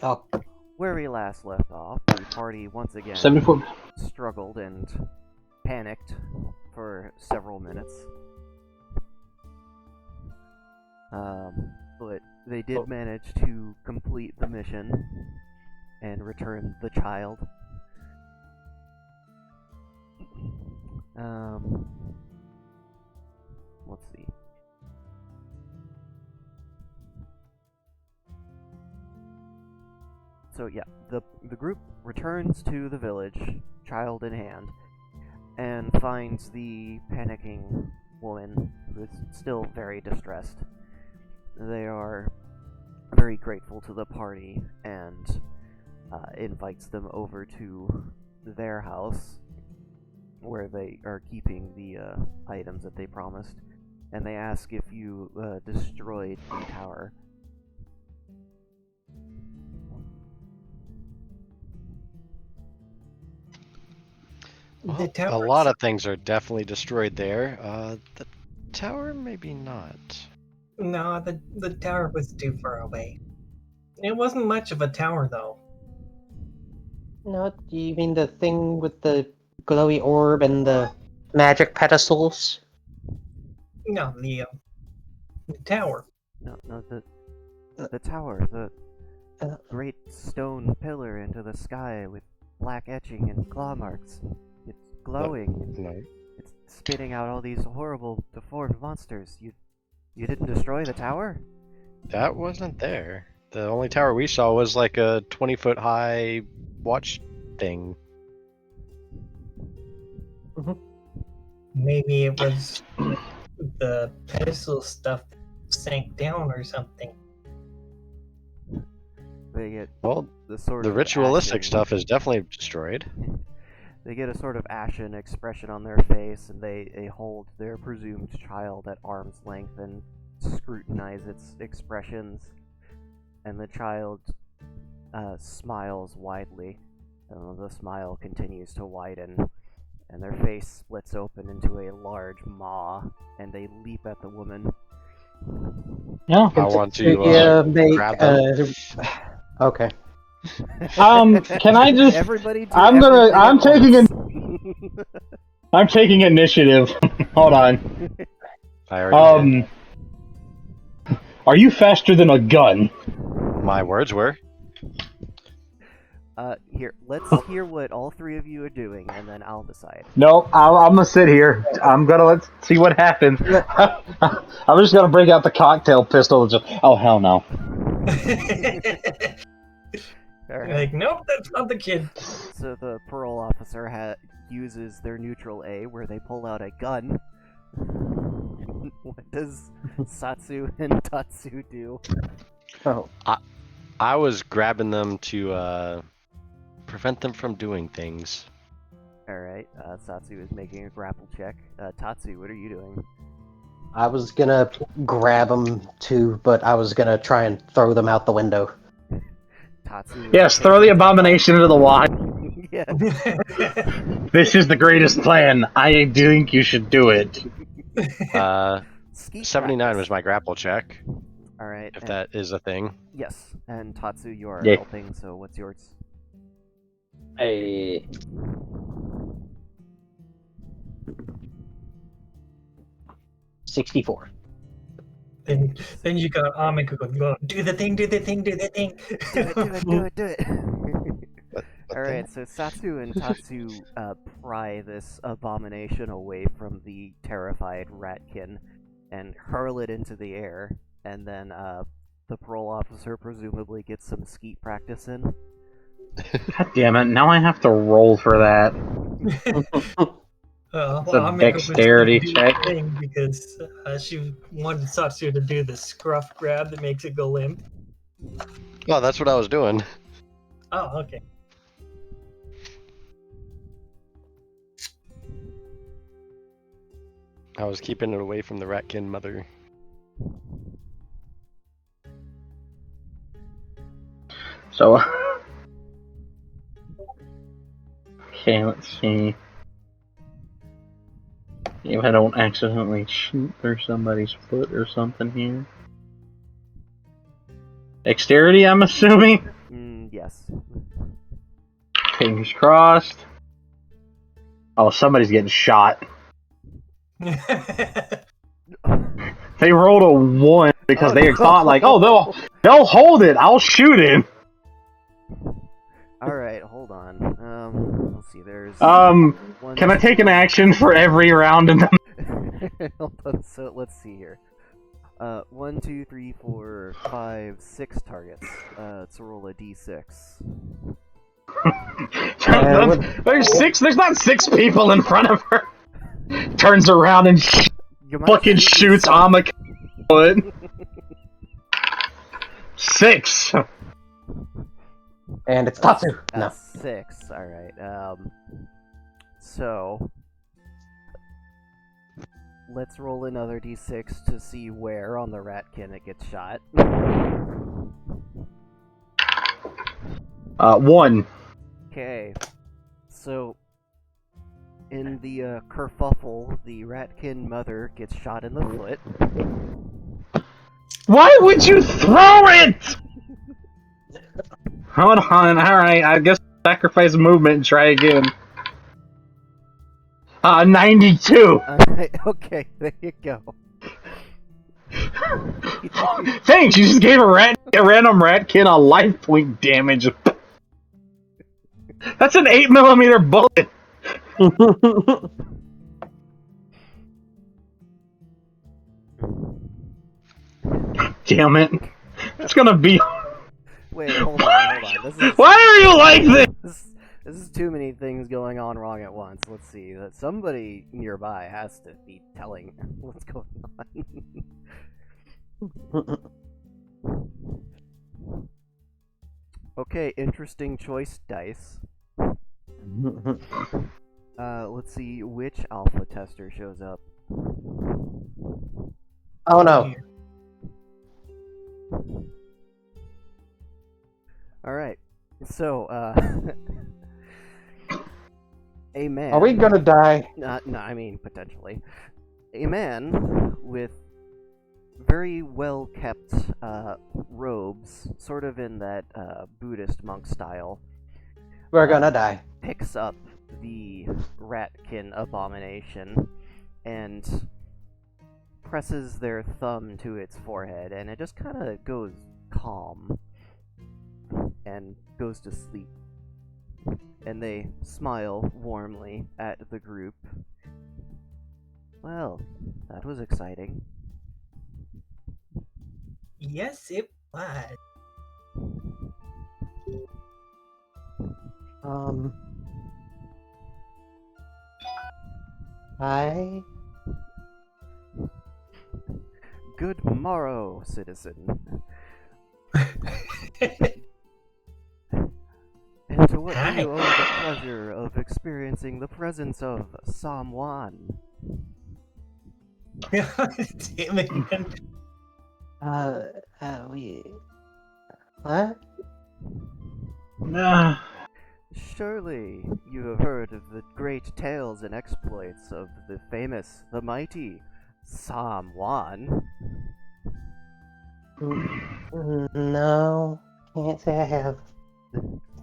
Oh, Where we last left off, the party once again 74. struggled and panicked for several minutes. But they did manage to complete the mission and return the child. Let's see. So yeah, the group returns to the village, child in hand, and finds the panicking woman, who is still very distressed. They are very grateful to the party and invites them over to their house, where they are keeping the items that they promised, and they ask if you destroyed the tower. Well, The a tower lot of things are definitely destroyed there. The tower, maybe not. No, the tower was too far away. It wasn't much of a tower, though. No, do you mean the thing with the glowy orb and the magic pedestals? No, the tower. No, the tower, the Uh, great stone pillar into the sky with black etching and claw marks. It's glowing. No. It's spitting out all these horrible, deformed monsters. You didn't destroy the tower? That wasn't there. The only tower we saw was like a 20-foot high watch thing. Maybe it was the pedestal stuff sank down or something. They get Well, the sort the of ritualistic ashen- stuff is definitely destroyed. They get a sort of ashen expression on their face, and they hold their presumed child at arm's length and scrutinize its expressions. And the child smiles widely, and the smile continues to widen, and their face splits open into a large maw, and they leap at the woman. Yeah. I want to grab them. Okay. Can I just? Everybody do I'm everything at taking once. I'm taking initiative. Hold on. I already did. Are you faster than a gun? My words were. Here, let's hear what all three of you are doing, and then I'll decide. No, I'm gonna sit here. Let's see what happens. I'm just gonna break out the cocktail pistol and just. Oh hell no. Alright. Like, nope, that's not the kid. So the parole officer uses their neutral A, where they pull out a gun. What does Satsu and Tatsu do? Oh, I was grabbing them to prevent them from doing things. Alright, Satsu is making a grapple check. Tatsu, what are you doing? I was gonna grab them too, but I was gonna try and throw them out the window. Tatsu. Yes, throw the abomination into the water. Yeah. This is the greatest plan. I think you should do it. Skeet 79 practice. was my grapple check, Alright. if that is a thing. Yes, and Tatsu, you are Yeah. helping, so what's yours? A 64. then you got Amiko going, do the thing, do the thing, do the thing. Do it. Alright, so Satsu and Tatsu pry this abomination away from the terrified ratkin and hurl it into the air, and then the parole officer presumably gets some skeet practice in. God damn it! Now I have to roll for that. Well, It's a Amiko was dexterity gonna do the check. thing because she wanted Satsu to do the scruff grab that makes it go limp. Well, that's what I was doing. Oh, okay. I was keeping it away from the ratkin mother. So, okay, let's see. If I don't accidentally shoot through somebody's foot or something here. Dexterity, I'm assuming? Yes. Fingers crossed. Oh, somebody's getting shot. They rolled a 1 because Oh, they no. thought like, oh, they'll hold it. I'll shoot him. All right, hold on. Let's see. There's one. Can I take an action for every round in the? Hold on. So let's see here. 1, 2, 3, 4, 5, 6 targets. Let's roll a d6. There's 6. There's not 6 people in front of her. Turns around and You might fucking shoot shoots yourself. Amaka. 6. And it's Tatsu. No. 6. All right. So let's roll another d6 to see where on the ratkin it gets shot. 1. Okay. So in the kerfuffle, the ratkin mother gets shot in the foot. Why would you throw it? Hold on. All right. I guess sacrifice movement and try again. 92. Okay, there you go. Thanks. You just gave a random ratkin a life point damage. That's an 8mm bullet. Damn it. It's gonna be. Wait, hold on. This is Why are you like this? this is too many things going on wrong at once. Let's see. That somebody nearby has to be telling what's going on. Okay, interesting choice, dice. Let's see which alpha tester shows up. Oh no. Alright, so, a man... Are we gonna die? No, I mean, potentially. A man with very well-kept, robes, sort of in that, Buddhist monk style, We're gonna die. picks up the ratkin abomination and presses their thumb to its forehead, and it just kind of goes calm and goes to sleep. And they smile warmly at the group. Well, that was exciting. Yes, it was. I Good morrow, citizen. And to what do you owe the pleasure of experiencing the presence of someone? Damn it. we what? Nah. Surely you have heard of the great tales and exploits of the famous, the mighty Someone. No, can't say I have.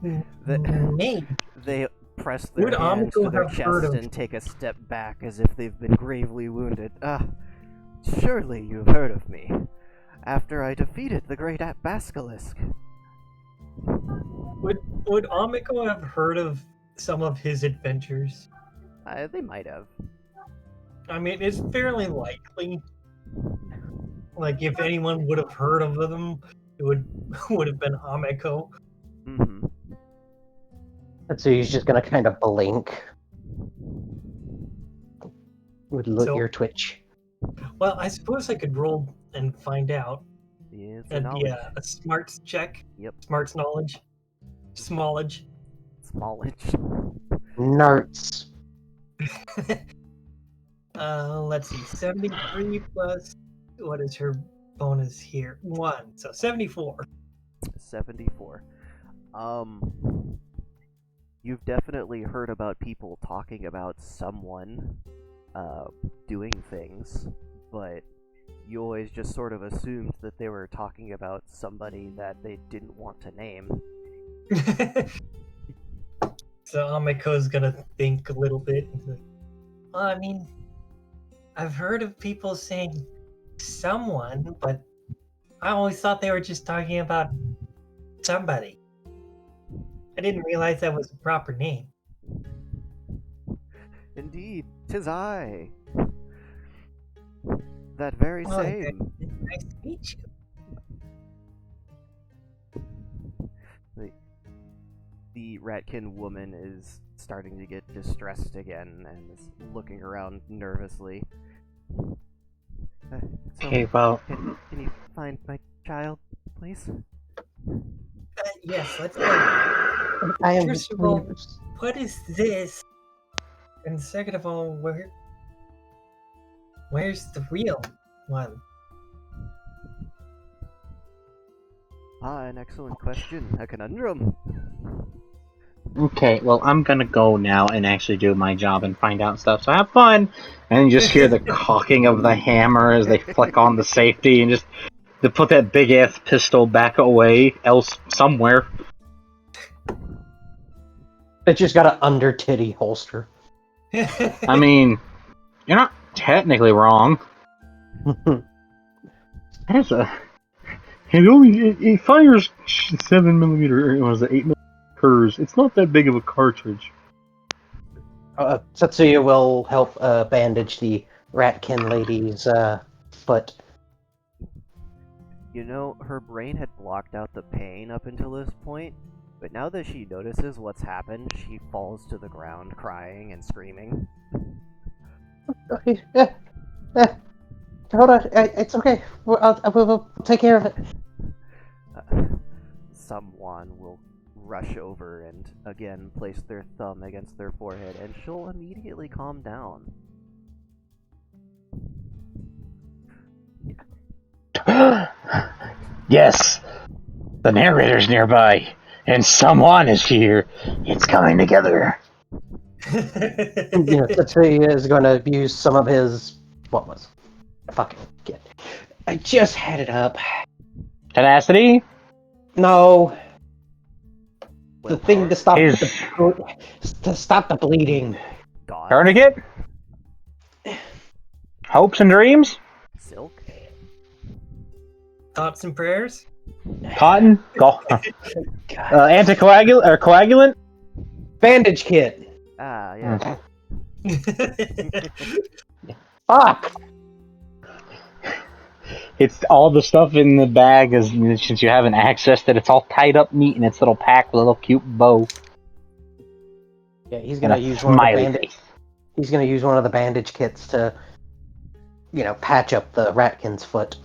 Me. They press their Would hands Amiko to their have heard chest of- and take a step back as if they've been gravely wounded. Surely you've heard of me. After I defeated the great Basilisk. Would Amiko have heard of some of his adventures? They might have. I mean, it's fairly likely. Like, if anyone would have heard of them, it would have been Amiko. Mm-hmm. So he's just gonna kind of blink. Would look So- your twitch. Well, I suppose I could roll and find out. Yeah, it's That'd be knowledge. a smarts check. Yep. Smarts knowledge. Smallage. Smallage. Narts. Let's see. 73 plus. What is her bonus here? 1. So 74. 74. You've definitely heard about people talking about someone, doing things, but you always just sort of assumed that they were talking about somebody that they didn't want to name. So Amiko's gonna think a little bit. Well, I mean, I've heard of people saying someone, but I always thought they were just talking about somebody. I didn't realize that was a proper name. Indeed, 'tis I. That very Well, same. nice to meet you. The Ratkin woman is starting to get distressed again and is looking around nervously. So, Okay, well, can you find my child, please? Yes, let's go. I am. First of all, what is this? And second of all, where's the real one? Ah, an excellent question. A conundrum. okay, well, I'm gonna go now and actually do my job and find out stuff, so have fun! And you just hear the cocking of the hammer as they flick on the safety and just to put that big-ass pistol back away else somewhere. It just got an under titty holster. I mean, you're not technically wrong. That's a... It fires 7mm, or was it 8mm curs. It's not that big of a cartridge. Tetsuya will help bandage the Ratkin lady's foot. You know, her brain had blocked out the pain up until this point, but now that she notices what's happened, she falls to the ground crying and screaming. Okay, hold on, it's okay. We'll take care of it. Someone will rush over and again place their thumb against their forehead, and she'll immediately calm down. Yes! The narrator's nearby, and someone is here. It's coming together. Tetsuya is going to use some of his... What was it? Fucking get. I just had it up. Tenacity? No. The thing to stop Is- the bleeding. God. Tourniquet? Hopes and dreams? Silk? Thoughts and prayers? Cotton? Anticoagulant? Or coagulant? Bandage kit. Ah, yeah. Fuck. It's all the stuff in the bag, is since you haven't accessed it, it's all tied up neat in its little pack with a little cute bow. Yeah, he's And gonna a use one of the smiley bandage. face. He's gonna use one of the bandage kits to, patch up the Ratkin's foot.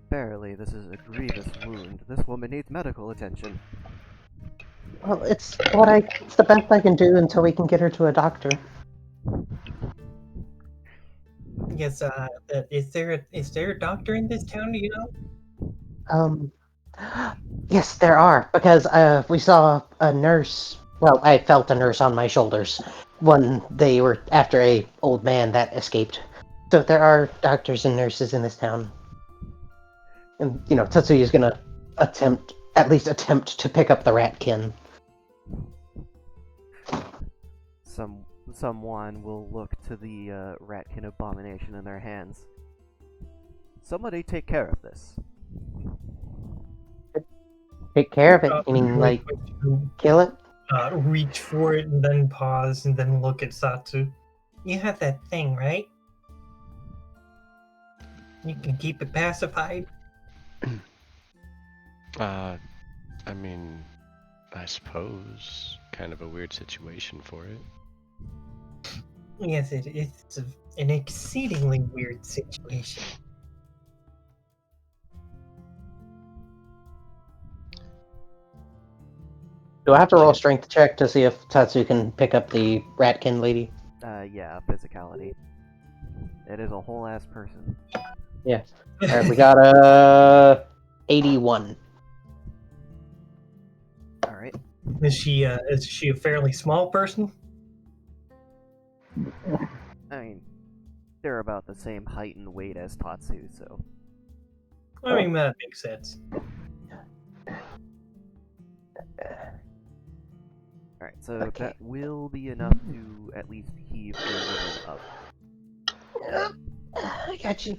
Barely, this is a grievous wound. This woman needs medical attention. Well, it's the best I can do until we can get her to a doctor. Yes, is there a doctor in this town, do you know? Yes, there are, because we saw a nurse. Well, I felt a nurse on my shoulders when they were after a old man that escaped. So there are doctors and nurses in this town. And Tetsuya's gonna at least attempt to pick up the Ratkin. Someone will look to the Ratkin abomination in their hands. Somebody take care of this. Take care of it. You mean Really like quick to, kill it? reach for it and then pause and then look at Satsu. You have that thing, right? You can keep it pacified. I mean, I suppose kind of a weird situation for it. Yes, it's an exceedingly weird situation. Do I have to roll a strength check to see if Tatsu can pick up the Ratkin lady? Yeah, physicality. It is a whole ass person. Yeah. Alright, we got 81. Alright. Is she a fairly small person? I mean, they're about the same height and weight as Tatsu, so. I mean, that makes sense. Alright, so Okay. that will be enough to at least heave the woman up. I got you.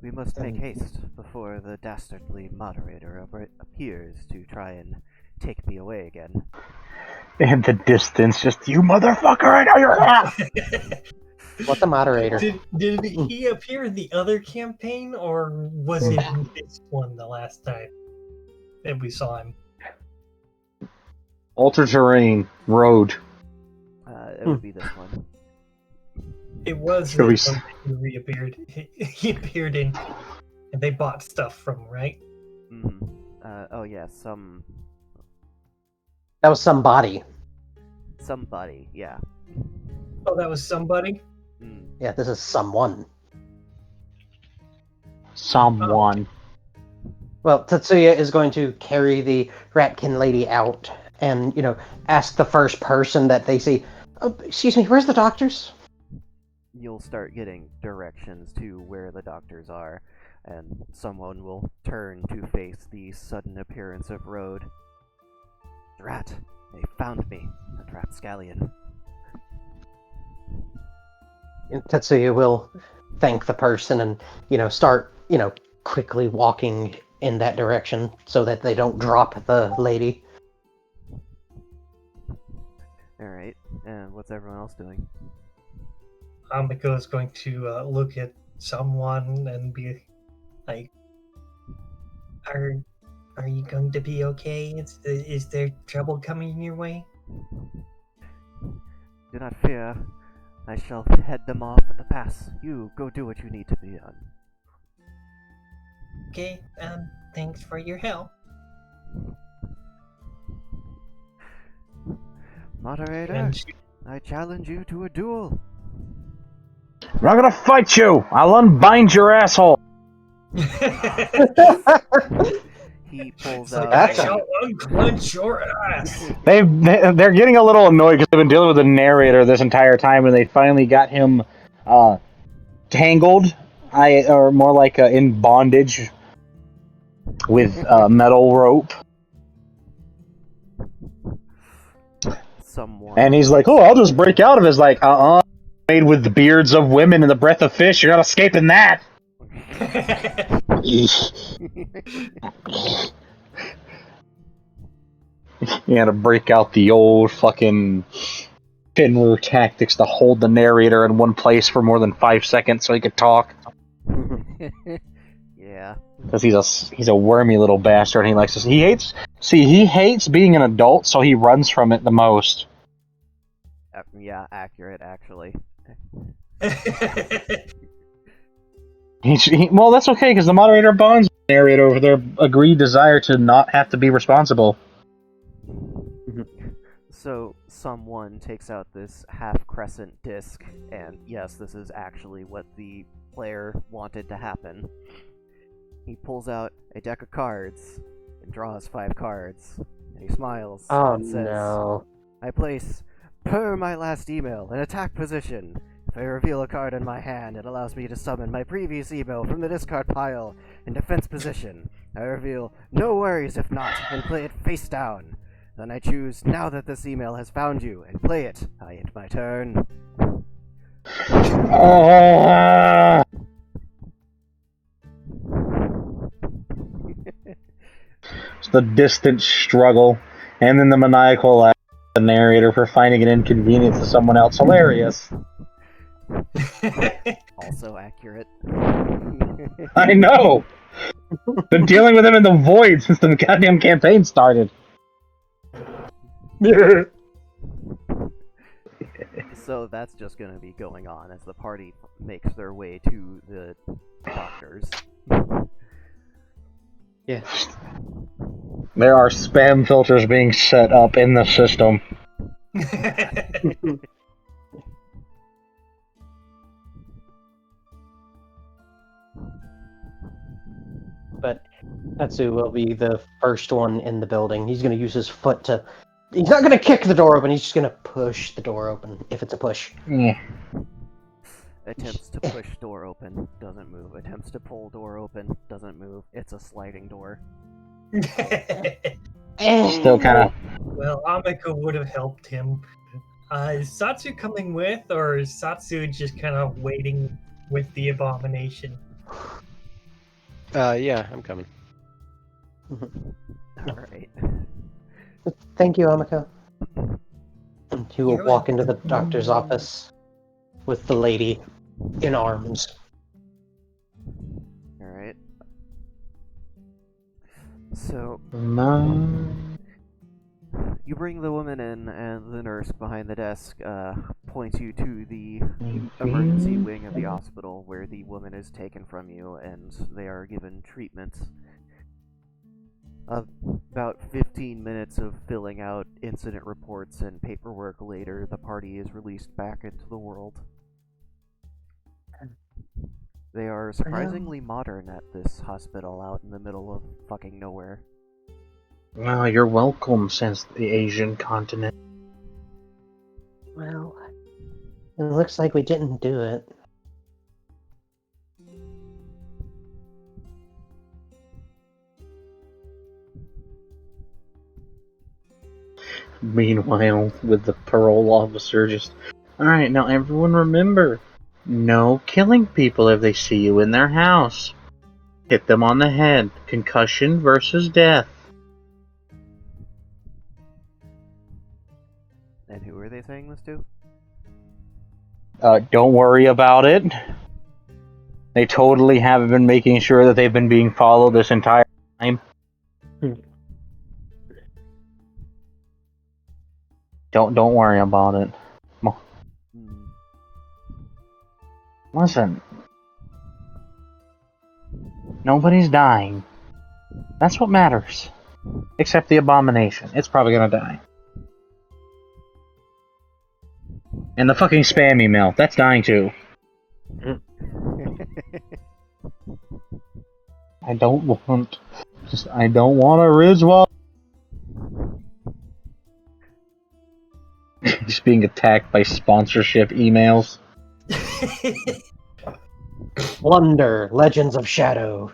We must make haste before the dastardly moderator appears to try and take me away again. In the distance, just you motherfucker! I know you're half. What's a moderator? Did he appear in the other campaign, or was it in this one the last time that we saw him? Alter terrain road. It would be this one. It was Should we this one that he reappeared. He appeared in, and they bought stuff from, right? Mm-hmm. Oh yeah, That was somebody. somebody, yeah. Oh, that was somebody. Mm. Yeah, this is someone. Someone. Well, Tetsuya is going to carry the Ratkin lady out and, ask the first person that they see, oh, excuse me, where's the doctors? You'll start getting directions to where the doctors are, and someone will turn to face the sudden appearance of Road. Rat, they found me, that rapscallion. And Tetsuya will thank the person and, start, quickly walking in that direction so that they don't drop the lady. Alright, and what's everyone else doing? Amiko is going to look at someone and be like, "Are you going to be okay? Is there trouble coming your way?" Do not fear. I shall head them off at the pass. You go do what you need to be done. Okay. Thanks for your help. Moderator, And she- I challenge you to a duel. I'm not gonna fight you. I'll unbind your asshole. He pulls It's like, out. I shall unclench your ass. They're getting a little annoyed because they've been dealing with the narrator this entire time, and they finally got him tangled, or more like in bondage with metal rope. Someone. And he's like, "Oh, I'll just break out of it." It's like, made with the beards of women and the breath of fish. You're not escaping that. You gotta break out the old fucking Finler tactics to hold the narrator in one place for more than 5 seconds so he could talk. Yeah. Because he's a wormy little bastard and he likes to he hates being an adult, so he runs from it the most. Yeah, accurate, actually. Well, that's okay, because the moderator bonds with the narrator over their agreed desire to not have to be responsible. So, someone takes out this half-crescent disc, and yes, this is actually what the player wanted to happen. He pulls out a deck of cards, and draws 5 cards, and he smiles, Oh, and says, no. I place, per my last email, an attack position. If I reveal a card in my hand, it allows me to summon my previous email from the discard pile in defense position. I reveal, no worries if not, and play it face down. Then I choose, now that this email has found you, and play it. I end my turn. It's the distant struggle, and then the maniacal laugh of the narrator for finding an inconvenience to someone else hilarious. Also accurate. I know! Been dealing with him in the void since the goddamn campaign started. So that's just gonna be going on as the party makes their way to the doctors. Yeah. There are spam filters being set up in the system. But Tatsu will be the first one in the building. He's going to use his foot to... He's not going to kick the door open, he's just going to push the door open, if it's a push. Yeah. Attempts to push door open, doesn't move. Attempts to pull door open, doesn't move. It's a sliding door. Still kind of. Well, Amiko would have helped him. Is Satsu coming with, or is Satsu just kind of waiting with the abomination? Yeah, I'm coming. Alright. Thank you, Amiko. And he will You're walk into the doctor's office with the lady in arms. Alright. So, you bring the woman in, and the nurse behind the desk points you to the emergency wing of the hospital where the woman is taken from you and they are given treatment. About 15 minutes of filling out incident reports and paperwork later, the party is released back into the world. They are surprisingly modern at this hospital out in the middle of fucking nowhere. Well, you're welcome, since the Asian continent. Well, it looks like we didn't do it. Meanwhile, with the parole officer just... Alright, now everyone remember, no killing people if they see you in their house. Hit them on the head. Concussion versus death. And who are they saying this to? Don't worry about it. They totally have been making sure that they've been being followed this entire time. Don't worry about it. Listen. Nobody's dying. That's what matters. Except the abomination. It's probably gonna die. And the fucking spam email. That's dying too. I don't want a Rizwa. He's being attacked by sponsorship emails. Wonder, Legends of Shadow.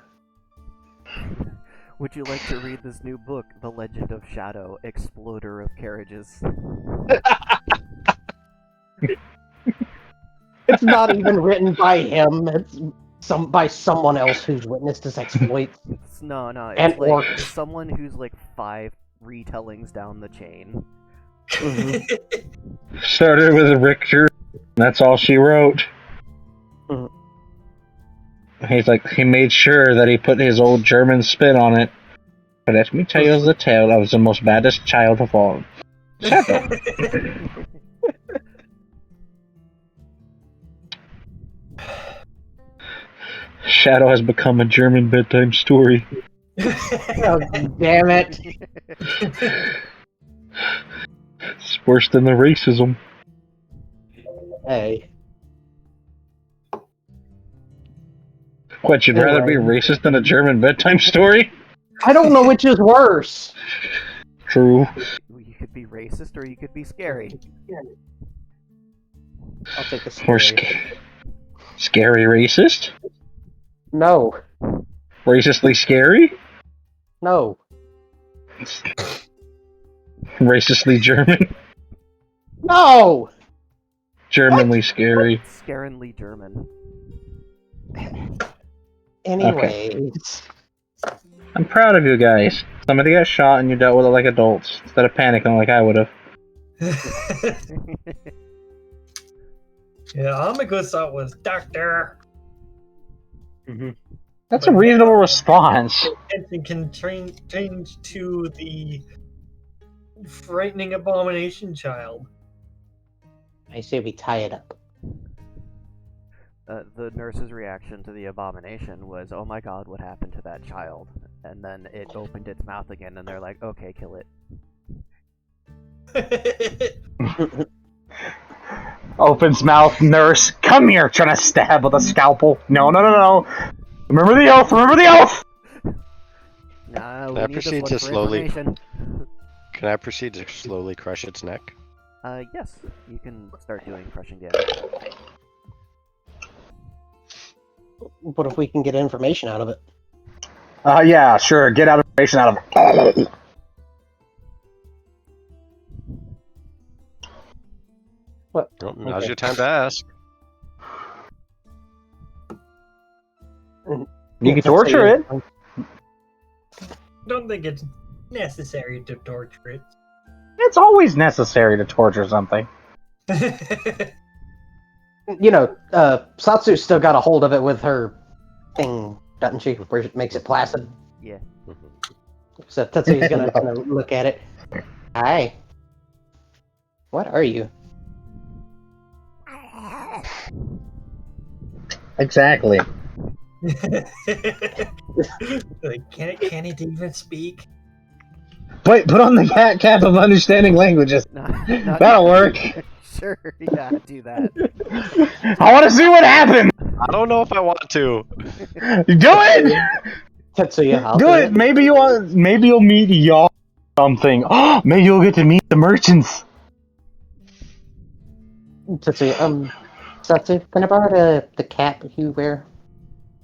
Would you like to read this new book, The Legend of Shadow, Exploder of Carriages? It's not even written by him. It's by someone else who's witnessed his exploits. No, it's And like orcs. someone who's like 5 retellings down the chain. Started with Richter. That's all she wrote. Mhm. He made sure that he put his old German spin on it. But let me tell you the tale of the most baddest child of all. Shut up. Shadow has become a German bedtime story. Oh, damn it. It's worse than the racism. Hey. What, you'd rather be racist than a German bedtime story? I don't know which is worse. True. You could be racist or you could be scary. I'll take the Or scary. scary racist? No. Racistly scary? No. Racistly German? No! Germanly scary. Scaringly German. Anyways. I'm proud of you guys. Somebody got shot and you dealt with it like adults, instead of panicking like I would've. Yeah, Amiko's thought was doctor. That's a reasonable response. And can change to the frightening abomination child. I say we tie it up. The nurse's reaction to the abomination was, "Oh my god, what happened to that child?" And then it opened its mouth again, and they're like, "Okay, kill it." Opens mouth, nurse, come here, trying to stab with a scalpel. No. Remember the oath, remember the oath! Nah, Can we I need this proceed one to for slowly- information. Can I proceed to slowly crush its neck? Yes, you can start doing crushing damage. What if we can get information out of it? Yeah, sure. Get out information out of it. What? Well, now's Okay. your time to ask. You can torture it. Don't think it's necessary to torture it. It's always necessary to torture something. You know, Satsu's still got a hold of it with her thing, doesn't she? Where it makes it placid. Yeah. So Tetsuya's gonna look at it. Hi. What are you? Exactly. Like, can it even speak? Put on the cap of understanding languages. That'll work. Sure, yeah, do that. I want to see what happens. I don't know if I want to. Do it. Tetsuya, I'll Do it. Maybe you'll meet y'all something. Oh, maybe you'll get to meet the merchants. Tetsuya, Satsu, can I borrow the cap you wear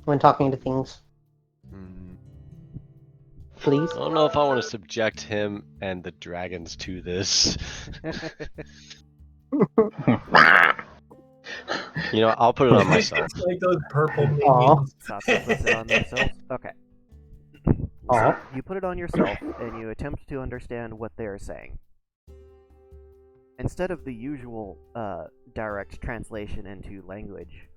when talking to things, please? I don't know if I want to subject him and the dragons to this. You know, I'll put it on myself. It's like those purple Aw. minions. Satsu puts it on themselves. Okay. Aw. You put it on yourself, and you attempt to understand what they are saying. Instead of the usual direct translation into language,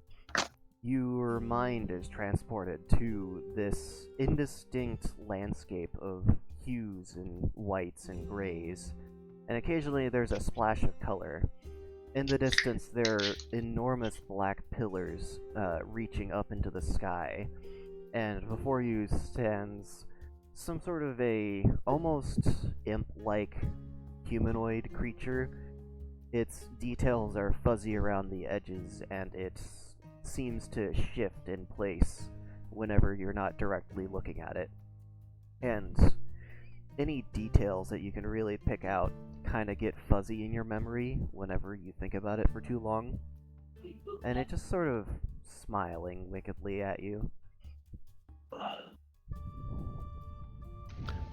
your mind is transported to this indistinct landscape of hues and whites and grays, and occasionally there's a splash of color. In the distance, there are enormous black pillars reaching up into the sky, and before you stands some sort of a almost imp-like humanoid creature. Its details are fuzzy around the edges, and it seems to shift in place whenever you're not directly looking at it. And any details that you can really pick out kind of get fuzzy in your memory whenever you think about it for too long. And it just sort of smiling wickedly at you.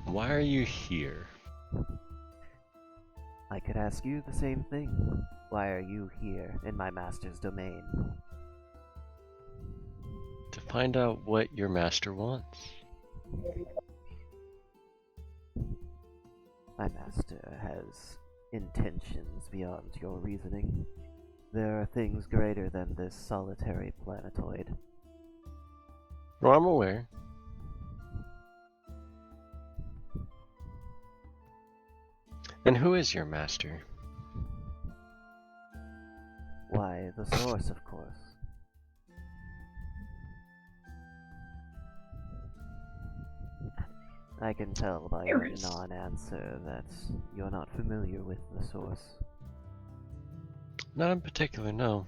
Why are you here? I could ask you the same thing. Why are you here in my master's domain? To find out what your master wants. My master has intentions beyond your reasoning. There are things greater than this solitary planetoid. Well, I'm aware. And who is your master? Why, the source, of course. I can tell by your non-answer that you're not familiar with the source. Not in particular, no.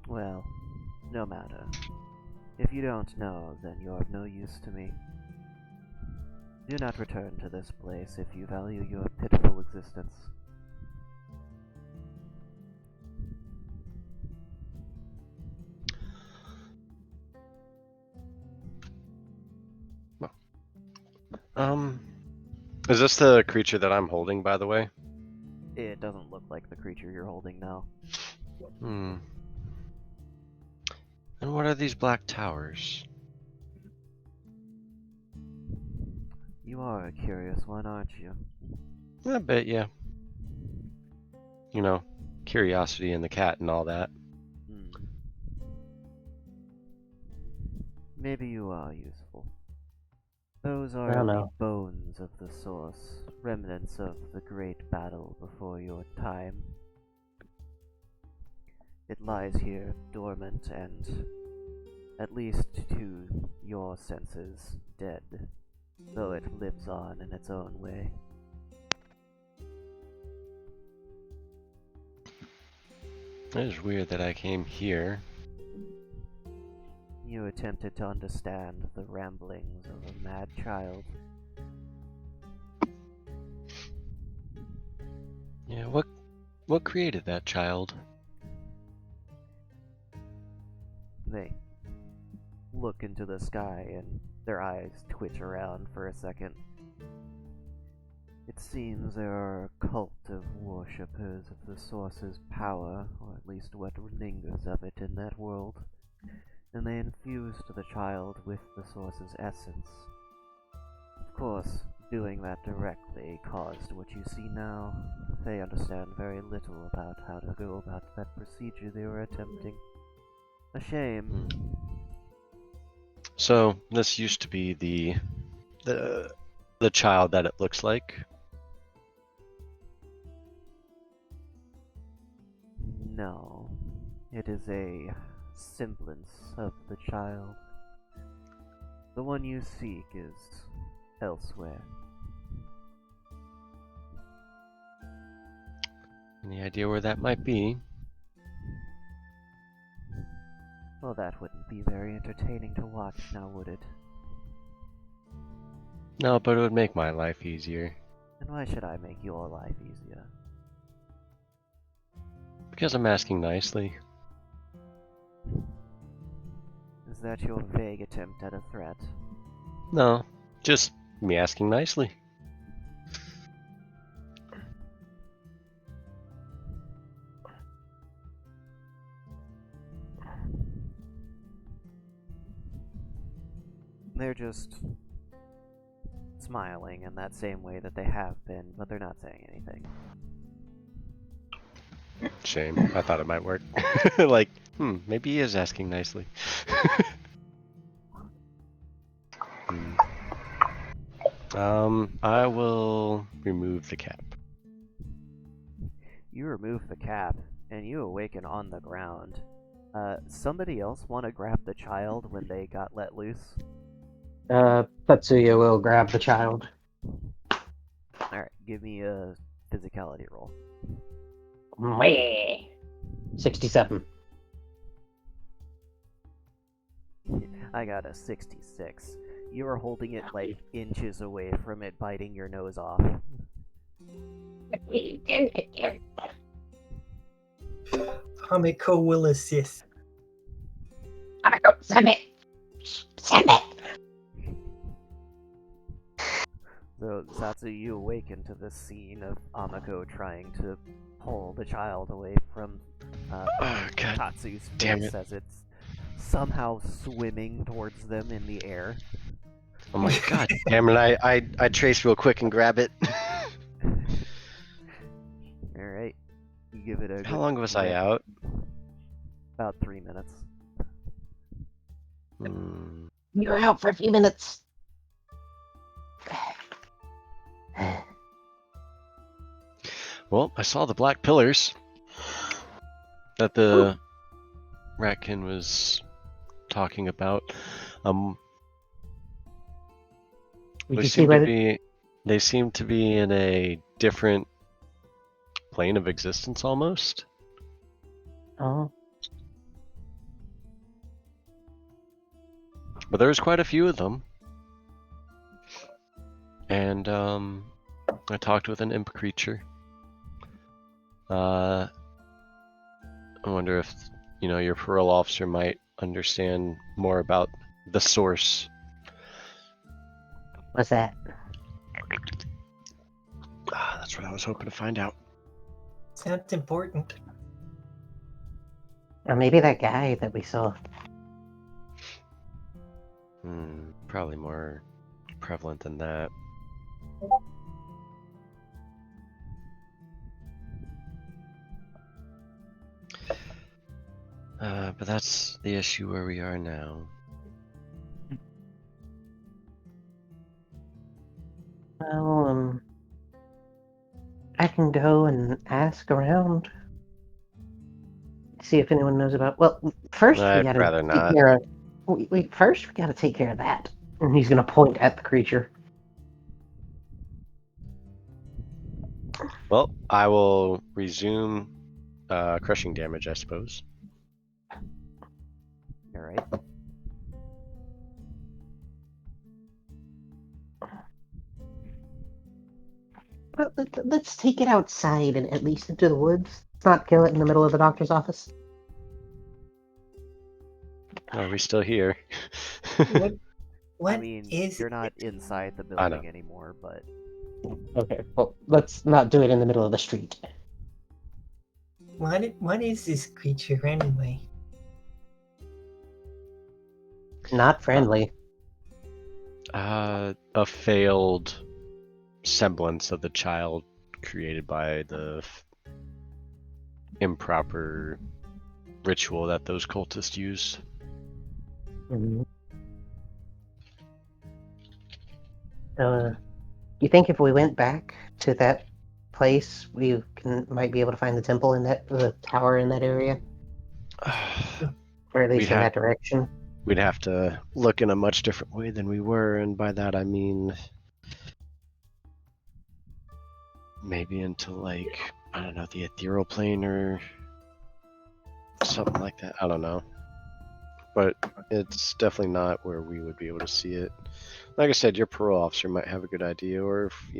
Well, no matter. If you don't know, then you're of no use to me. Do not return to this place if you value your pitiful existence. Is this the creature that I'm holding, by the way? It doesn't look like the creature you're holding now. Hmm. And what are these black towers? You are a curious one, aren't you? A bit, yeah. You know, curiosity and the cat and all that. Maybe you are useful. Those are I don't the know. bones of the source, remnants of the great battle before your time. It lies here, dormant and, at least to your senses, dead, though it lives on in its own way. It is weird that I came here. You attempted to understand the ramblings of a mad child. Yeah, what What created that child? They look into the sky and their eyes twitch around for a second. It seems there are a cult of worshippers of the Source's power, or at least what lingers of it in that world, and they infused the child with the Source's essence. Of course, doing that directly caused what you see now. They understand very little about how to go about that procedure they were attempting. A shame. So this used to be the child that it looks like. No, it is a semblance of the child. The one you seek is elsewhere. Any idea where that might be? Well, that wouldn't be very entertaining to watch now, would it? No, but it would make my life easier. And why should I make your life easier? Because I'm asking nicely. Is that your vague attempt at a threat? No, just me asking nicely. They're just smiling in that same way that they have been, but they're not saying anything. Shame. I thought it might work. Like, maybe he is asking nicely. I will remove the cap. You remove the cap, and you awaken on the ground. Somebody else want to grab the child when they got let loose? Tatsuya will grab the child. Alright, give me a physicality roll. Meh. 67. I got a 66. You were holding it like inches away from it biting your nose off. Hamiko will assist. So, Satsu, you awaken to this scene of Amako trying to pull the child away from Oh, God Tatsu's damn face it. as it's somehow swimming towards them in the air. I'm like, God damn it, I trace real quick and grab it. Alright. You give it a How good long was I grip. out? About 3 minutes. You were out for a few minutes. Well, I saw the black pillars that the Ratkin was talking about. Did They you see seem where to be they seem to be in a different plane of existence almost. Oh, But there's quite a few of them. And I talked with an imp creature. I wonder if your parole officer might understand more about the source. what's that? That's what I was hoping to find out. Sounds important. Or maybe that guy that we saw. Probably more prevalent than that. But that's the issue where we are now. Well, I can go and ask around. See if anyone knows about. Well, first we I'd gotta rather take not. care of. First we gotta take care of that. And he's gonna point at the creature. Well, I will resume crushing damage, I suppose. Alright. Well, let's take it outside and at least into the woods. Let's not kill it in the middle of the doctor's office. Are we still here? What I mean, is you're it? not inside the I know. building anymore, but Okay, well, let's not do it in the middle of the street. What is this creature anyway? Not friendly. A failed semblance of the child created by the improper ritual that those cultists used. You think if we went back to that place, we might be able to find the temple in the tower in that area, or at least in that direction? We'd have to look in a much different way than we were, and by that I mean maybe into like, I don't know, the ethereal plane or something like that. I don't know. But it's definitely not where we would be able to see it. Like I said, your parole officer might have a good idea, or if,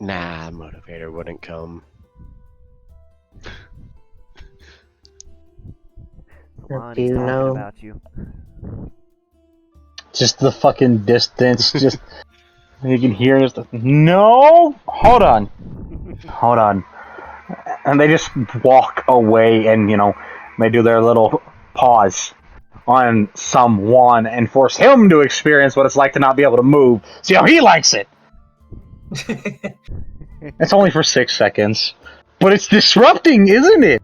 nah, motivator wouldn't come. Lonnie's you talking know- about you. Just the fucking distance. Just you can hear just no. Hold on. And they just walk away, and they do their little pause on someone and force him to experience what it's like to not be able to move. See how he likes it. It's only for 6 seconds, but it's disrupting, isn't it?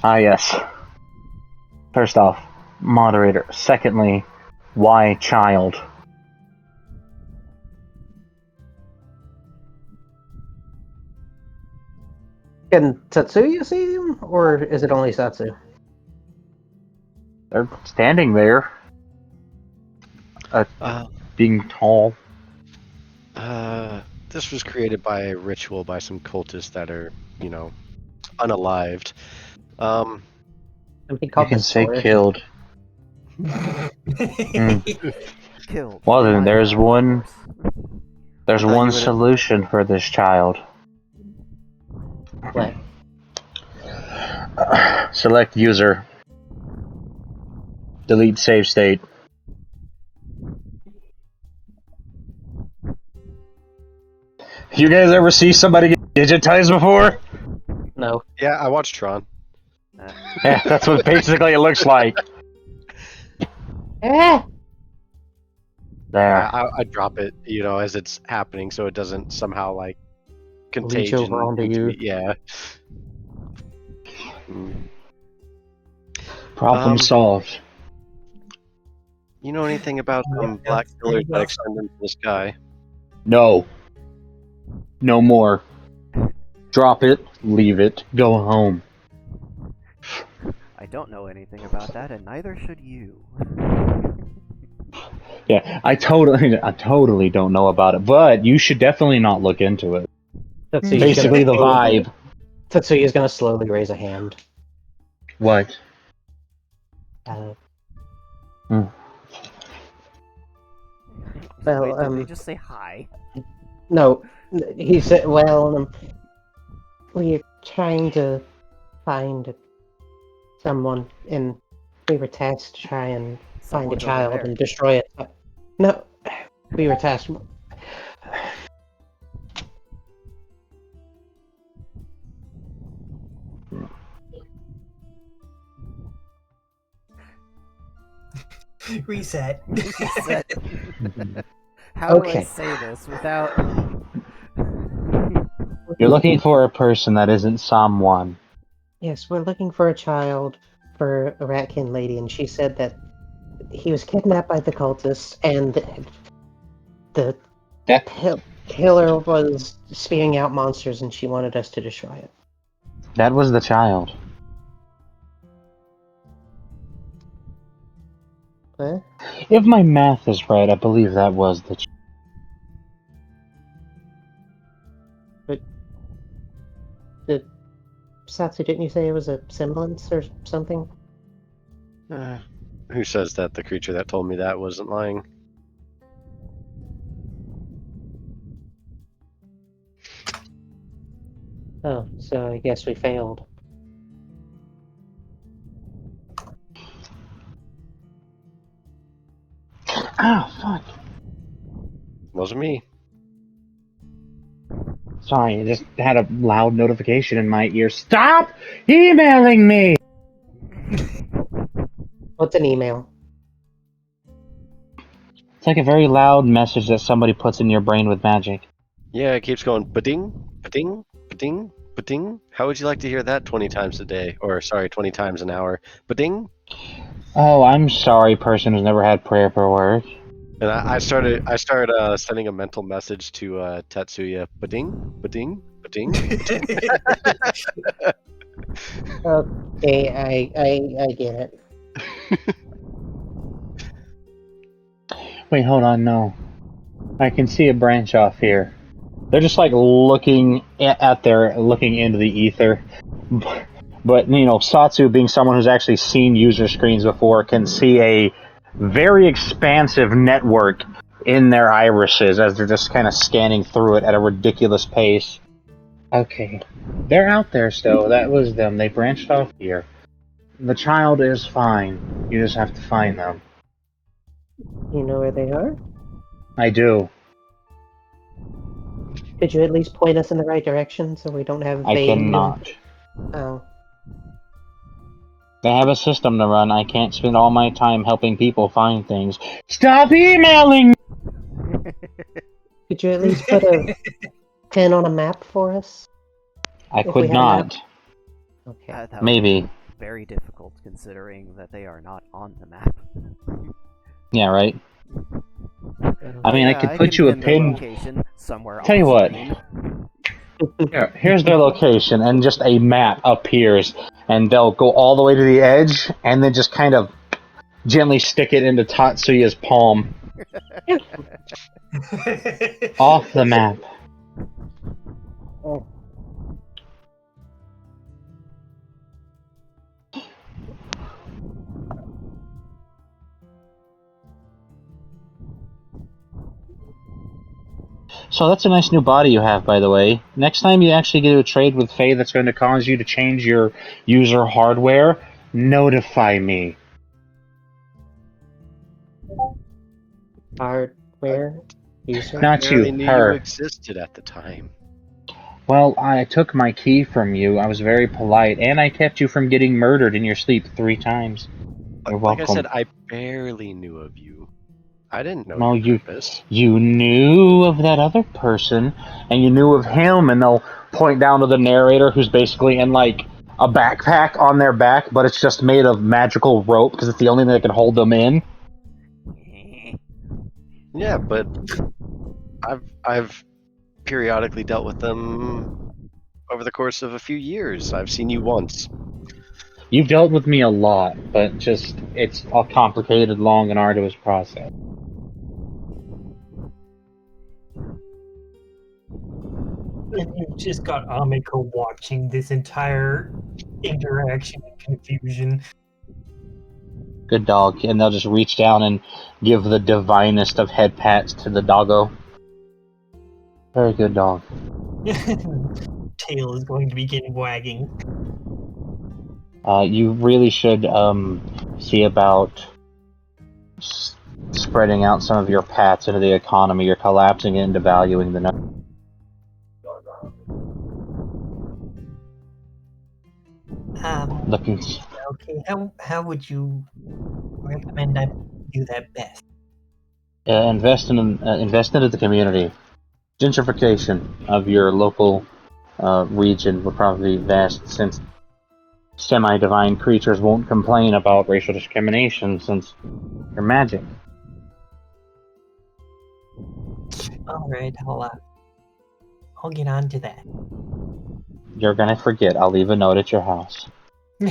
Ah, yes. First off, moderator. Secondly, why child? Can Tatsuya see him, or is it only Satsu? They're standing there, being tall. This was created by a ritual by some cultists that are, unalived. Something You called can the say sword. killed. Killed. Well, then by there's the one. corpse. There's thought one you would've- solution for this child. What? Select user. Delete save state. You guys ever see somebody get digitized before? No. Yeah, I watched Tron. Yeah, that's what basically it looks like. Eh! There. I drop it, as it's happening, so it doesn't somehow like contagion over onto into you. me. Yeah. Mm. Problem solved. You know anything about some black pillars that extend into the sky? No. No more. Drop it, leave it, go home. I don't know anything about that, and neither should you. Yeah, I totally don't know about it, but you should definitely not look into it. Tatsuya's Basically, the gonna- vibe. Tatsuya's gonna slowly raise a hand. What? Uh, Wait, Well, did they just say hi? no, he said, well, we're trying to find someone, and we were tasked to try and find Someone a over child there. and destroy it. No, we were tasked. Reset. How do I Okay. say this without? You're looking for a person that isn't someone. Yes, we're looking for a child for a Ratkin lady, and she said that he was kidnapped by the cultists, and the Yeah. killer was spewing out monsters, and she wanted us to destroy it. That was the child. What? If my math is right, I believe that was the child. Satsu, didn't you say it was a semblance or something? Who says that? The creature that told me that wasn't lying. Oh, so I guess we failed. Oh, fuck. Wasn't me. Sorry, I just had a loud notification in my ear. Stop emailing me! What's an email? It's like a very loud message that somebody puts in your brain with magic. Yeah, it keeps going ba-ding, ba-ding, ba-ding, ba-ding. How would you like to hear that 20 times a day? Or, sorry, 20 times an hour. Ba-ding. Oh, I'm sorry, person who's never had prayer for work. And I started sending a mental message to Tetsuya. Ba-ding, ba-ding, ba-ding. Okay, I get it. Wait, hold on, no. I can see a branch off here. They're just like looking looking into the ether. But, you know, Satsu, being someone who's actually seen user screens before, can see a very expansive network in their irises as they're just kind of scanning through it at a ridiculous pace. Okay. They're out there still. That was them. They branched off here. The child is fine. You just have to find them. You know where they are? I do. Could you at least point us in the right direction so we don't have I vague... cannot. Oh. They have a system to run. I can't spend all my time helping people find things. Stop emailing me! Could you at least put a pin on a map for us? I If we could had a map? not. Okay. That would Maybe. be very difficult considering that they are not on the map. Yeah, right? I mean, Yeah, I could put can you a pin their pin. location somewhere Tell you on what. screen. Here's their location, and just a map appears, and they'll go all the way to the edge, and then just kind of gently stick it into Tatsuya's palm. Off the map. Oh. So that's a nice new body you have, by the way. Next time you actually get to a trade with Faye that's going to cause you to change your user hardware, notify me. Hardware user? Not Barely you, knew her. you existed at the time. Well, I took my key from you. I was very polite, and I kept you from getting murdered in your sleep 3 times. You're Like welcome. I said, I barely knew of you. I didn't know Well, your purpose. you knew of that other person, and you knew of him, and they'll point down to the narrator who's basically in, like, a backpack on their back, but it's just made of magical rope, because it's the only thing that can hold them in. Yeah, but I've periodically dealt with them over the course of a few years. I've seen you once. You've dealt with me a lot, but just, it's a complicated, long, and arduous process. And you've just got Amiko watching this entire interaction and confusion. Good dog, and they'll just reach down and give the divinest of head pats to the doggo. Very good dog. Tail is going to begin wagging. You really should see about spreading out some of your pats into the economy. You're collapsing it and devaluing the number. Looking. Okay, how would you recommend I do that best? Invest into the community. Gentrification of your local region would probably be vast, since semi-divine creatures won't complain about racial discrimination since you're magic. Alright, I'll get on to that. You're gonna forget. I'll leave a note at your house. Okay.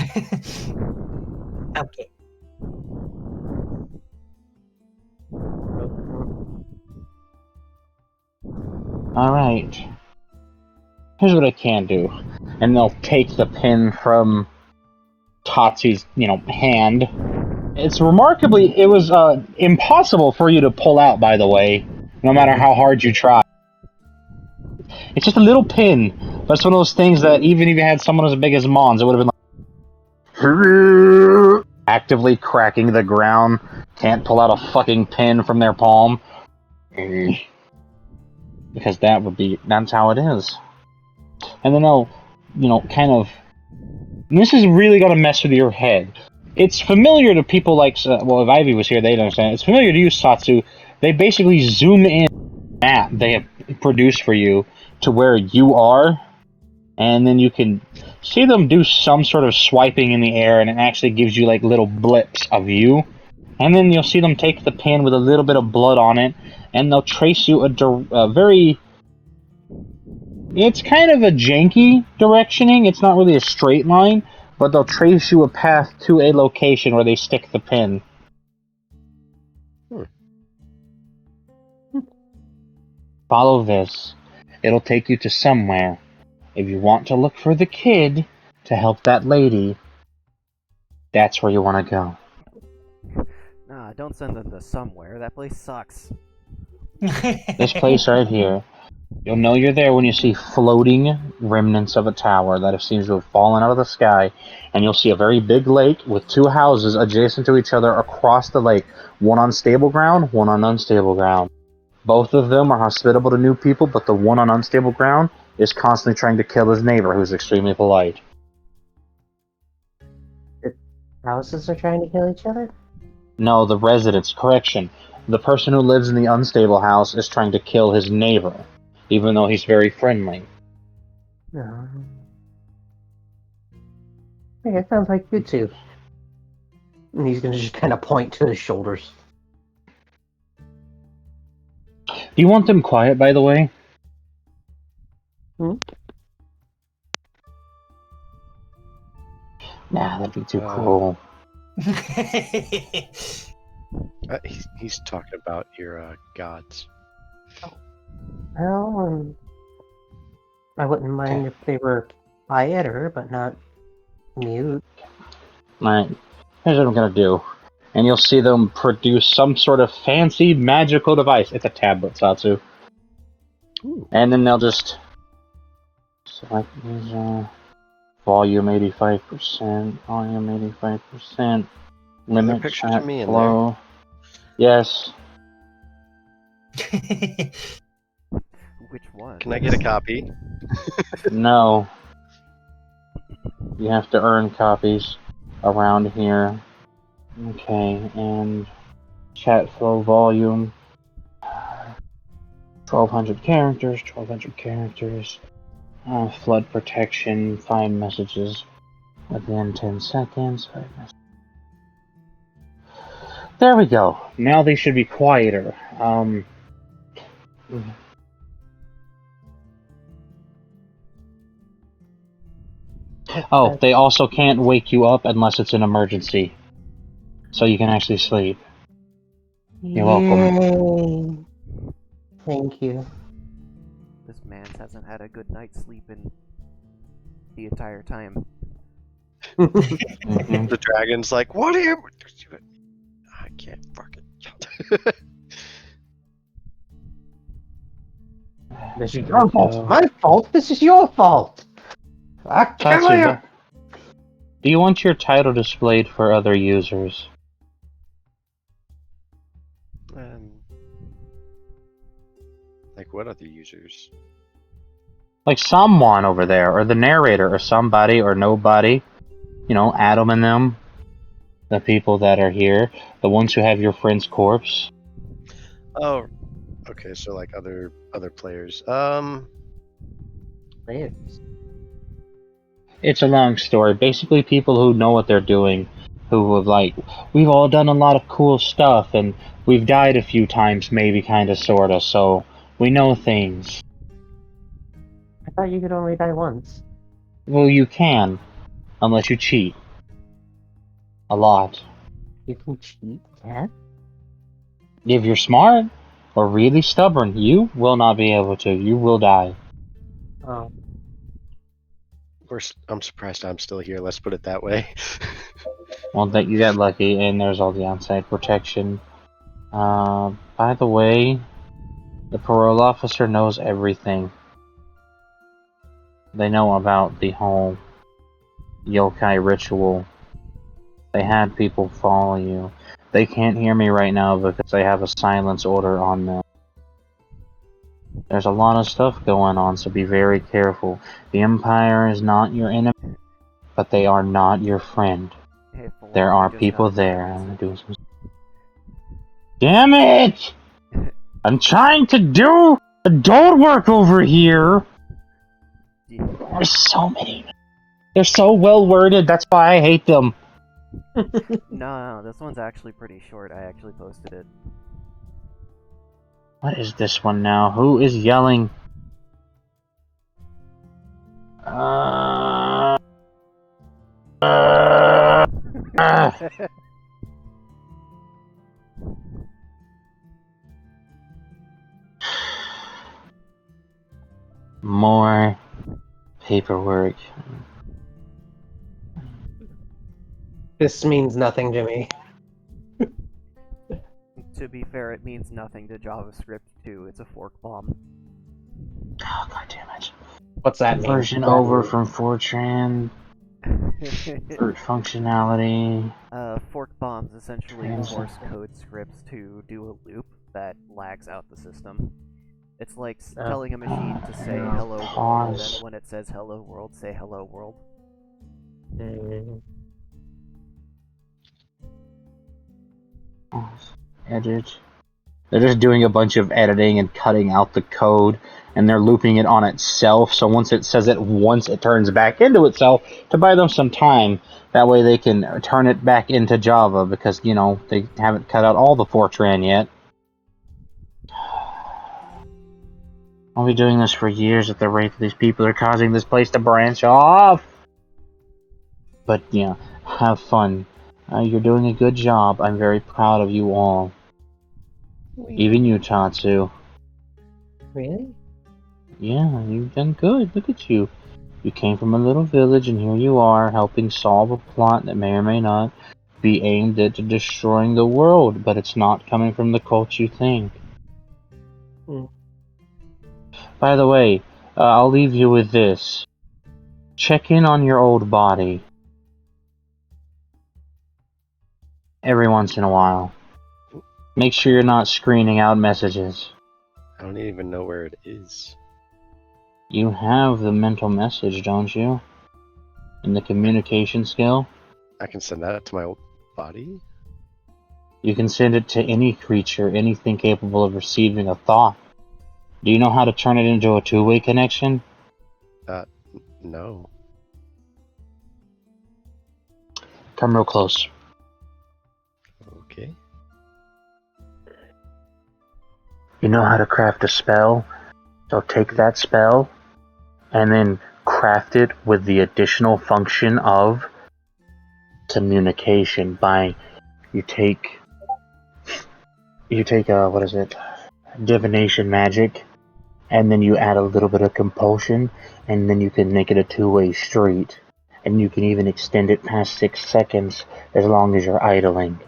Alright. Here's what I can do. and they'll take the pin from Tatsu's, hand. It was impossible for you to pull out, by the way, no matter how hard you try. It's just a little pin, but it's one of those things that even if you had someone as big as Mons, it would have been like actively cracking the ground, can't pull out a fucking pin from their palm. Because that's how it is. And then they'll, this is really gonna mess with your head. It's familiar to people like, if Ivy was here, they'd understand. It's familiar to you, Satsu. They basically zoom in the map they have produced for you to where you are, and then you can see them do some sort of swiping in the air, and it actually gives you like little blips of you. And then you'll see them take the pin with a little bit of blood on it, and they'll trace you a very... It's kind of a janky directioning. It's not really a straight line, but they'll trace you a path to a location where they stick the pin. Follow this. It'll take you to somewhere. If you want to look for the kid to help that lady, that's where you want to go. Nah, don't send them to somewhere. That place sucks. This place right here. You'll know you're there when you see floating remnants of a tower that seems to have fallen out of the sky, and you'll see a very big lake with two houses adjacent to each other across the lake, one on stable ground, one on unstable ground. Both of them are hospitable to new people, but the one on unstable ground is constantly trying to kill his neighbor, who's extremely polite. The houses are trying to kill each other? No, the residents. Correction. The person who lives in the unstable house is trying to kill his neighbor, even though he's very friendly. No. Hey, it sounds like you two. And he's gonna just kind of point to his shoulders. Do you want them quiet, by the way? Hmm? Nah, that'd be too cruel. He's talking about your gods. Well, I wouldn't mind if they were quieter, but not mute. Alright, here's what I'm gonna do. And you'll see them produce some sort of fancy magical device. It's a tablet, Satsu. Ooh. And then they'll just select these, volume 85%, volume 85%, limit pictures chat of me in flow. Yes. Which one? Can I get a copy? No. You have to earn copies around here. Okay, and chat flow volume. 1200 characters, 1200 characters. Flood protection, find messages within 10 seconds. There we go. Now they should be quieter. Oh, they also can't wake you up unless it's an emergency. So you can actually sleep. You're welcome. Thank you. This man hasn't had a good night's sleep in the entire time. Mhm. The dragon's like, what are you? I can't fucking. This is your fault. My fault. This is your fault. Tatsu, do you want your title displayed for other users? Like what other users? Like someone over there, or the narrator, or somebody, or nobody. You know, Adam and them. The people that are here. The ones who have your friend's corpse. Oh, okay. So like other players. It's a long story. Basically, people who know what they're doing, who have we've all done a lot of cool stuff, and we've died a few times, maybe, kinda, sorta, so we know things. I thought you could only die once. Well, you can, unless you cheat. A lot. You can cheat, yeah? If you're smart, or really stubborn, you will not be able to. You will die. Oh. I'm surprised I'm still here. Let's put it that way. Well, that you got lucky, and there's all the on-site protection. By the way, the parole officer knows everything. They know about the whole yokai ritual. They had people follow you. They can't hear me right now because they have a silence order on them. There's a lot of stuff going on, so be very careful. The Empire is not your enemy, but they are not your friend. Hey, for There one, are we just people got there. emergency. I'm doing some... Damn it! I'm trying to do adult work over here! There's so many. They're so well worded, that's why I hate them. No, this one's actually pretty short. I actually posted it. What is this one now? Who is yelling? Uh, More paperwork. This means nothing to me. To be fair, it means nothing to JavaScript too. It's a fork bomb. Oh, god damn it. What's that mean? Version over from Fortran. Root functionality. Fork bombs essentially Trans- force code scripts to do a loop that lags out the system. It's like telling a machine to say hello world, and then when it says hello world, say hello world. Edit. They're just doing a bunch of editing and cutting out the code, and they're looping it on itself, so once it says it once, it turns back into itself to buy them some time. That way they can turn it back into Java, because, you know, they haven't cut out all the Fortran yet. I'll be doing this for years at the rate that these people are causing this place to branch off. But, yeah, have fun. You're doing a good job. I'm very proud of you all. Even you, Tatsu. Really? Yeah, you've done good. Look at you. You came from a little village, and here you are, helping solve a plot that may or may not be aimed at destroying the world, but it's not coming from the cult you think. By the way, I'll leave you with this. Check in on your old body. Every once in a while. Make sure you're not screening out messages. I don't even know where it is. You have the mental message, don't you? And the communication skill? I can send that to my old body? You can send it to any creature, anything capable of receiving a thought. Do you know how to turn it into a two-way connection? No. Come real close. Okay. You know how to craft a spell? So take that spell, and then craft it with the additional function of communication by you take what is it? Divination magic, and then you add a little bit of compulsion, and then you can make it a two-way street. And you can even extend it past 6 seconds as long as you're idling.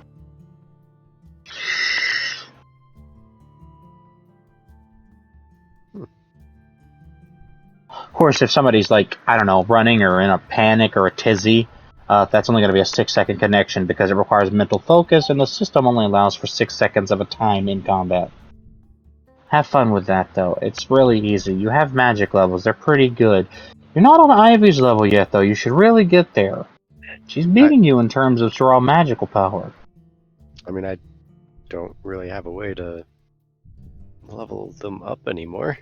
Of course, if somebody's like, I don't know, running or in a panic or a tizzy, that's only going to be a 6-second connection because it requires mental focus, and the system only allows for 6 seconds of a time in combat. Have fun with that, though. It's really easy. You have magic levels. They're pretty good. You're not on Ivy's level yet, though. You should really get there. She's beating you in terms of raw magical power. I mean, I don't really have a way to level them up anymore.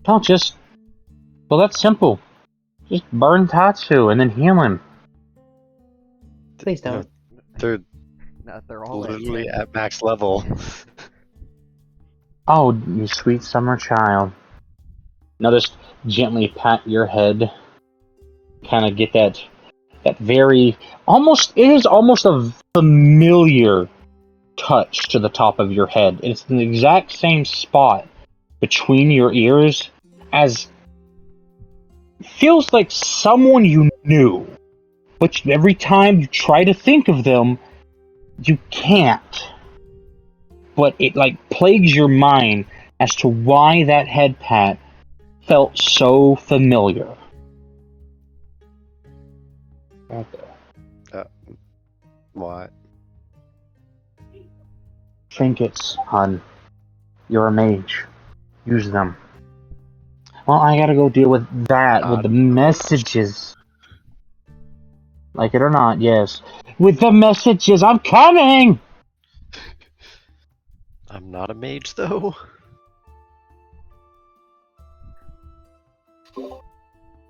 Don't just... Well, that's simple. Just burn Tatsu and then heal him. Please don't. They're They're all literally at 10. at max level. Oh, you sweet summer child. Now just gently pat your head. Kind of get that very... It is almost a familiar touch to the top of your head. It's the exact same spot between your ears as feels like someone you knew, but every time you try to think of them, you can't. But it like plagues your mind as to why that head pat felt so familiar. What? Trinkets, hun. You're a mage. Use them. Well, I gotta go deal with that, with the messages. Like it or not, yes. With the messages, I'm coming! I'm not a mage though.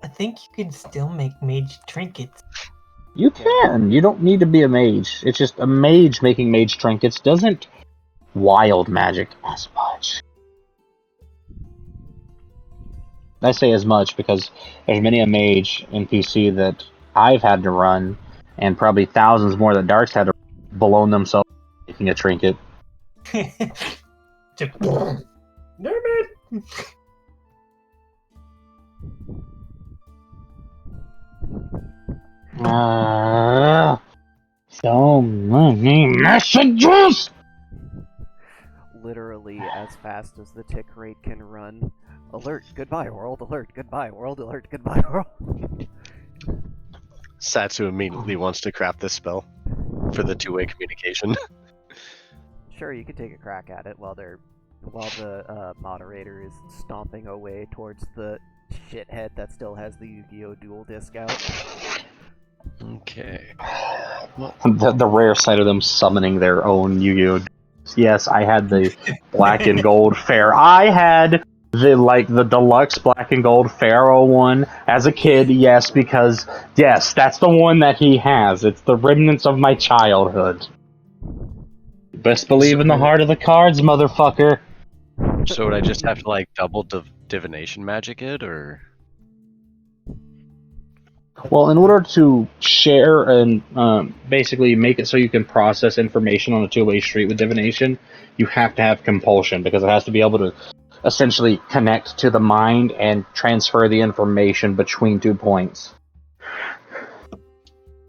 I think you can still make mage trinkets. You can. You don't need to be a mage. It's just a mage making mage trinkets doesn't wild magic as much. I say as much because there's many a mage NPC that I've had to run, and probably thousands more that Dark's had to balloon themselves making a trinket. Just, damn it! So many messages! Literally as fast as the tick rate can run. Alert, goodbye world, alert, goodbye world, alert, goodbye world. Satsu immediately wants to craft this spell for the two-way communication. Sure, you can take a crack at it while the moderator is stomping away towards the shithead that still has the Yu-Gi-Oh! Dual Disc out. Okay. The rare sight of them summoning their own Yu-Gi-Oh! Yes, I had the black and gold fair. I had the deluxe black and gold Pharaoh one as a kid, yes, because yes, that's the one that he has. It's the remnants of my childhood. Best believe in the heart of the cards, motherfucker. So would I just have to like double divination magic it, or? Well, in order to share and basically make it so you can process information on a two-way street with divination, you have to have compulsion because it has to be able to essentially connect to the mind and transfer the information between 2 points.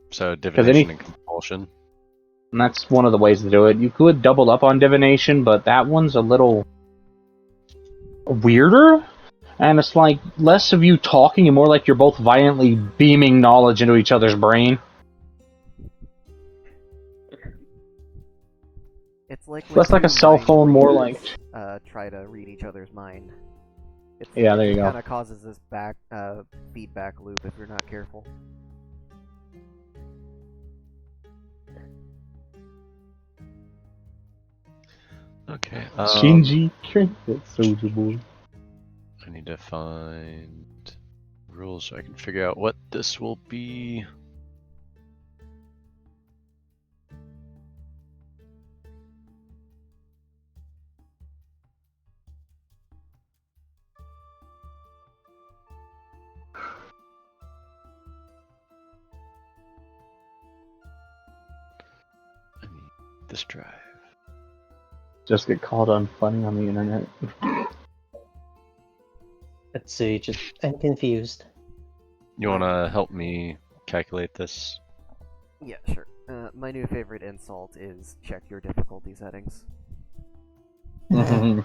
So divination and compulsion. And that's one of the ways to do it. You could double up on divination, but that one's a little weirder. And it's like less of you talking and more like you're both violently beaming knowledge into each other's brain. It's like less like a cell phone, more like try to read each other's mind. Yeah, there you go. It kind of causes this feedback loop if you're not careful. Okay. Shinji Trinket, Soldier Boy. I need to find rules so I can figure out what this will be. I need this drive. Just get called unfunny on the internet. Let's see, I'm confused. You want to help me calculate this? Yeah, sure. My new favorite insult is check your difficulty settings. Combat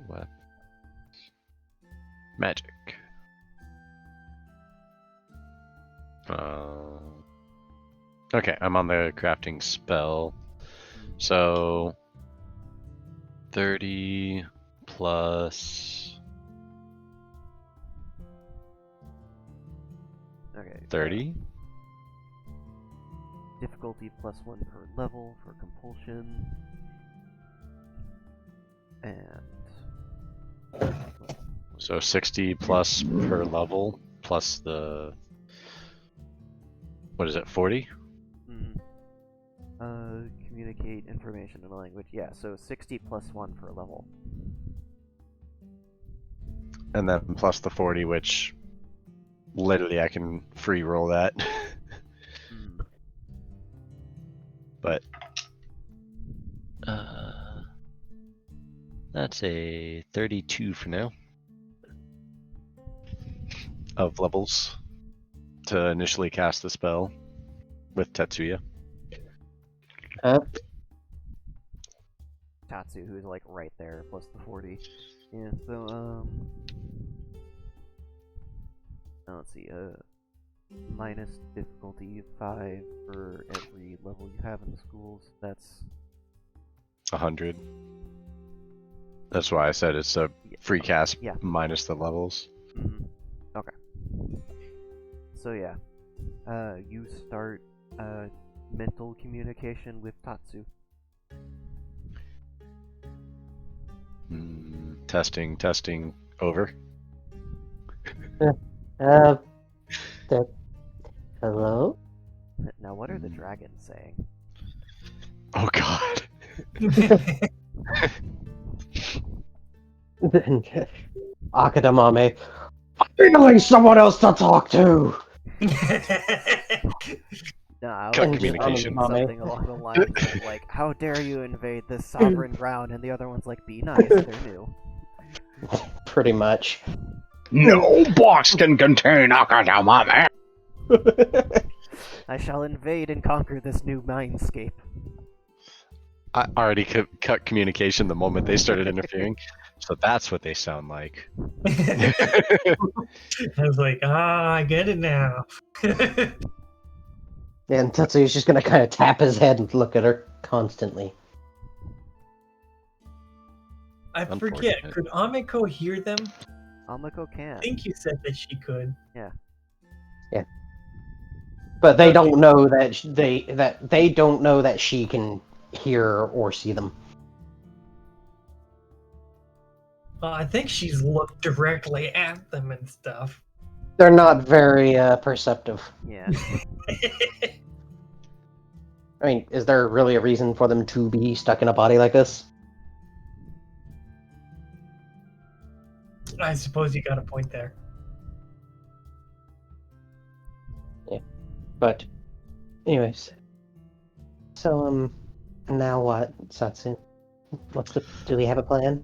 weapons. Magic. Okay, I'm on the crafting spell. So 30 plus Okay. 30? Difficulty +1 per level for compulsion. And So 60 plus per level, plus the... What is it, 40? Communicate information in a language. Yeah, so 60 +1 per level. And then plus the 40, which literally I can free roll that. but That's a 32 for now. of levels to initially cast the spell with Tetsuya. Tatsu, who's like right there, plus the 40. Yeah, so, let's see, minus difficulty 5 for every level you have in the schools. That's 100. That's why I said it's a free cast yeah. minus the levels. Okay. So yeah, you start mental communication with Tatsu. Testing, over. Hello? Now, what are the dragons saying? Oh god. Akadamame. Finally someone else to talk to! No, I Cut was communication. something along the lines of like, "How dare you invade this sovereign ground?" And the other one's like, "Be nice, they're new." Pretty much. No box can contain Akadamame. I shall invade and conquer this new mindscape. I already cut communication the moment they started interfering, so that's what they sound like. I was like, I get it now. And Tetsuya's just gonna kind of tap his head and look at her constantly. I forget, Unfortunate. could Ameko hear them? Amako can. I think you said that she could. But they Okay. don't know that they don't know that she can hear or see them. I think she's looked directly at them and stuff. They're not very perceptive. Yeah. I mean, is there really a reason for them to be stuck in a body like this? I suppose you got a point there. But, anyways. So, now what, Satsu? Do we have a plan?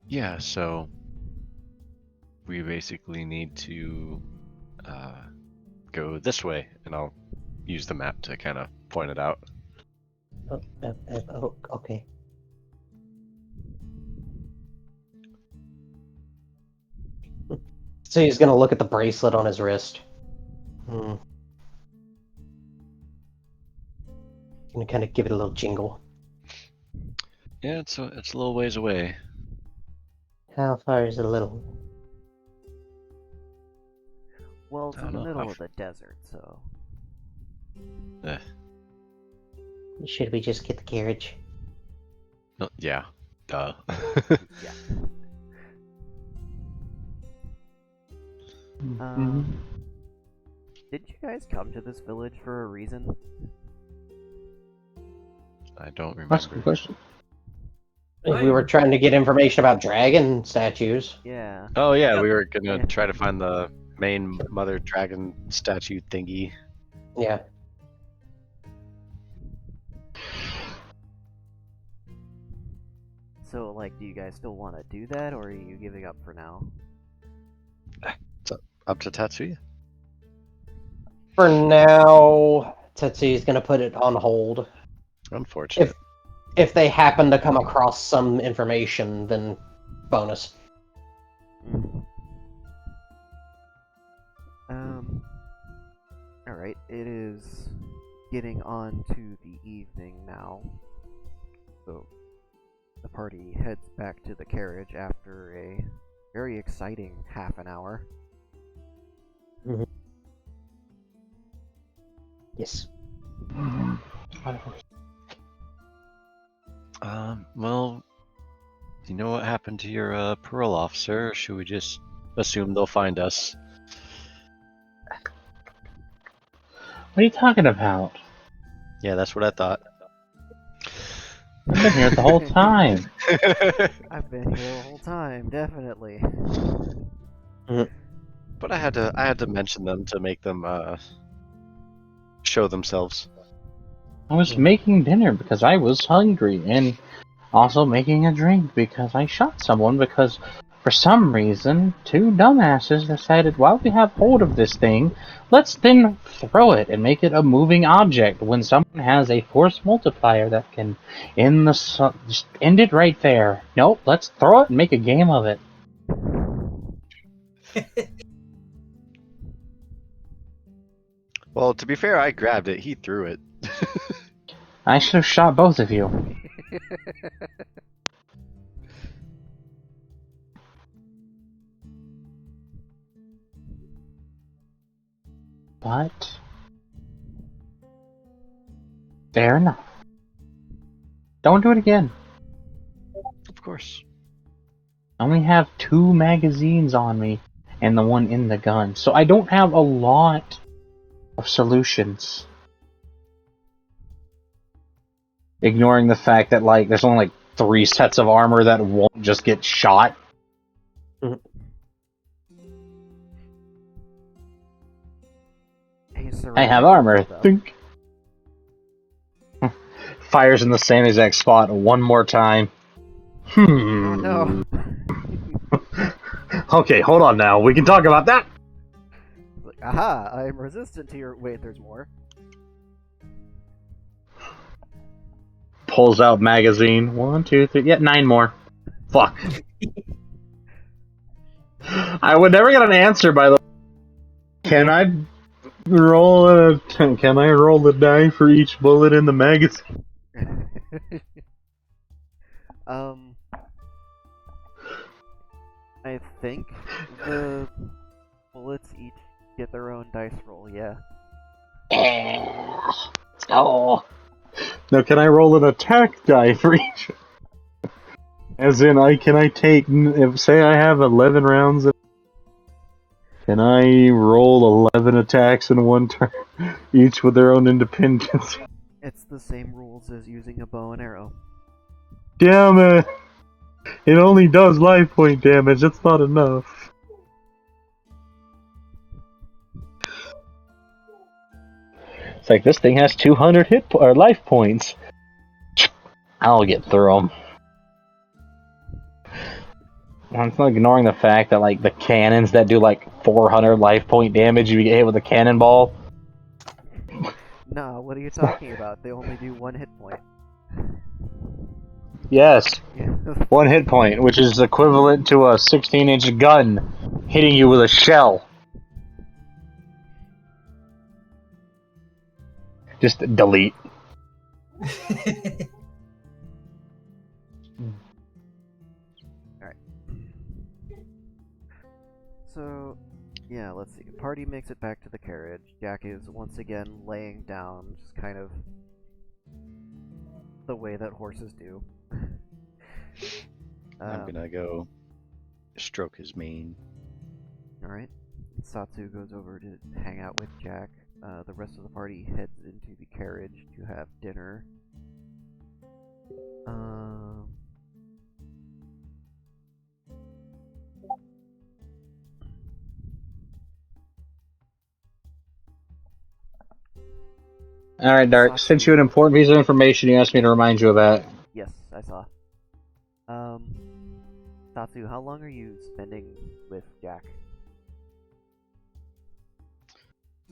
Yeah, so we basically need to go this way, and I'll use the map to kind of point it out. Okay. So he's gonna look at the bracelet on his wrist. Gonna kind of give it a little jingle. Yeah, it's a little ways away. How far is it a little? Well, it's I in don't the know, middle how of the desert, so. Should we just get the carriage? No, yeah, duh. Yeah. Mm-hmm. Did you guys come to this village for a reason? I don't That's a remember. good question. We were trying to get information about dragon statues. Yeah. Oh yeah, Yeah. we were gonna Yeah. try to find the main mother dragon statue thingy. Yeah. So, like, do you guys still want to do that, or are you giving up for now? Up to Tatsuya. For now, Tetsuya's gonna put it on hold. Unfortunate. If they happen to come across some information, then bonus. Alright, it is getting on to the evening now. So, the party heads back to the carriage after a very exciting half an hour. Yes. Well, you know what happened to your parole officer? Or should we just assume they'll find us? What are you talking about? Yeah, that's what I thought. I've been here the whole time. I've been here the whole time, definitely. But I had to mention them to make them show themselves. I was making dinner because I was hungry, and also making a drink because I shot someone because, for some reason, two dumbasses decided while we have hold of this thing, let's then throw it and make it a moving object when someone has a force multiplier that can just end it right there. Nope, let's throw it and make a game of it. Well, to be fair, I grabbed it. He threw it. I should have shot both of you. But fair enough. Don't do it again. Of course. I only have 2 magazines on me and the one in the gun, so I don't have a lot of solutions. Ignoring the fact that there's only 3 sets of armor that won't just get shot. I have armor. Think. Fires in the same exact spot one more time. Oh no. Okay, hold on now. We can talk about that. Like, aha! I'm resistant to your. Wait, there's more. Pulls out magazine. 1, 2, 3. Yeah, 9 more. Fuck. I would never get an answer, by the way. Can I roll the die for each bullet in the magazine? I think the bullets each get their own dice roll, yeah. Let's go. Now, can I roll an attack die for each? As in, can I take, say I have 11 rounds, can I roll 11 attacks in one turn, each with their own independence? It's the same rules as using a bow and arrow. Damn it! It only does life point damage, that's not enough. It's like, this thing has 200 life points. I'll get through them. I'm not ignoring the fact that, the cannons that do, 400 life point damage, you get hit with a cannonball. No, what are you talking about? They only do 1 hit point. Yes, Yeah. 1 hit point, which is equivalent to a 16-inch gun hitting you with a shell. Just delete. So, yeah, let's see. Party makes it back to the carriage. Jack is once again laying down, just kind of the way that horses do. I'm gonna go stroke his mane. Alright. Satsu goes over to hang out with Jack. The rest of the party heads into the carriage to have dinner. Alright, Dark, sent you an important piece of information you asked me to remind you about. Yes, I saw. Satsu, how long are you spending with Jack?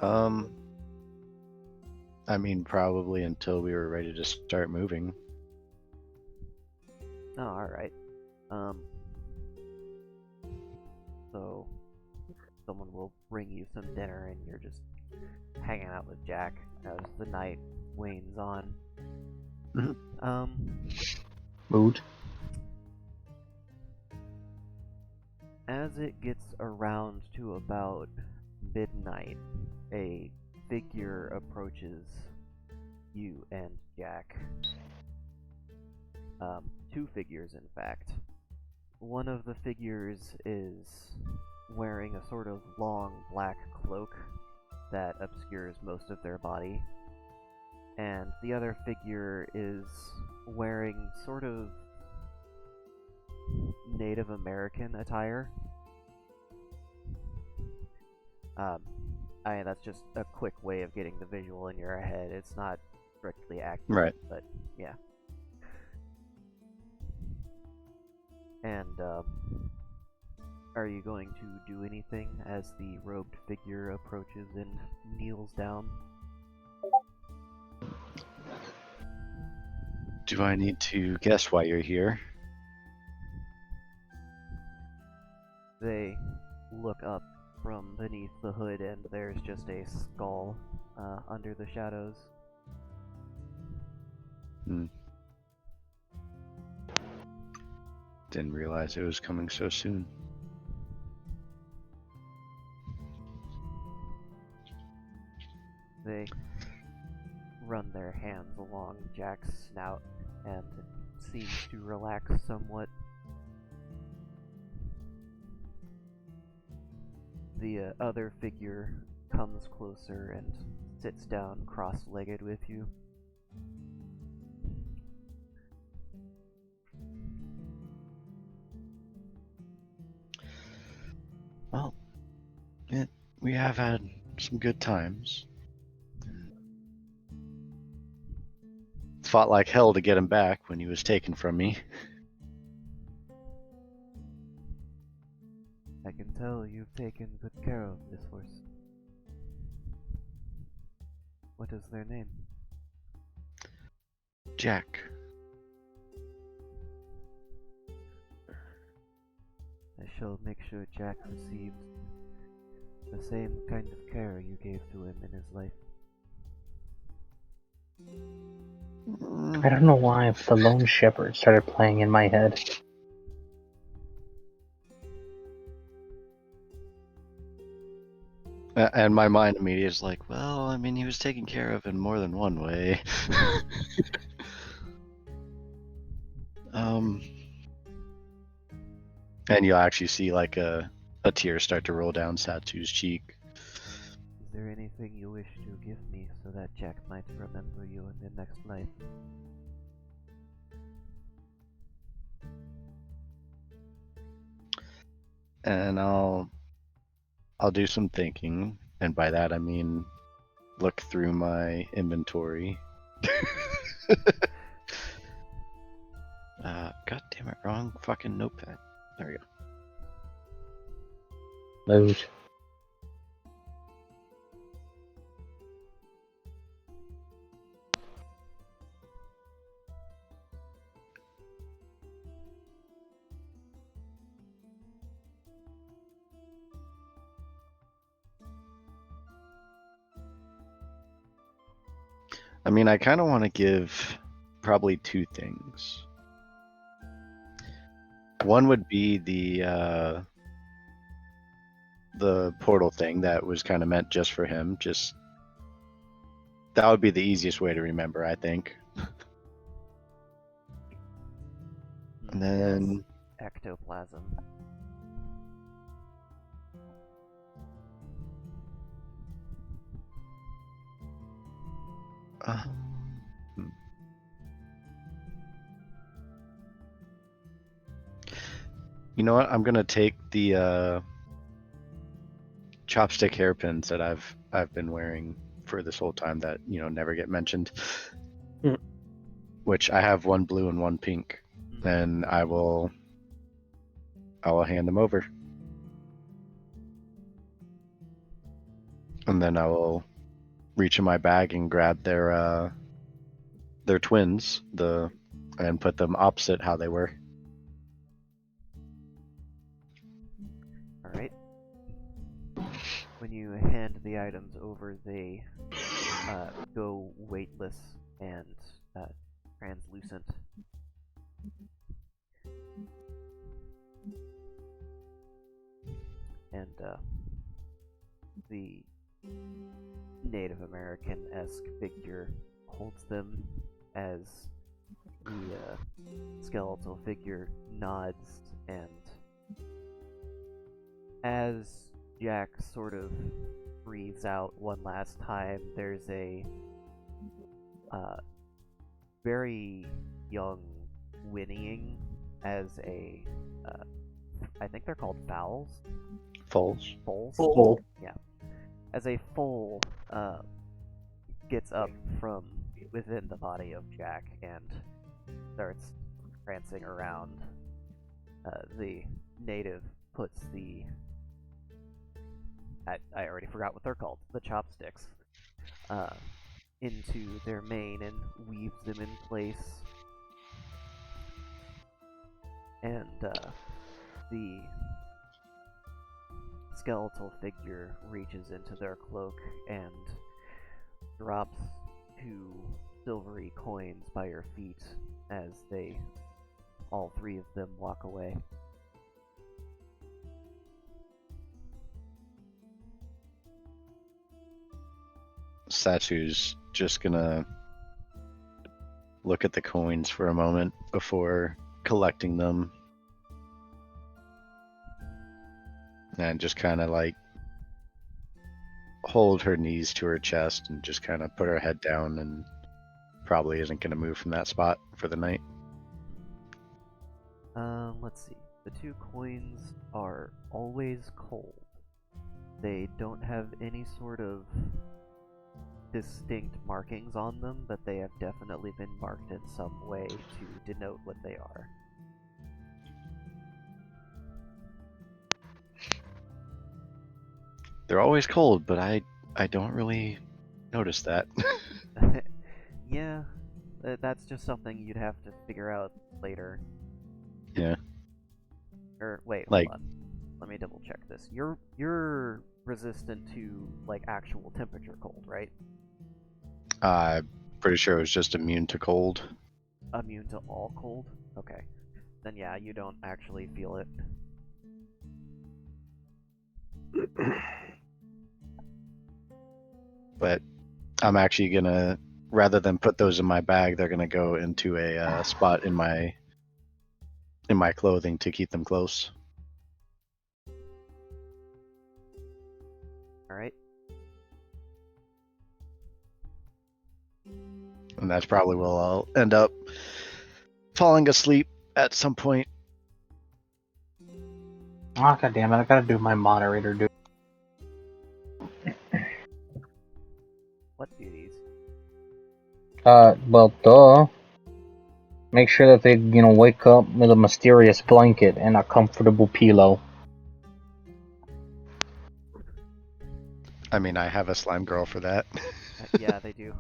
I mean, probably until we were ready to start moving. Oh, alright. So, someone will bring you some dinner and you're just hanging out with Jack as the night wanes on. Mood. As it gets around to about midnight, a figure approaches you and Jack. 2 figures, in fact. One of the figures is wearing a sort of long black cloak that obscures most of their body, and the other figure is wearing sort of Native American attire. That's just a quick way of getting the visual in your head. It's not strictly accurate. Right. But yeah. And are you going to do anything as the robed figure approaches and kneels down? Do I need to guess why you're here? They look up from beneath the hood, and there's just a skull under the shadows. Didn't realize it was coming so soon. They run their hands along Jack's snout, and it seems to relax somewhat. The other figure comes closer and sits down cross-legged with you. Well, we have had some good times. Fought like hell to get him back when he was taken from me. I can tell you've taken good care of this horse. What is their name? Jack. I shall make sure Jack receives the same kind of care you gave to him in his life. I don't know why the Lone Shepherd started playing in my head. And my mind immediately is like, well, I mean, he was taken care of in more than one way. And you'll actually see like a tear start to roll down Satu's cheek. Is there anything you wish to give me so that Jack might remember you in the next life? And I'll do some thinking, and by that I mean look through my inventory. God damn it, wrong fucking notepad. There we go. Mood. I mean, I kind of want to give probably two things. One would be the portal thing that was kind of meant just for him. Just that would be the easiest way to remember, I think. And then Ectoplasm. You know what? I'm gonna take the chopstick hairpins that I've been wearing for this whole time that never get mentioned. Which I have one blue and one pink, and I will hand them over, and then I will reach in my bag and grab their twins, and put them opposite how they were. Alright. When you hand the items over, they go weightless and translucent. And the Native American-esque figure holds them as the skeletal figure nods, and as Jack sort of breathes out one last time, there's a very young whinnying as I think they're called fowls? Foals. Foals? Foal. Yeah. As a foal gets up from within the body of Jack and starts prancing around. The native puts the... I already forgot what they're called. The chopsticks. Into their mane and weaves them in place. And the skeletal figure reaches into their cloak and drops 2 silvery coins by your feet as all 3 of them walk away. Satsu's just gonna look at the coins for a moment before collecting them. And just kind of like hold her knees to her chest and just kind of put her head down and probably isn't going to move from that spot for the night. Let's see. The 2 coins are always cold. They don't have any sort of distinct markings on them, but they have definitely been marked in some way to denote what they are. They're always cold, but I don't really notice that. Yeah, that's just something you'd have to figure out later. Yeah. Or wait, Like- hold on. Let me double check this. You're resistant to like actual temperature cold, right? Pretty sure it was just immune to cold. Immune to all cold? Okay. Then yeah, you don't actually feel it. But I'm actually gonna, rather than put those in my bag, they're gonna go into a spot in my clothing to keep them close. Alright. And that's probably where I'll end up falling asleep at some point. Oh, God damn it, I gotta do my moderator duty. What duties? Well, duh. Make sure that they, wake up with a mysterious blanket and a comfortable pillow. I mean, I have a slime girl for that. Yeah, they do.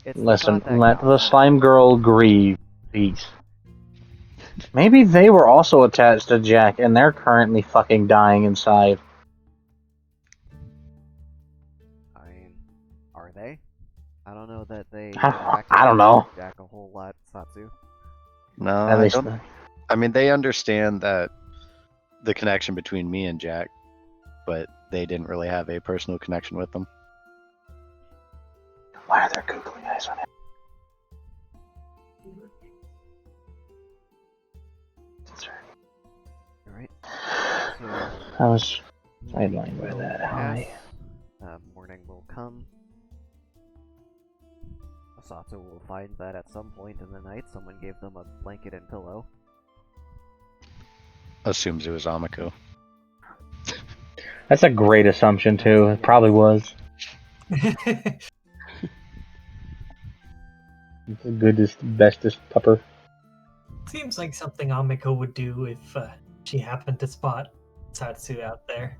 It's the Listen, thought that let the counts. slime girl grieve, please. Maybe they were also attached to Jack and they're currently fucking dying inside. I mean, are they? I don't know that they I don't know. with Jack a whole lot, Satsu. No, At I least, don't. I mean, they understand that the connection between me and Jack, but they didn't really have a personal connection with them. why are there googly eyes on it? Alright. So, I was sidelined by will that. pass. Hi. Morning will come. Asato will find that at some point in the night someone gave them a blanket and pillow. Assumes it was Amiko. That's a great assumption, too. It probably was. It's the goodest, bestest pupper. Seems like something Amiko would do if she happened to spot Satsu out there.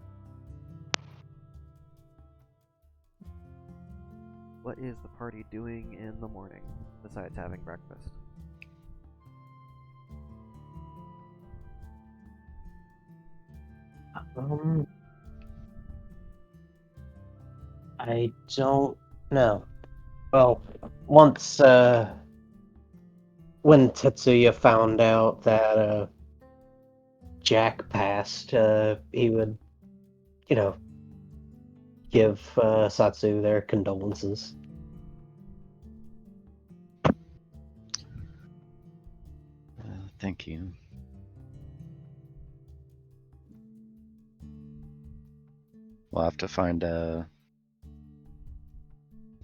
What is the party doing in the morning besides having breakfast? I don't know. Well, once when Tetsuya found out that Jack passed, he would, give Satsu their condolences. Thank you. We'll have to find a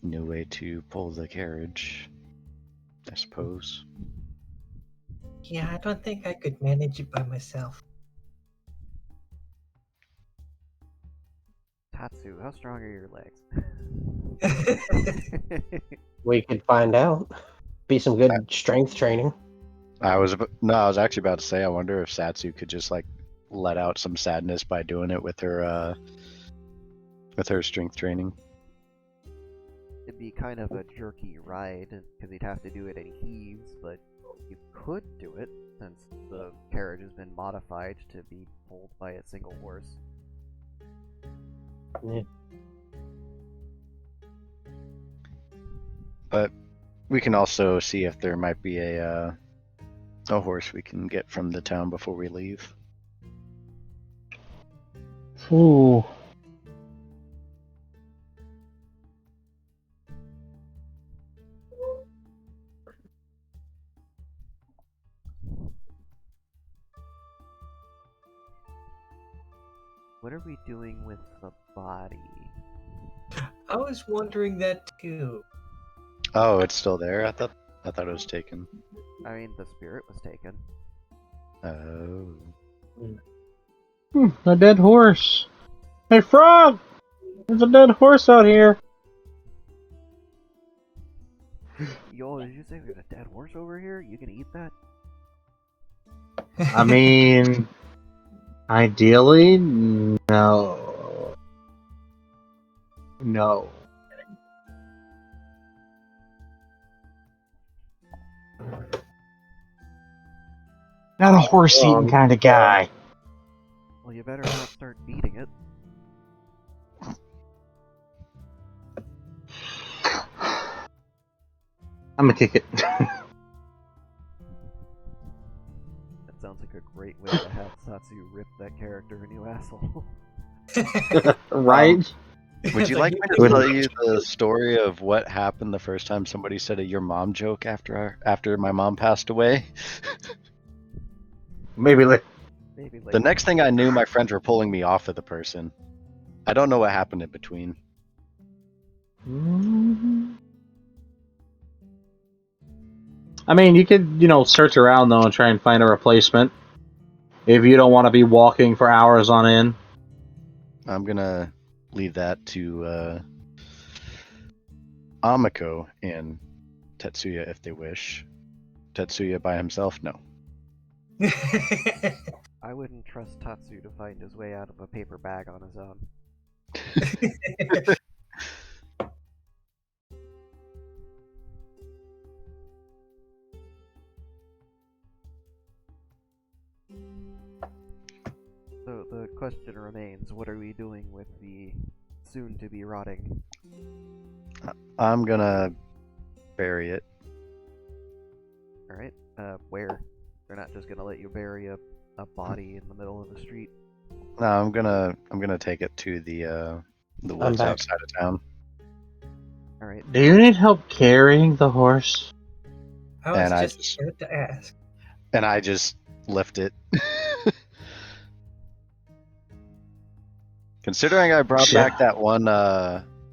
new way to pull the carriage, I suppose. Yeah, I don't think I could manage it by myself. Tatsu, how strong are your legs? We could find out. Be some good strength training. I was actually about to say, I wonder if Satsu could just like let out some sadness by doing it with her strength training. It'd be kind of a jerky ride because he'd have to do it in heaves, but you could do it since the carriage has been modified to be pulled by a single horse. Yeah. But we can also see if there might be a horse we can get from the town before we leave. Ooh. What are we doing with the body? I was wondering that too. Oh, it's still there? I thought it was taken. I mean, the spirit was taken. Oh. A dead horse. Hey, Frog! There's a dead horse out here. Yo, did you say there's a dead horse over here? You can eat that? I mean, ideally, no. No. Not a horse-eating kind of guy. Well, you better not start beating it. I'm gonna kick it. That sounds like a great way to have Satsu rip that character a new asshole. Right? Would you like me to tell you the story of what happened the first time somebody said a "your mom" joke after my mom passed away? Maybe like Maybe later. The next thing I knew, my friends were pulling me off of the person. I don't know what happened in between. I mean, you could, search around though and try and find a replacement. If you don't want to be walking for hours on end. I'm gonna leave that to Amiko and Tetsuya if they wish. Tetsuya by himself, no. I wouldn't trust Tatsu to find his way out of a paper bag on his own. So the question remains, what are we doing with the soon-to-be rotting? I'm gonna bury it. Alright, where? They're not just gonna let you bury a body in the middle of the street? No, I'm gonna take it to the woods back. outside of town. Alright, Do you need help carrying the horse? I was And I just just- about to ask. And I just lift it. Considering I brought Yeah. back that one,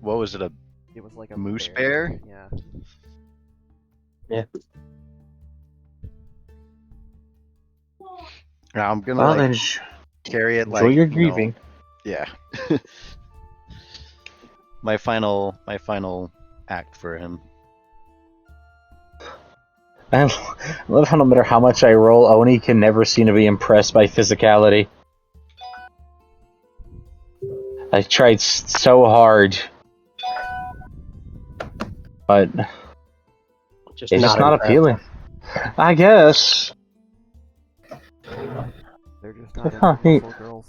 what was it, a it was like a moose bear? Yeah. Now I'm gonna Well, like then carry it enjoy like your you know, grieving. yeah. my final act for him. I love how no matter how much I roll, Oni can never seem to be impressed by physicality. I tried so hard, but Just it's just not impressed. appealing. I guess. They're just not Huh, into neat. muscle girls.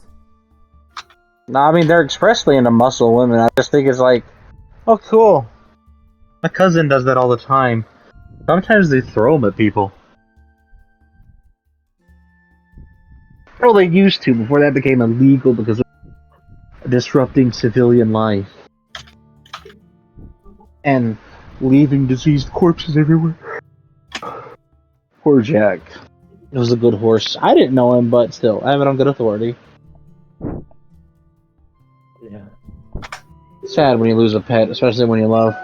No, I mean they're expressly into muscle women. I just think it's like, oh, cool. My cousin does that all the time. Sometimes they throw them at people. Well, they used to before that became illegal because of disrupting civilian life and leaving diseased corpses everywhere. Poor Jack. It was a good horse. I didn't know him, but still, I have it on good authority. Yeah. Sad when you lose a pet, especially when you love.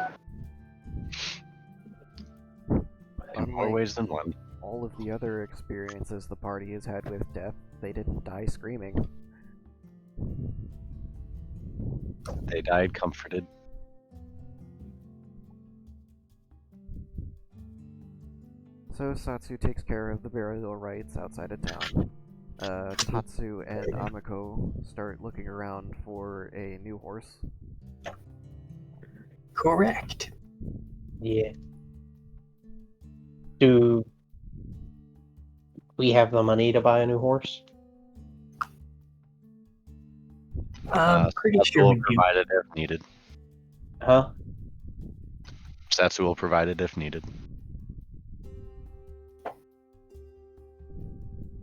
In more ways than one. All of the other experiences the party has had with death, they didn't die screaming. They died comforted. So Satsu takes care of the burial rites outside of town. Tatsu and Amiko start looking around for a new horse. Correct. Yeah. Do we have the money to buy a new horse? I'm pretty Satsu sure will we do. provide it if needed. Huh? Satsu will provide it if needed.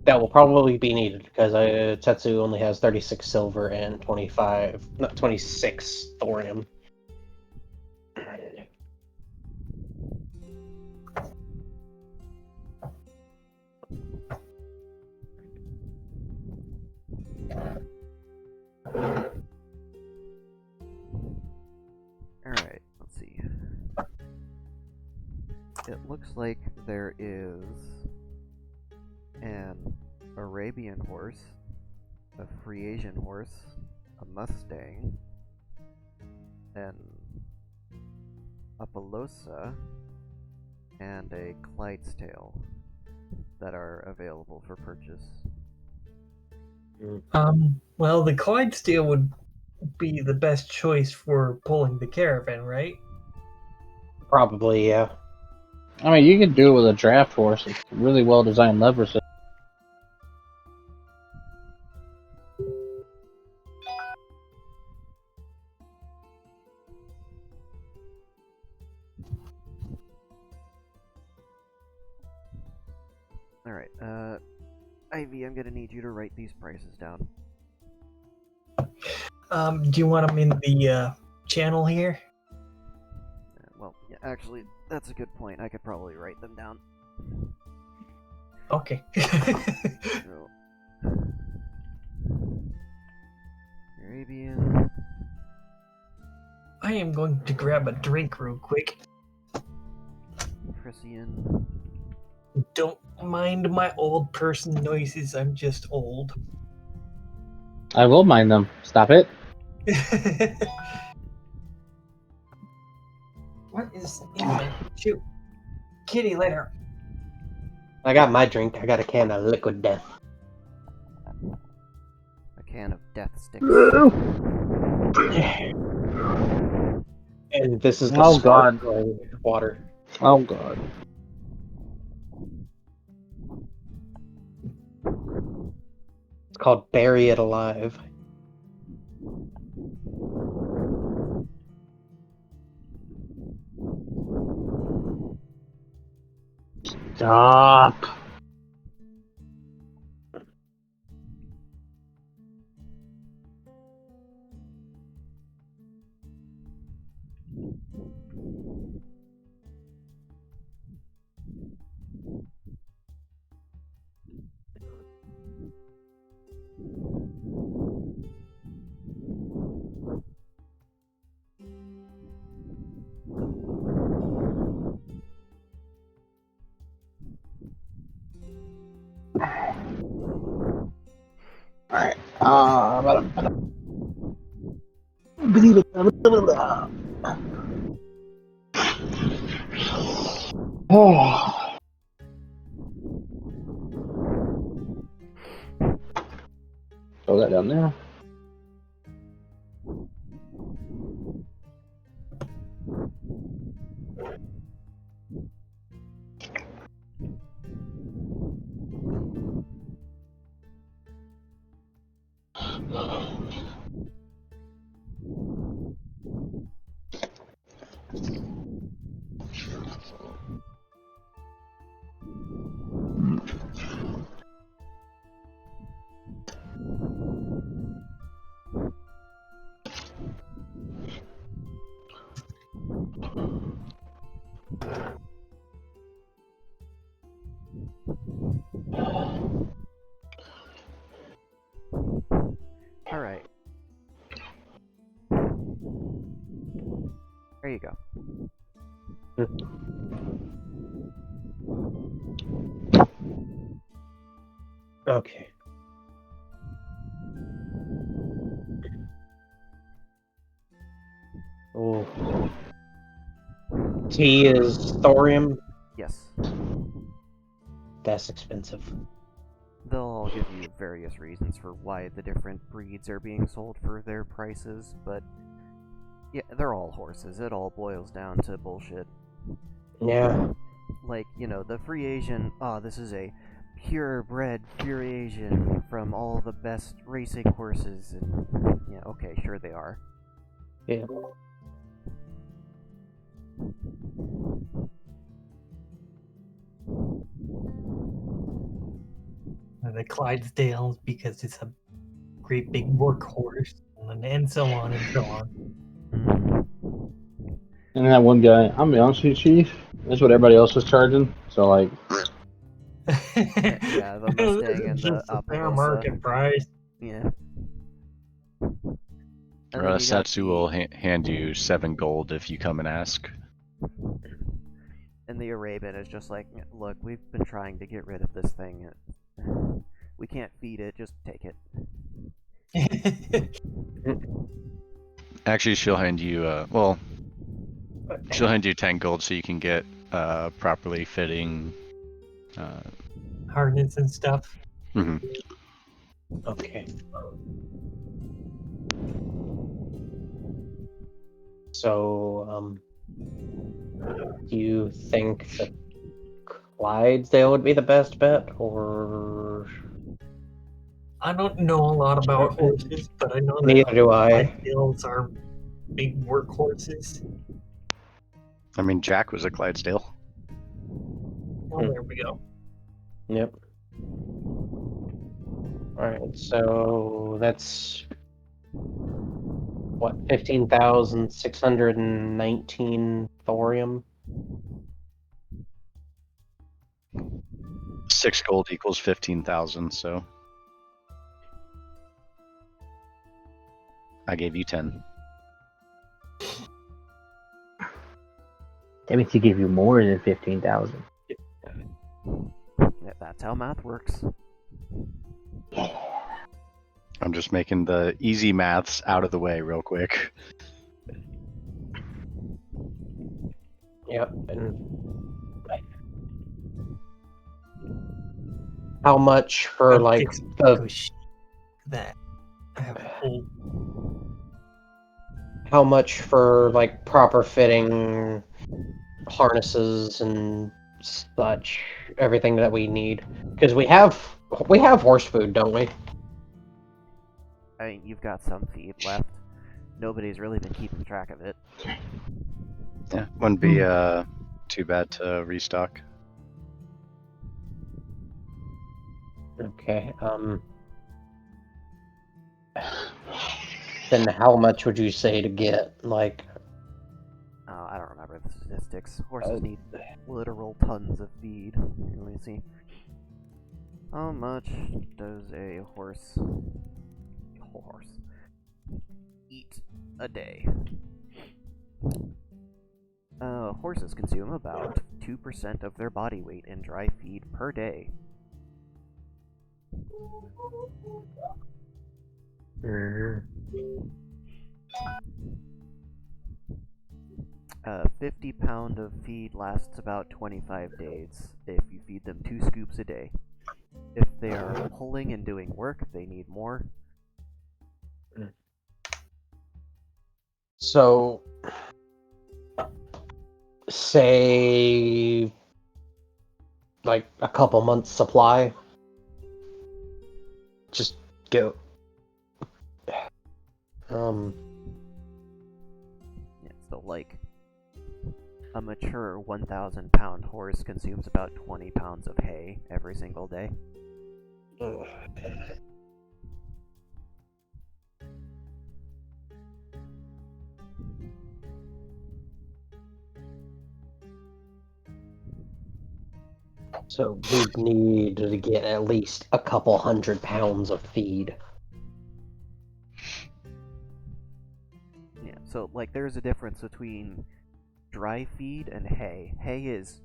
That will probably be needed because Tetsu only has 36 silver and 26 thorium. Alright, let's see. It looks like there is an Arabian horse, a Friesian horse, a Mustang, an Appaloosa, and a Clydesdale that are available for purchase. Well, the Clydesdale would be the best choice for pulling the caravan, right? Probably, yeah. I mean, you can do it with a draft horse. It's a really well designed lever system. Alright, Ivy, I'm gonna need you to write these prices down. Do you want them in the channel here? Well, yeah, actually, that's a good point. I could probably write them down. Okay. So, Arabian. I am going to grab a drink real quick. Frisian. Don't mind my old person noises, I'm just old. I will mind them. Stop it. What is in my shoe? Kitty litter. I got my drink. I got a can of liquid death. A can of death sticks. And this is the Oh, God. sparkling water. Oh god. It's called Bury It Alive. Stop. Alright. Oh. Throw that down there. Alright. There you go. Okay. Oh. T is thorium. Yes. that's expensive. They'll all give you various reasons for why the different breeds are being sold for their prices, but yeah, they're all horses. It all boils down to bullshit. Yeah. Like, the free Asian, this is a purebred free Asian from all the best racing horses, and yeah, okay, sure they are. Yeah. The Clydesdales because it's a great big workhorse, and so on and so on. Mm. And that one guy, I'm gonna be honest with you, Chief, that's what everybody else was charging. So like, Yeah, the Mustang and the Just a fair Appaloosa. market price. Yeah. And then you got Satsu will hand you 7 gold if you come and ask. And the Arabian is just like, look, we've been trying to get rid of this thing. We can't feed it, just take it. Actually, she'll hand you, she'll hand you 10 gold so you can get properly fitting. Harness and stuff. Mhm. Okay. So, do you think that Clydesdale would be the best bet, or I don't know a lot about horses, but I know that neither do I? Clydesdales are big workhorses. I mean, Jack was a Clydesdale. Oh, there we go. Yep. Alright, so that's what, 15,619 thorium? 6 gold equals 15,000, so I gave you 10. that means he gave you more than 15,000. Yeah, that's how math works. I'm just making the easy maths out of the way real quick. Yep, and how much for That like takes the push that I have a whole how much for like proper fitting harnesses and such, everything that we need? Because we have horse food, don't we? I mean, you've got some feed left. Nobody's really been keeping track of it. Yeah, wouldn't be too bad to restock. Okay. Then how much would you say to get like? I don't remember the statistics. Horses need literal tons of feed. Let me see. How much does a horse eat a day? Horses consume about 2% of their body weight in dry feed per day. 50 pound of feed lasts about 25 days if you feed them 2 scoops a day. If they are pulling and doing work, they need more. So, say like a couple months supply. Just go. Yeah, so like a mature 1,000 pound horse consumes about 20 pounds of hay every single day. So we'd need to get at least a couple 100 pounds of feed. Yeah, so like there's a difference between dry feed and hay. Hay is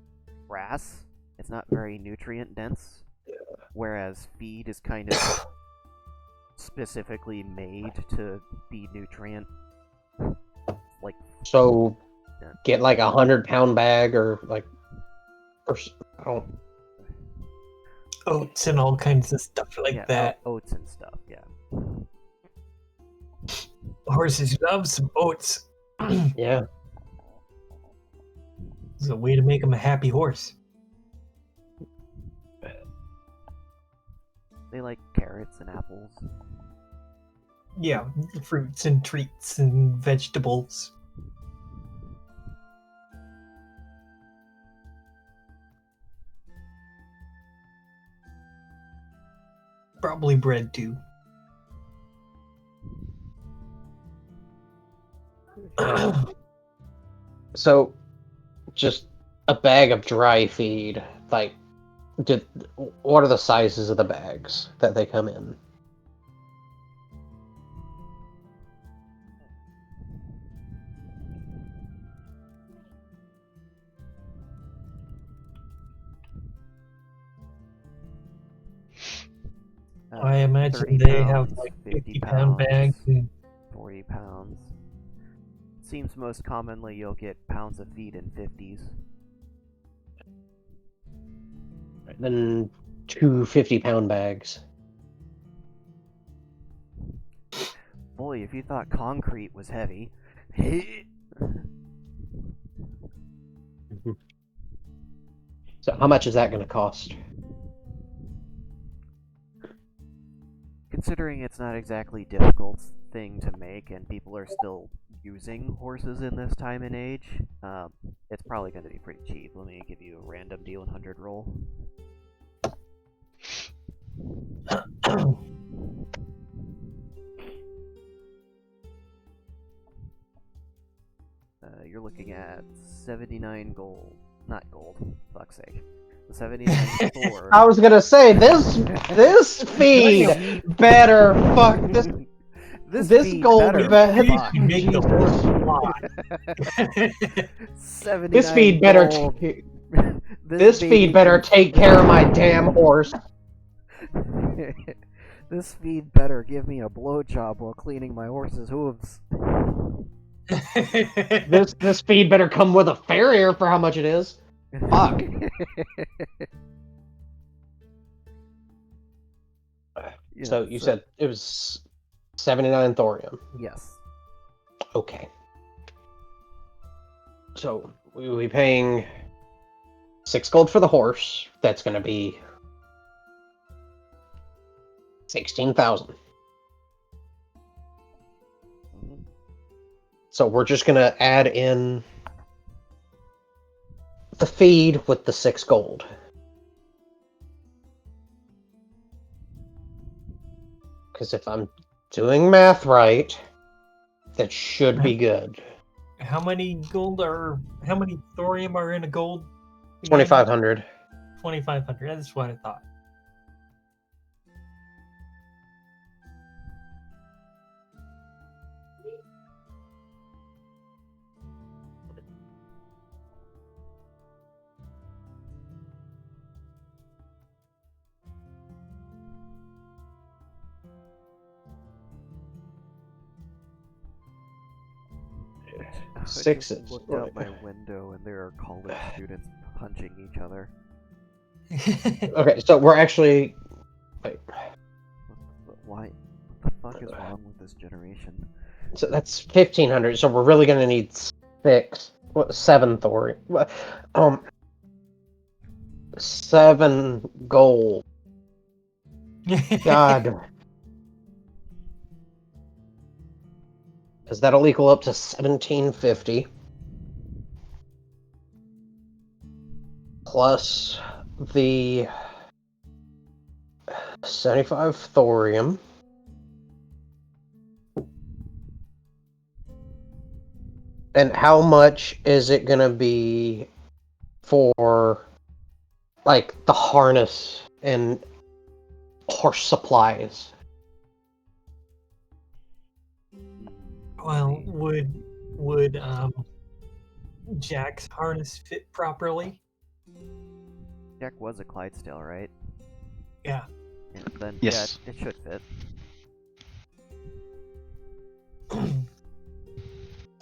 grass. It's not very nutrient dense. Whereas feed is kind of specifically made to be nutrient. Like, So yeah. get like 100-pound bag or like, or I don't. oats and all kinds of stuff like yeah, that. oats and stuff. Yeah. Horses love some oats. Yeah. It's a way to make them a happy horse. They like carrots and apples. Yeah, fruits and treats and vegetables. Probably bread too. So, just a bag of dry feed. Like, what are the sizes of the bags that they come in? I imagine 30 they have pounds, like 50 50-pound bags. And 40 pounds. Seems most commonly you'll get pounds of feed in 50s. Then 2 50-pound bags. Boy, if you thought concrete was heavy. So how much is that going to cost? Considering it's not exactly a difficult thing to make and people are still using horses in this time and age, it's probably going to be pretty cheap. Let me give you a random D100 roll. You're looking at 79 gold. Not gold, fuck's sake. 79 Thor. I was gonna say this feed better fuck this feed gold better you fuck. can make the horse fly. 79 This feed better gold. this baby feed better can- take care of my damn horse. This feed better give me a blowjob while cleaning my horse's hooves. This feed better come with a farrier for how much it is. Fuck. Yeah, So you said it was 79 thorium. yes. Okay. So we will be paying 6 gold for the horse. That's going to be 16,000. So we're just going to add in the feed with the 6 gold. Because if I'm doing math right, that should be good. How many thorium are in a gold? 2,500. 2,500. That's what I thought. I Six just is looked out right. my window and there are college students punching each other. Okay, so we're actually... Wait. But why? What the fuck is wrong with this generation? So that's 1,500. So we're really gonna need 7 thorium. 7 gold. God. Because that'll equal up to 1,750. Plus the 75 thorium. And how much is it gonna be for, like, the harness and horse supplies? Well, would Jack's harness fit properly? Jack was a Clydesdale, right? Yeah. Yeah, then Yes. yeah, it should fit.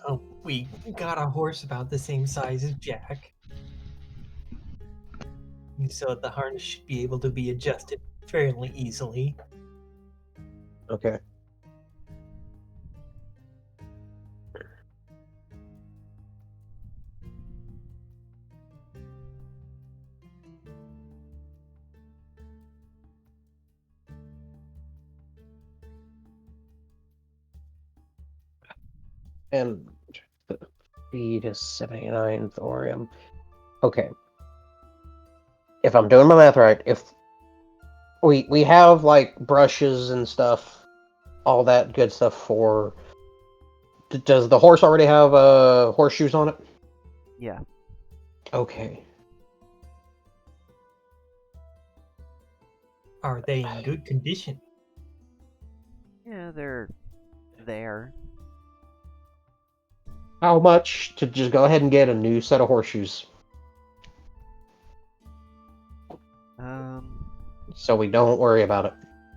Oh, we got a horse about the same size as Jack. so the harness should be able to be adjusted fairly easily. Okay. And the speed is 79 thorium. Okay. If I'm doing my math right, if we have like brushes and stuff, all that good stuff for. Does the horse already have horseshoes on it? Yeah. Okay. Are they in good condition? Yeah, they're there. How much to just go ahead and get a new set of horseshoes so we don't worry about it?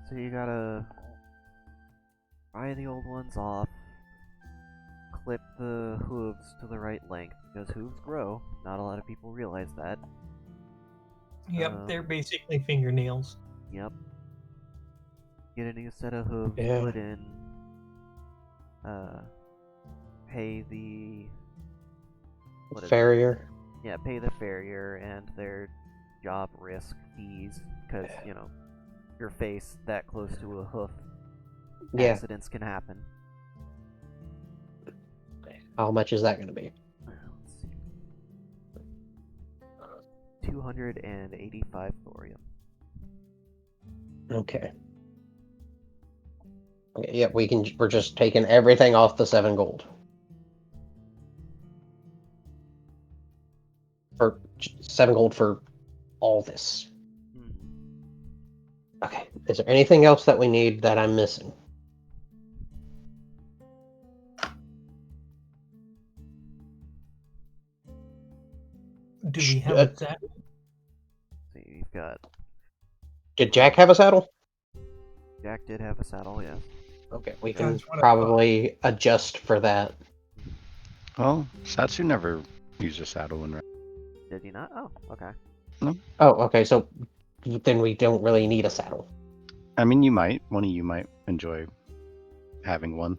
So you gotta pry the old ones off, clip the hooves to the right length, because hooves grow. Not a lot of people realize that. Yep, they're basically fingernails. Yep. Get a new set of hooves Yeah. put in. Pay the Farrier. pay the farrier and their job risk fees, because your face that close to a hoof, Yeah. accidents can happen. How much is that going to be? Let's see. 285 thorium. Okay. Yeah, we're just taking everything off the 7 gold. For 7 gold for all this. Okay. Is there anything else that we need that I'm missing? Do we have a saddle? So you've got Did Jack have a saddle? Jack did have a saddle, yeah. Okay, we can That's what I probably adjust for that. Well, Satsu never used a saddle in. Did he not? Oh, okay. Oh, okay, so then we don't really need a saddle. I mean, you might. One of you might enjoy having one.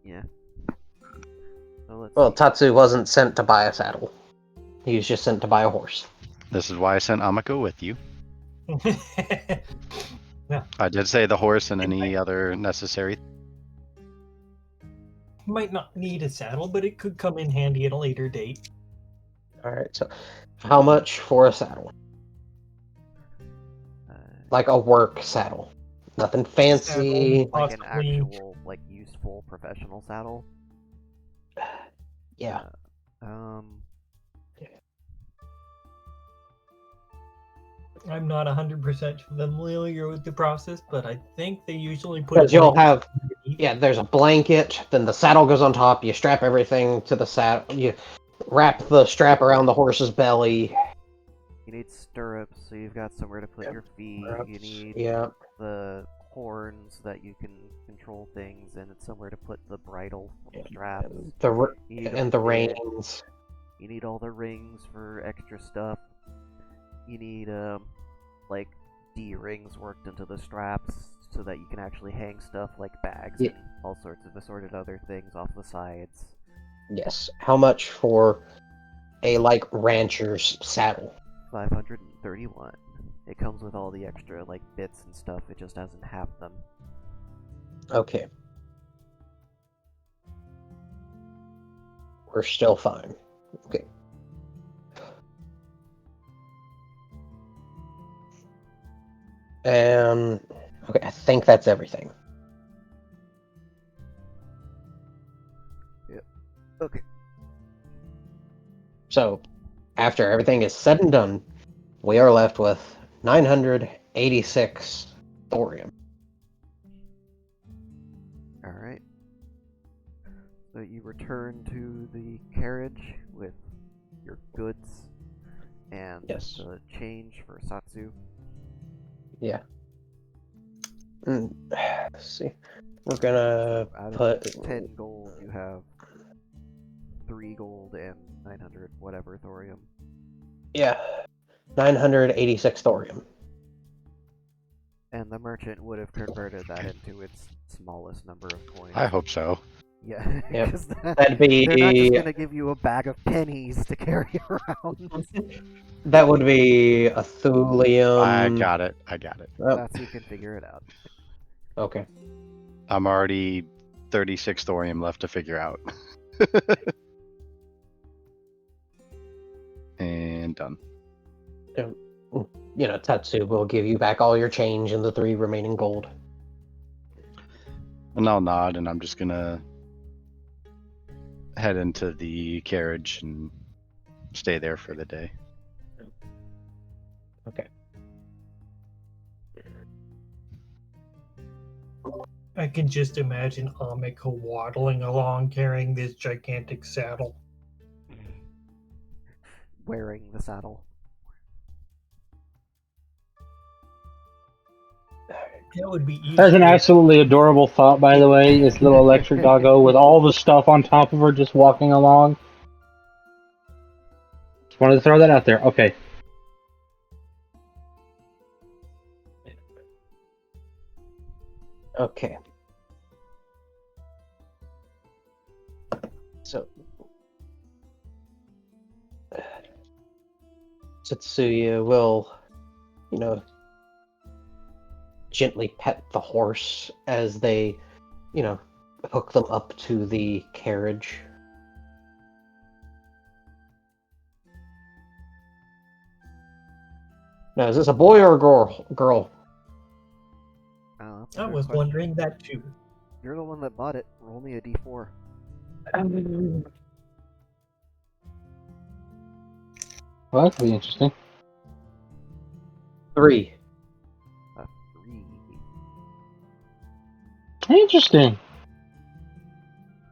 Yeah. So let's Well, see. Tatsu wasn't sent to buy a saddle. He was just sent to buy a horse. This is why I sent Amako with you. I did say the horse and any other necessary. Might not need a saddle, but it could come in handy at a later date. Alright, so how much for a saddle? Like a work saddle. Nothing fancy. Saddle, Like an possibly. actual, like, useful professional saddle. Yeah. I'm not 100% familiar with the process, but I think they usually put Because a you'll blanket have, underneath. yeah, there's a blanket, then the saddle goes on top, you strap everything to the saddle, you wrap the strap around the horse's belly. You need stirrups, so you've got somewhere to put your feet. You need the horns that you can control things, and it's somewhere to put the bridle straps. The You need and a the bit. reins. You need all the rings for extra stuff. You need like D-rings worked into the straps so that you can actually hang stuff like bags and all sorts of assorted other things off the sides. Yes. How much for a like rancher's saddle? 531. It comes with all the extra like bits and stuff. It just doesn't have them. Okay. We're still fine. Okay. Okay, I think that's everything. Yep. Okay. So, after everything is said and done, we are left with 986 thorium. Alright. So you return to the carriage with your goods and the change for Satsu. Yeah. Let's see. We're gonna Out put of 10 gold, you have 3 gold and 900 whatever thorium. Yeah. 986 thorium. And the merchant would have converted that into its smallest number of coins. I hope so. Yeah, Yep. 'cause That'd they're not just be gonna give you a bag of pennies to carry around. that would be a thulium. I got it. I got it. Oh, That's you can figure it out. okay. I'm already 36 thorium left to figure out. And done. You know, Tatsu will give you back all your change and the 3 remaining gold. And I'll nod, and I'm just gonna head into the carriage and stay there for the day. Okay. I can just imagine Amiko waddling along carrying this gigantic saddle. Wearing the saddle. That would be easy. That's an absolutely adorable thought, by the way. This little electric doggo with all the stuff on top of her just walking along. Just wanted to throw that out there. Okay. Okay. So, Tetsuya will, you know, gently pet the horse as they, you know, hook them up to the carriage. Now, is this a boy or a girl? That's a I good was question. wondering that too. You're the one that bought it. Roll me a d4. Well, that could be interesting. 3. A 3. Interesting.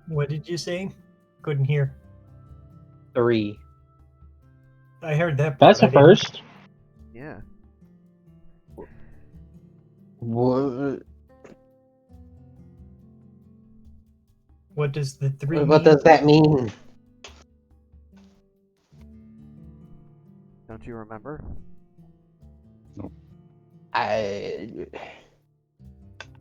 What did you say? Couldn't hear. 3. I heard that. That's part. a first. Yeah. What? What does the 3 What mean? does that mean? Don't you remember?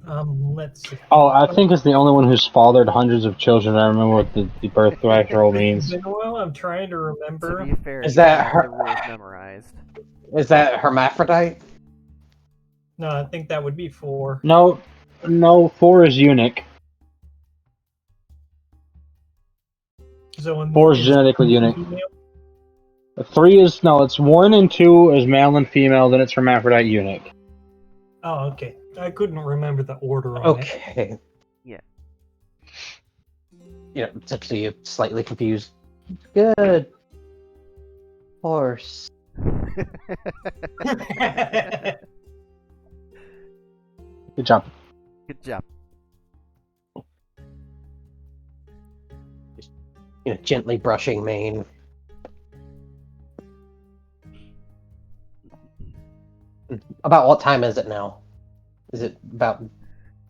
Let's see. Oh, I think it's the only one who's fathered hundreds of children. I remember what the birth threshold means. Well, I'm trying to To remember. be fair, Is you that have her- the rules memorized. Is that hermaphrodite? No, I think that would be 4. No, 4 is eunuch. So 4 is genetically eunuch. 3 is it's 1 and 2 is male and female. Then it's hermaphrodite eunuch. Oh, okay. I couldn't remember the order on it. Okay. Yeah. You know, Tetsuya slightly confused. Good. Horse. Good job. Good job. You know, gently brushing mane. About what time is it now? Is it about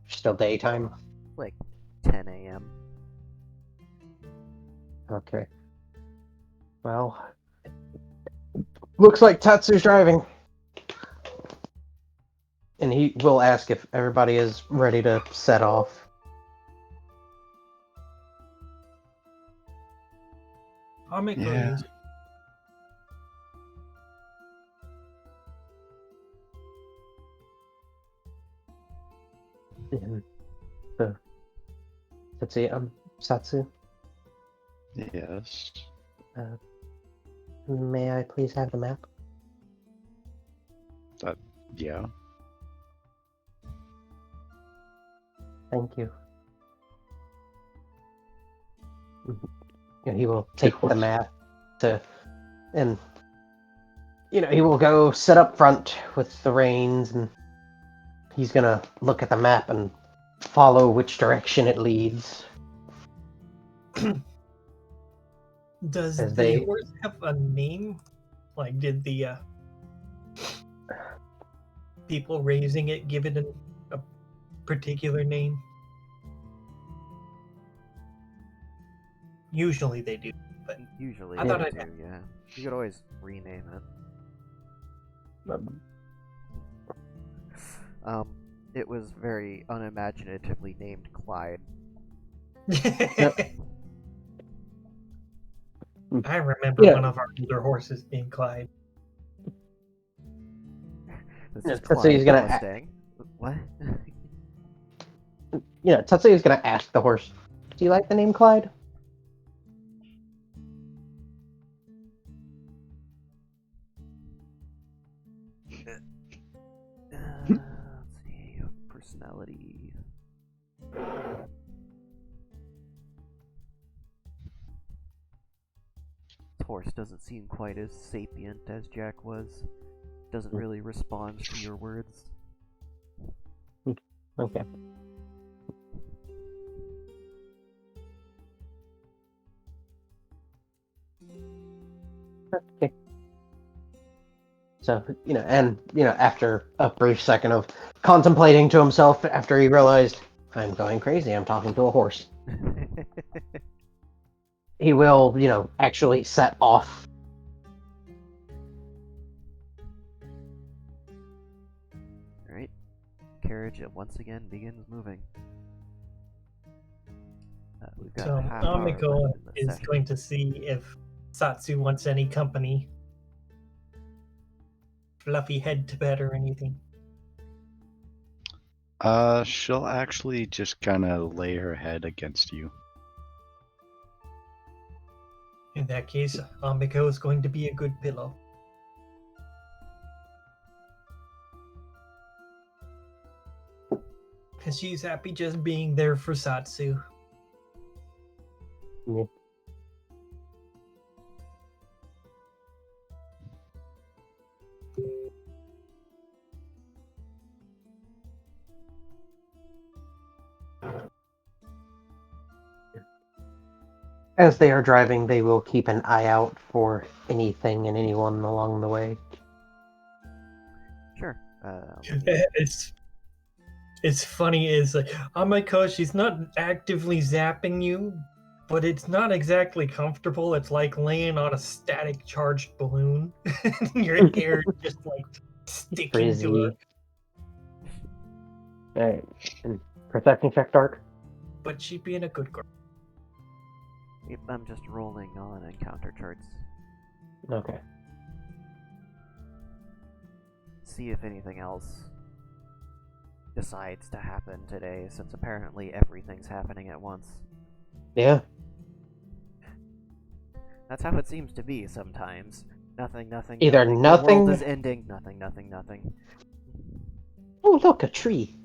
still daytime? Like 10 a.m. Okay. Well, looks like Tatsu's driving. And he will ask if everybody is ready to set off. Amiko Yeah. is. So, Tatsuya, Satsu, Yes. may I please have the map? Yeah. Thank you. And he will take the map and he will go sit up front with the reins, and he's gonna look at the map and follow which direction it leads. Does As the they- horse have a name? Like, did the people raising it give it a particular name? Usually they do, but Usually, I they thought do, I'd- yeah. You could always rename it. It was very unimaginatively named Clyde. I remember Yeah. one of our older horses being Clyde. This Yeah, is so Clyde he's the gonna Mustang. What? Tatsuya's gonna ask the horse, "Do you like the name Clyde?" Let's see. Personality. This horse doesn't seem quite as sapient as Jack was. Doesn't really respond to your words. Okay. Okay. So, after a brief second of contemplating to himself, after he realized, I'm going crazy, I'm talking to a horse, he will, actually set off. Alright. Carriage once again begins moving. We've got So a half hour left Amiko in the is session. going to see if Satsu wants any company. Fluffy head to bed or anything. She'll actually just kind of lay her head against you. In that case, Amiko is going to be a good pillow. Because she's happy just being there for Satsu. Yeah. As they are driving, they will keep an eye out for anything and anyone along the way. Sure. It's funny is like Amiko, she's not actively zapping you, but it's not exactly comfortable. It's like laying on a static charged balloon. Your hair just like sticking to her. Frizzy. Alright. And perception check, Dark. But she being a good girl. Yep, I'm just rolling on encounter charts. Okay. See if anything else decides to happen today, since apparently everything's happening at once. Yeah. That's how it seems to be sometimes. Nothing. Either The nothing- world is ending. Nothing. Oh, look, a tree.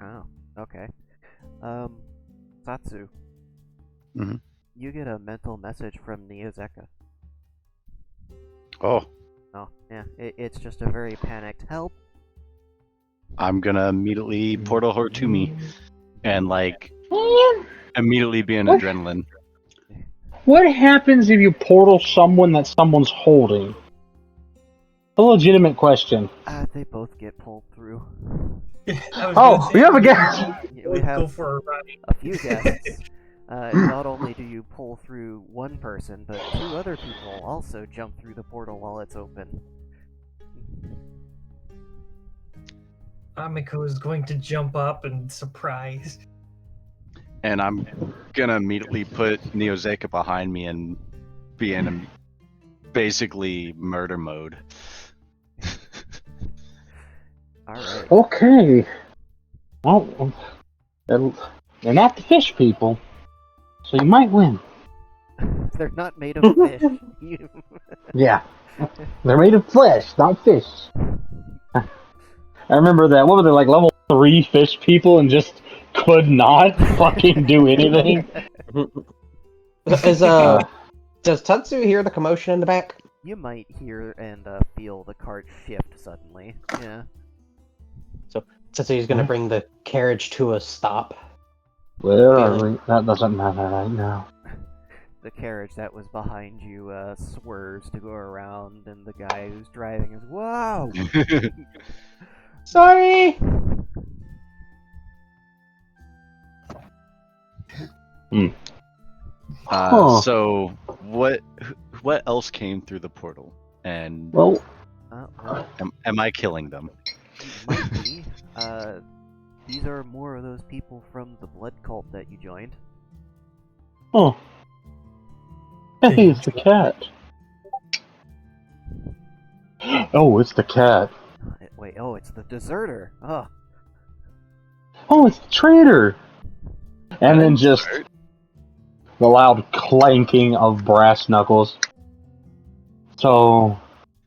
Oh, okay. Satsu. Mhm. You get a mental message from Neozeka. Oh, Oh, yeah. It's just a very panicked help. I'm gonna immediately portal her to me, and like immediately be in What? adrenaline. What happens if you portal someone that someone's holding? A legitimate question. They both get pulled through. I was Oh, gonna say, we have a guest! We go have for a ride. a few guests. Not only do you pull through one person, but two other people also jump through the portal while it's open. Amiko is going to jump up and surprise. And I'm gonna immediately put Neozeka behind me and be in basically murder mode. Alright. Okay. Well, they're not the fish people, so you might win. They're not made of fish. Yeah. They're made of flesh, not fish. I remember that. What were they, like level 3 fish people and just could not fucking do anything? Does Tatsu hear the commotion in the back? You might hear and feel the cart shift suddenly. Yeah. Tatsu's gonna bring the carriage to a stop. Where are we? That doesn't matter right now. the carriage that was behind you swerves to go around, and the guy who's driving is, "Whoa!" Sorry. Huh. So what else came through the portal? And Well, Well, am I killing them? might be. These are more of those people from the blood cult that you joined. oh. Hey, it's the cat. Oh, it's the cat. Wait, oh, it's the deserter. Oh, Oh, it's the traitor. And then just the loud clanking of brass knuckles. So,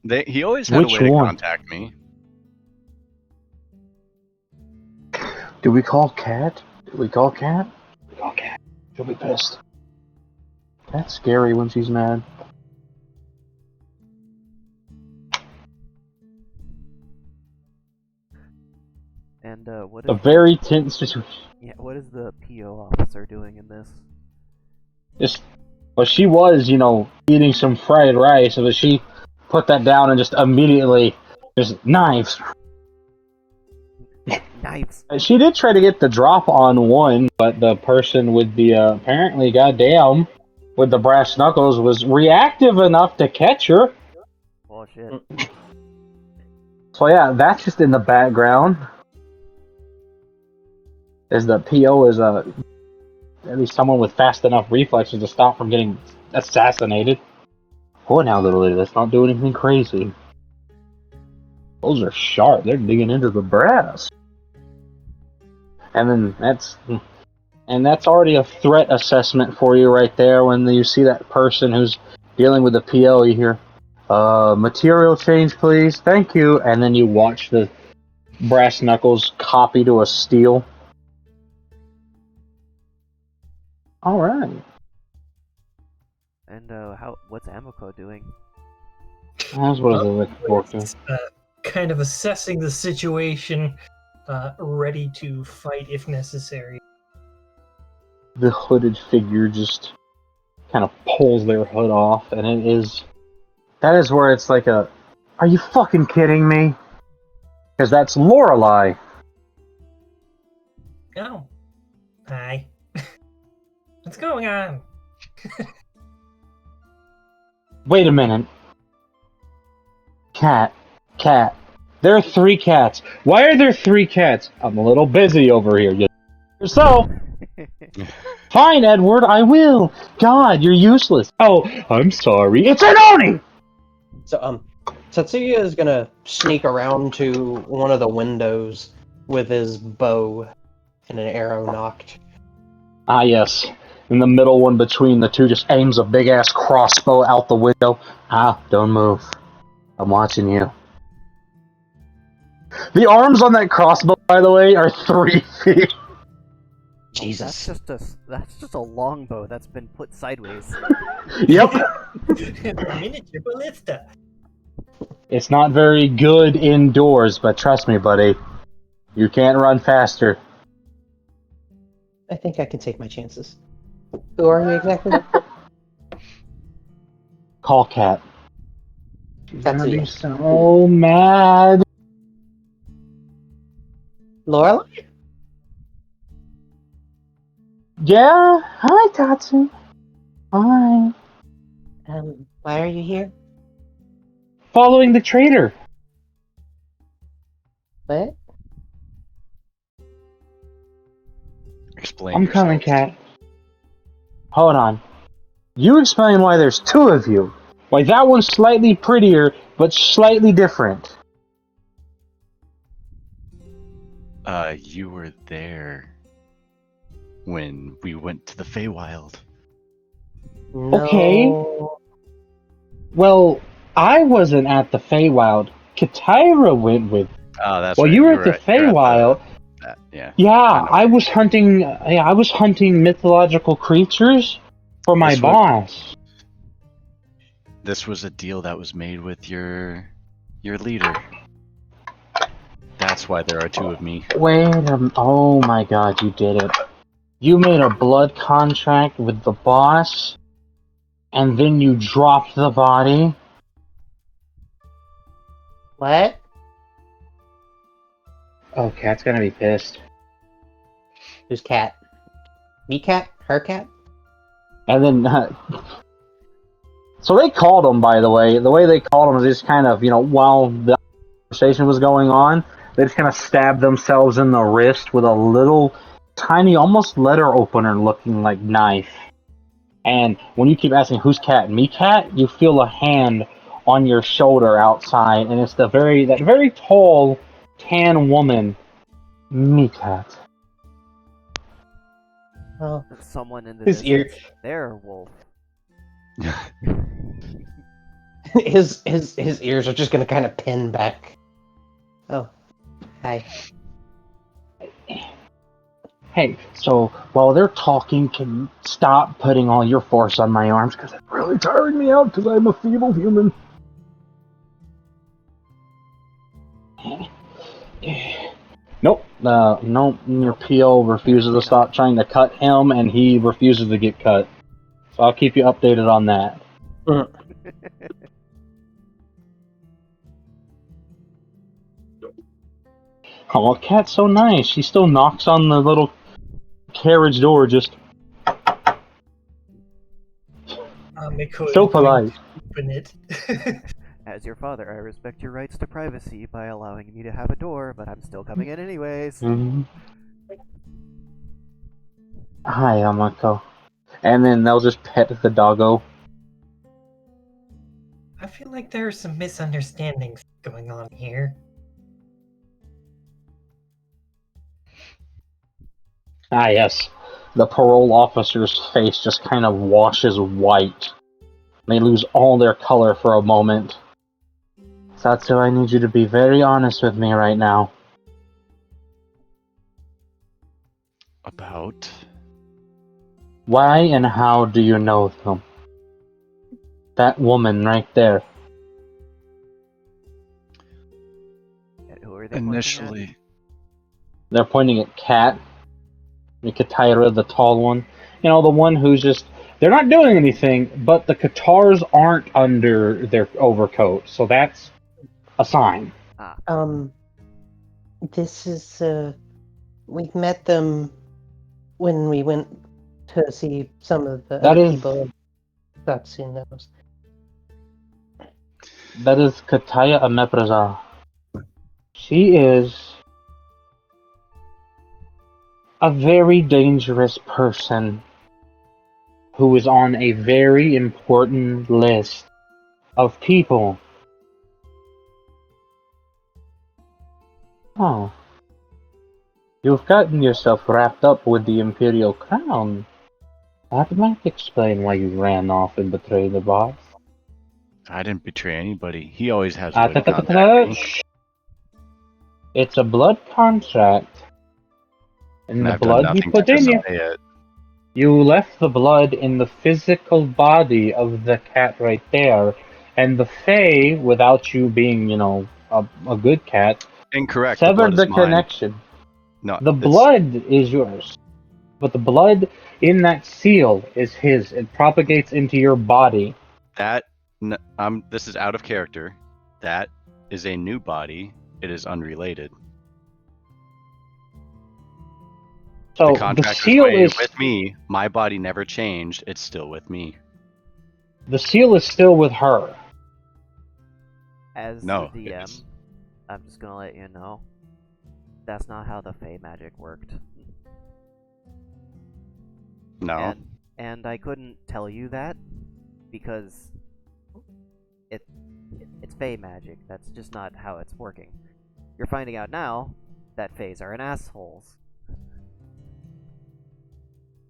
He always had Which a way to one? contact me. do we call Cat? Do we call Cat? We call Cat. She'll be pissed. That's scary when she's mad. and what A is very tense situation. what is the PO officer doing in this? Just, well, she was, eating some fried rice, but she put that down and just immediately, just knives. Knives. She did try to get the drop on one, but the person with the, apparently, goddamn, with the brass knuckles was reactive enough to catch her. Oh shit. So yeah, that's just in the background. As the PO is, at least someone with fast enough reflexes to stop from getting assassinated. Oh, now, little lady, let's not do anything crazy. Those are sharp. They're digging into the brass. And then that's already a threat assessment for you right there. When you see that person who's dealing with the PO, you hear, material change, please. Thank you. And then you watch the brass knuckles copy to a steel. All right. And what's Amoko doing? That's what I was looking for. It's, kind of assessing the situation, ready to fight if necessary. The hooded figure just kind of pulls their hood off, and that is where it's like are you fucking kidding me? Because that's Lorelei. Oh. Hi. What's going on? Wait a minute. Cat. There are 3 cats. Why are there 3 cats? I'm a little busy over here. Yourself. Fine, Edward, I will. God, you're useless. Oh, I'm sorry. It's an Oni! So, Tatsuya is gonna sneak around to one of the windows with his bow and an arrow knocked. Ah, yes. In the middle one between the two, just aims a big-ass crossbow out the window. Ah, don't move. I'm watching you. The arms on that crossbow, by the way, are 3 feet. Jesus. That's just a longbow that's been put sideways. Yep. Miniature ballista. It's not very good indoors, but trust me, buddy. You can't run faster. I think I can take my chances. Who are you exactly? Call Cat. She's That's gonna it. be so mad. Lorelei? Yeah? Hi, Tatsu. Hi. Why are you here? Following the traitor. What? Explain I'm yourself. coming, Cat. Hold on. You explain why there's 2 of you. Why that one's slightly prettier, but slightly different. You were there when we went to the Feywild. No. Okay. Well, I wasn't at the Feywild. Katira went with. Oh, that's Well, right. you were at the you're Feywild. Yeah. Yeah, I know. I was hunting. Yeah, I was hunting mythological creatures for my This was- boss. This was a deal that was made with your leader. That's why there are 2 of me. Wait a Oh my god, you did it. You made a blood contract with the boss? and then you dropped the body. What? Oh, Cat's gonna be pissed. Who's cat? Me cat? Her cat? And then, so they called him, by the way. The way they called him is just kind of, while the conversation was going on, they just kind of stabbed themselves in the wrist with a little, tiny, almost letter opener looking like knife. And when you keep asking, who's cat? Me cat? You feel a hand on your shoulder outside, and it's that very tall, tan woman, me cat. Oh, Someone in the his ear. distance. There, wolf. His ears are just gonna kind of pin back. Oh, hi. Hey, so while they're talking, can you stop putting all your force on my arms? Because it's really tiring me out because I'm a feeble human. Nope. Nope. Your PO refuses to stop trying to cut him, and he refuses to get cut. So I'll keep you updated on that. Oh, Cat's so nice. She still knocks on the little carriage door, just Miko's so going polite. to open it. As your father, I respect your rights to privacy by allowing me to have a door, but I'm still coming in anyways. Mm-hmm. Hi, Amako. And then they'll just pet the doggo. I feel like there are some misunderstandings going on here. Ah, yes. The parole officer's face just kind of washes white. They lose all their color for a moment. Satsu, I need you to be very honest with me right now. About? Why and how do you know them? That woman right there. Who are they Initially, They're pointing at Kat. Katira, the tall one. The one who's just... They're not doing anything, but the Katars aren't under their overcoat, so that's a sign. This is, we've met them when we went to see some of the That other is- people that seen those. That is Kataya Amepraza. She is a very dangerous person who is on a very important list of people. Oh. You've gotten yourself wrapped up with the Imperial Crown. That might explain why you ran off and betrayed the boss. I didn't betray anybody. He always has a way to contact me. Shh. It's a blood contract. And And the I've done blood you nothing to put in you. disobey it. You left the blood in the physical body of the cat right there. And the Fae, without you being, a good cat, Incorrect. severed the blood is mine. connection. No, The it's- blood is yours. But the blood in that seal is his. It propagates into your body. This is out of character. That is a new body. It is unrelated. So The the contract seal is is with me. My body never changed. It's still with me. the seal is still with her. As No, the DM, it's- I'm just gonna let you know. That's not how the Fey magic worked. No. And I couldn't tell you that because it's Fey magic. That's just not how it's working. You're finding out now that Feys are an assholes.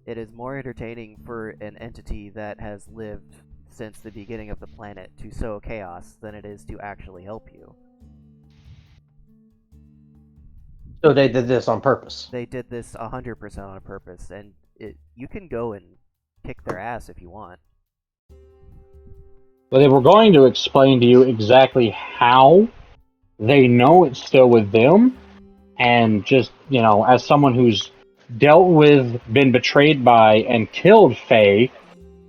It is more entertaining for an entity that has lived since the beginning of the planet to sow chaos than it is to actually help you. So they did this on purpose. They did this 100% on purpose, and you can go and kick their ass if you want. But they were going to explain to you exactly how they know it's still with them, and just, as someone who's dealt with, been betrayed by, and killed Faye,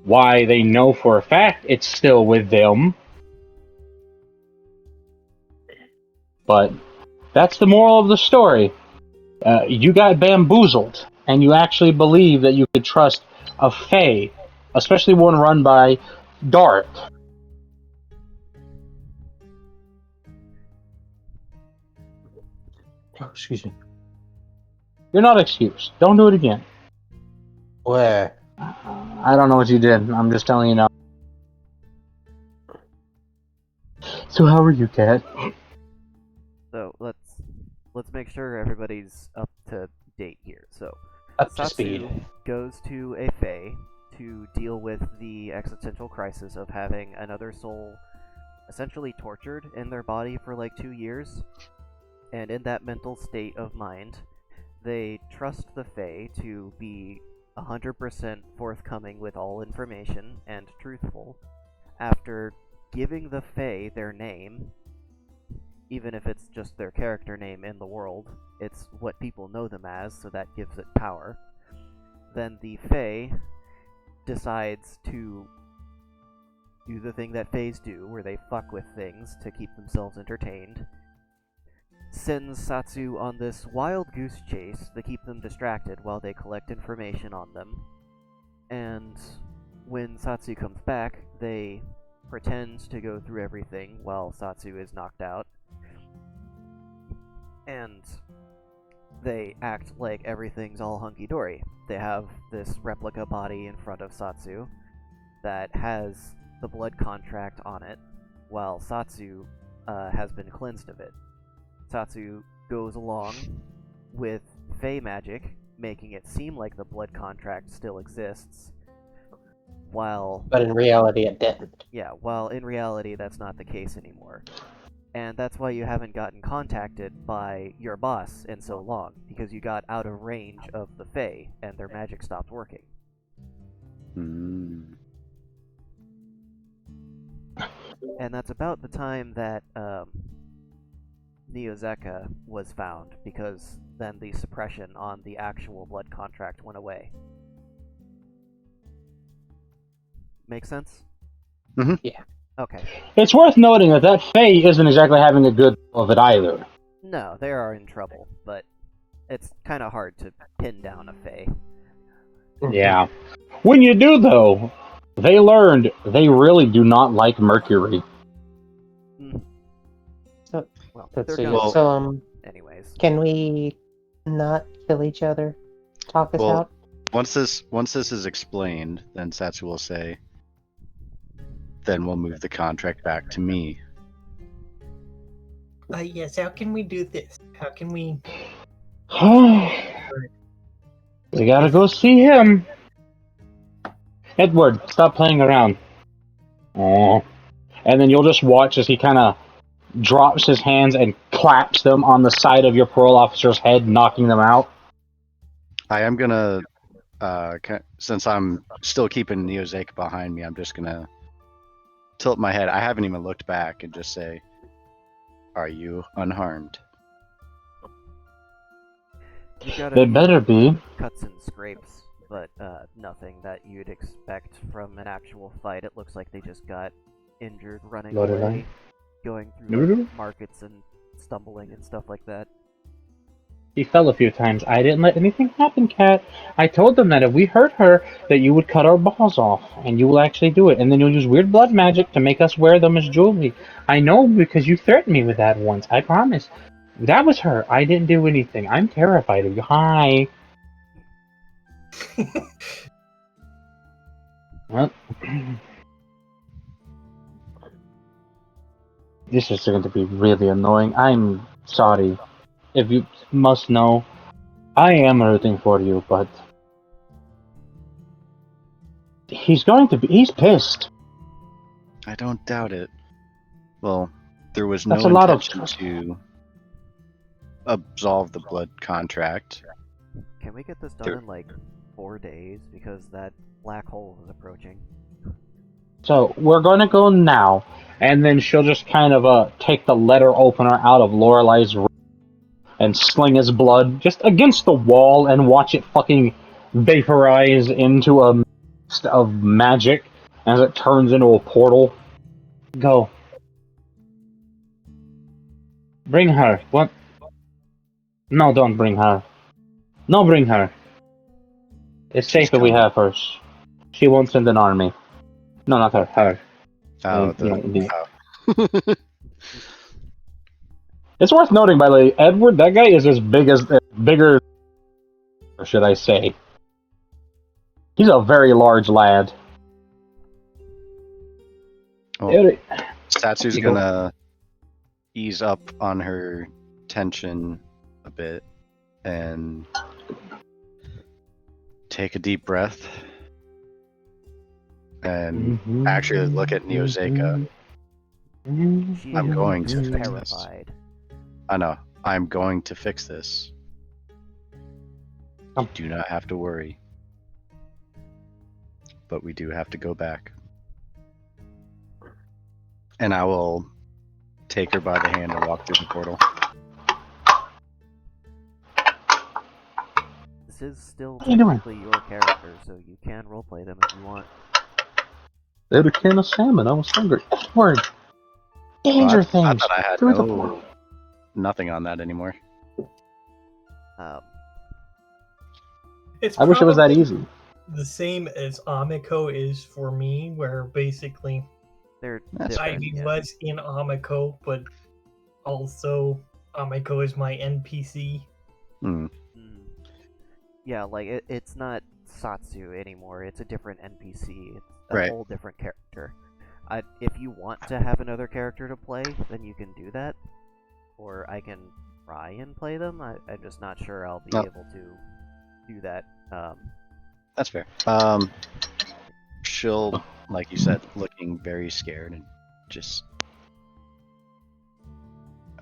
why they know for a fact it's still with them. But that's the moral of the story. You got bamboozled, and you actually believe that you could trust a Fae, especially one run by Dark. Oh, excuse me. You're not excused. Don't do it again. Where? I don't know what you did. I'm just telling you now. So how are you, Cat? So let's make sure everybody's up to date here. So Up to Satsu speed. goes to a Fae to deal with the existential crisis of having another soul essentially tortured in their body for like 2 years. And in that mental state of mind, they trust the Fae to be 100% forthcoming with all information and truthful. After giving the Fae their name, even if it's just their character name in the world, it's what people know them as, so that gives it power. Then the Fae decides to do the thing that Faes do, where they fuck with things to keep themselves entertained. Sends Satsu on this wild goose chase to keep them distracted while they collect information on them. And when Satsu comes back, they pretend to go through everything while Satsu is knocked out. And they act like everything's all hunky-dory. They have this replica body in front of Satsu that has the blood contract on it, while Satsu has been cleansed of it. Satsu goes along with Fey magic, making it seem like the blood contract still exists, while... But in reality, it didn't. Yeah, while in reality that's not the case anymore. And that's why you haven't gotten contacted by your boss in so long, because you got out of range of the Fae, and their magic stopped working. Hmm. And that's about the time that Neozeka was found, because then the suppression on the actual blood contract went away. Make sense? Mhm. Yeah. Okay. It's worth noting that Fae isn't exactly having a good of it either. No, they are in trouble, but it's kind of hard to pin down a Fae. Yeah. When you do, though, they learned they really do not like Mercury. So, Well, let's they're see. gonna... So, Anyways. can we not kill each other? Talk us Well, out? Once this is explained, then Satsu will say, then we'll move the contract back to me. Yes, how can we do this? How can we... We gotta go see him. Edward, stop playing around. Aww. And then you'll just watch as he kind of drops his hands and claps them on the side of your parole officer's head, knocking them out. I am gonna, since I'm still keeping Neozeka behind me, I'm just gonna tilt my head. I haven't even looked back and just say, "Are you unharmed?" You got a They few better be. cuts and scrapes, but nothing that you'd expect from an actual fight. It looks like they just got injured running Loaded away, line. going through like, markets and stumbling and stuff like that. He fell a few times. I didn't let anything happen, Cat. I told them that if we hurt her, that you would cut our balls off, and you will actually do it, and then you'll use weird blood magic to make us wear them as jewelry. I know because you threatened me with that once. I promise. That was her. I didn't do anything. I'm terrified of you. Hi. Well, this is going to be really annoying. I'm sorry. If you must know, I am rooting for you, but he's pissed. I don't doubt it. Well, there was no That's a lot of intention to absolve the blood contract. Can we get this done in like 4 days? Because that black hole is approaching. So we're gonna go now, and then she'll just kind of take the letter opener out of Lorelai's room and sling his blood just against the wall and watch it fucking vaporize into a of magic as it turns into a portal. Go. Bring her. What? No, don't bring her. No, bring her. It's She's safe if we coming. have her. She won't send an army. No, not her. Her. Oh, oh. It's worth noting, by the way, Edward, that guy is as big as bigger. Or should I say? He's a very large lad. Well, Satsu's You go. gonna ease up on her tension a bit and take a deep breath and actually look at Neozeka. She I'm is going to fix this. terrified. I know. I'm going to fix this. You Um. do not have to worry. But we do have to go back. And I will take her by the hand and walk through the portal. This is still What are you doing? technically your character, so you can roleplay them if you want. They had a can of salmon. I was hungry. Edward! Danger I things! thought I had Through the portal. nothing on that anymore. It's I wish it was that probably easy. the same as Amiko is for me, where basically They're That's different, Ivy yeah. was in Amiko, but also Amiko is my NPC. Hmm. Mm. Yeah, like it's not Satsu anymore. It's a different NPC. It's a Right. whole different character. If you want to have another character to play, then you can do that, or I can try and play them. I'm just not sure I'll be No. able to do that. That's fair. She'll, like you said, looking very scared and just.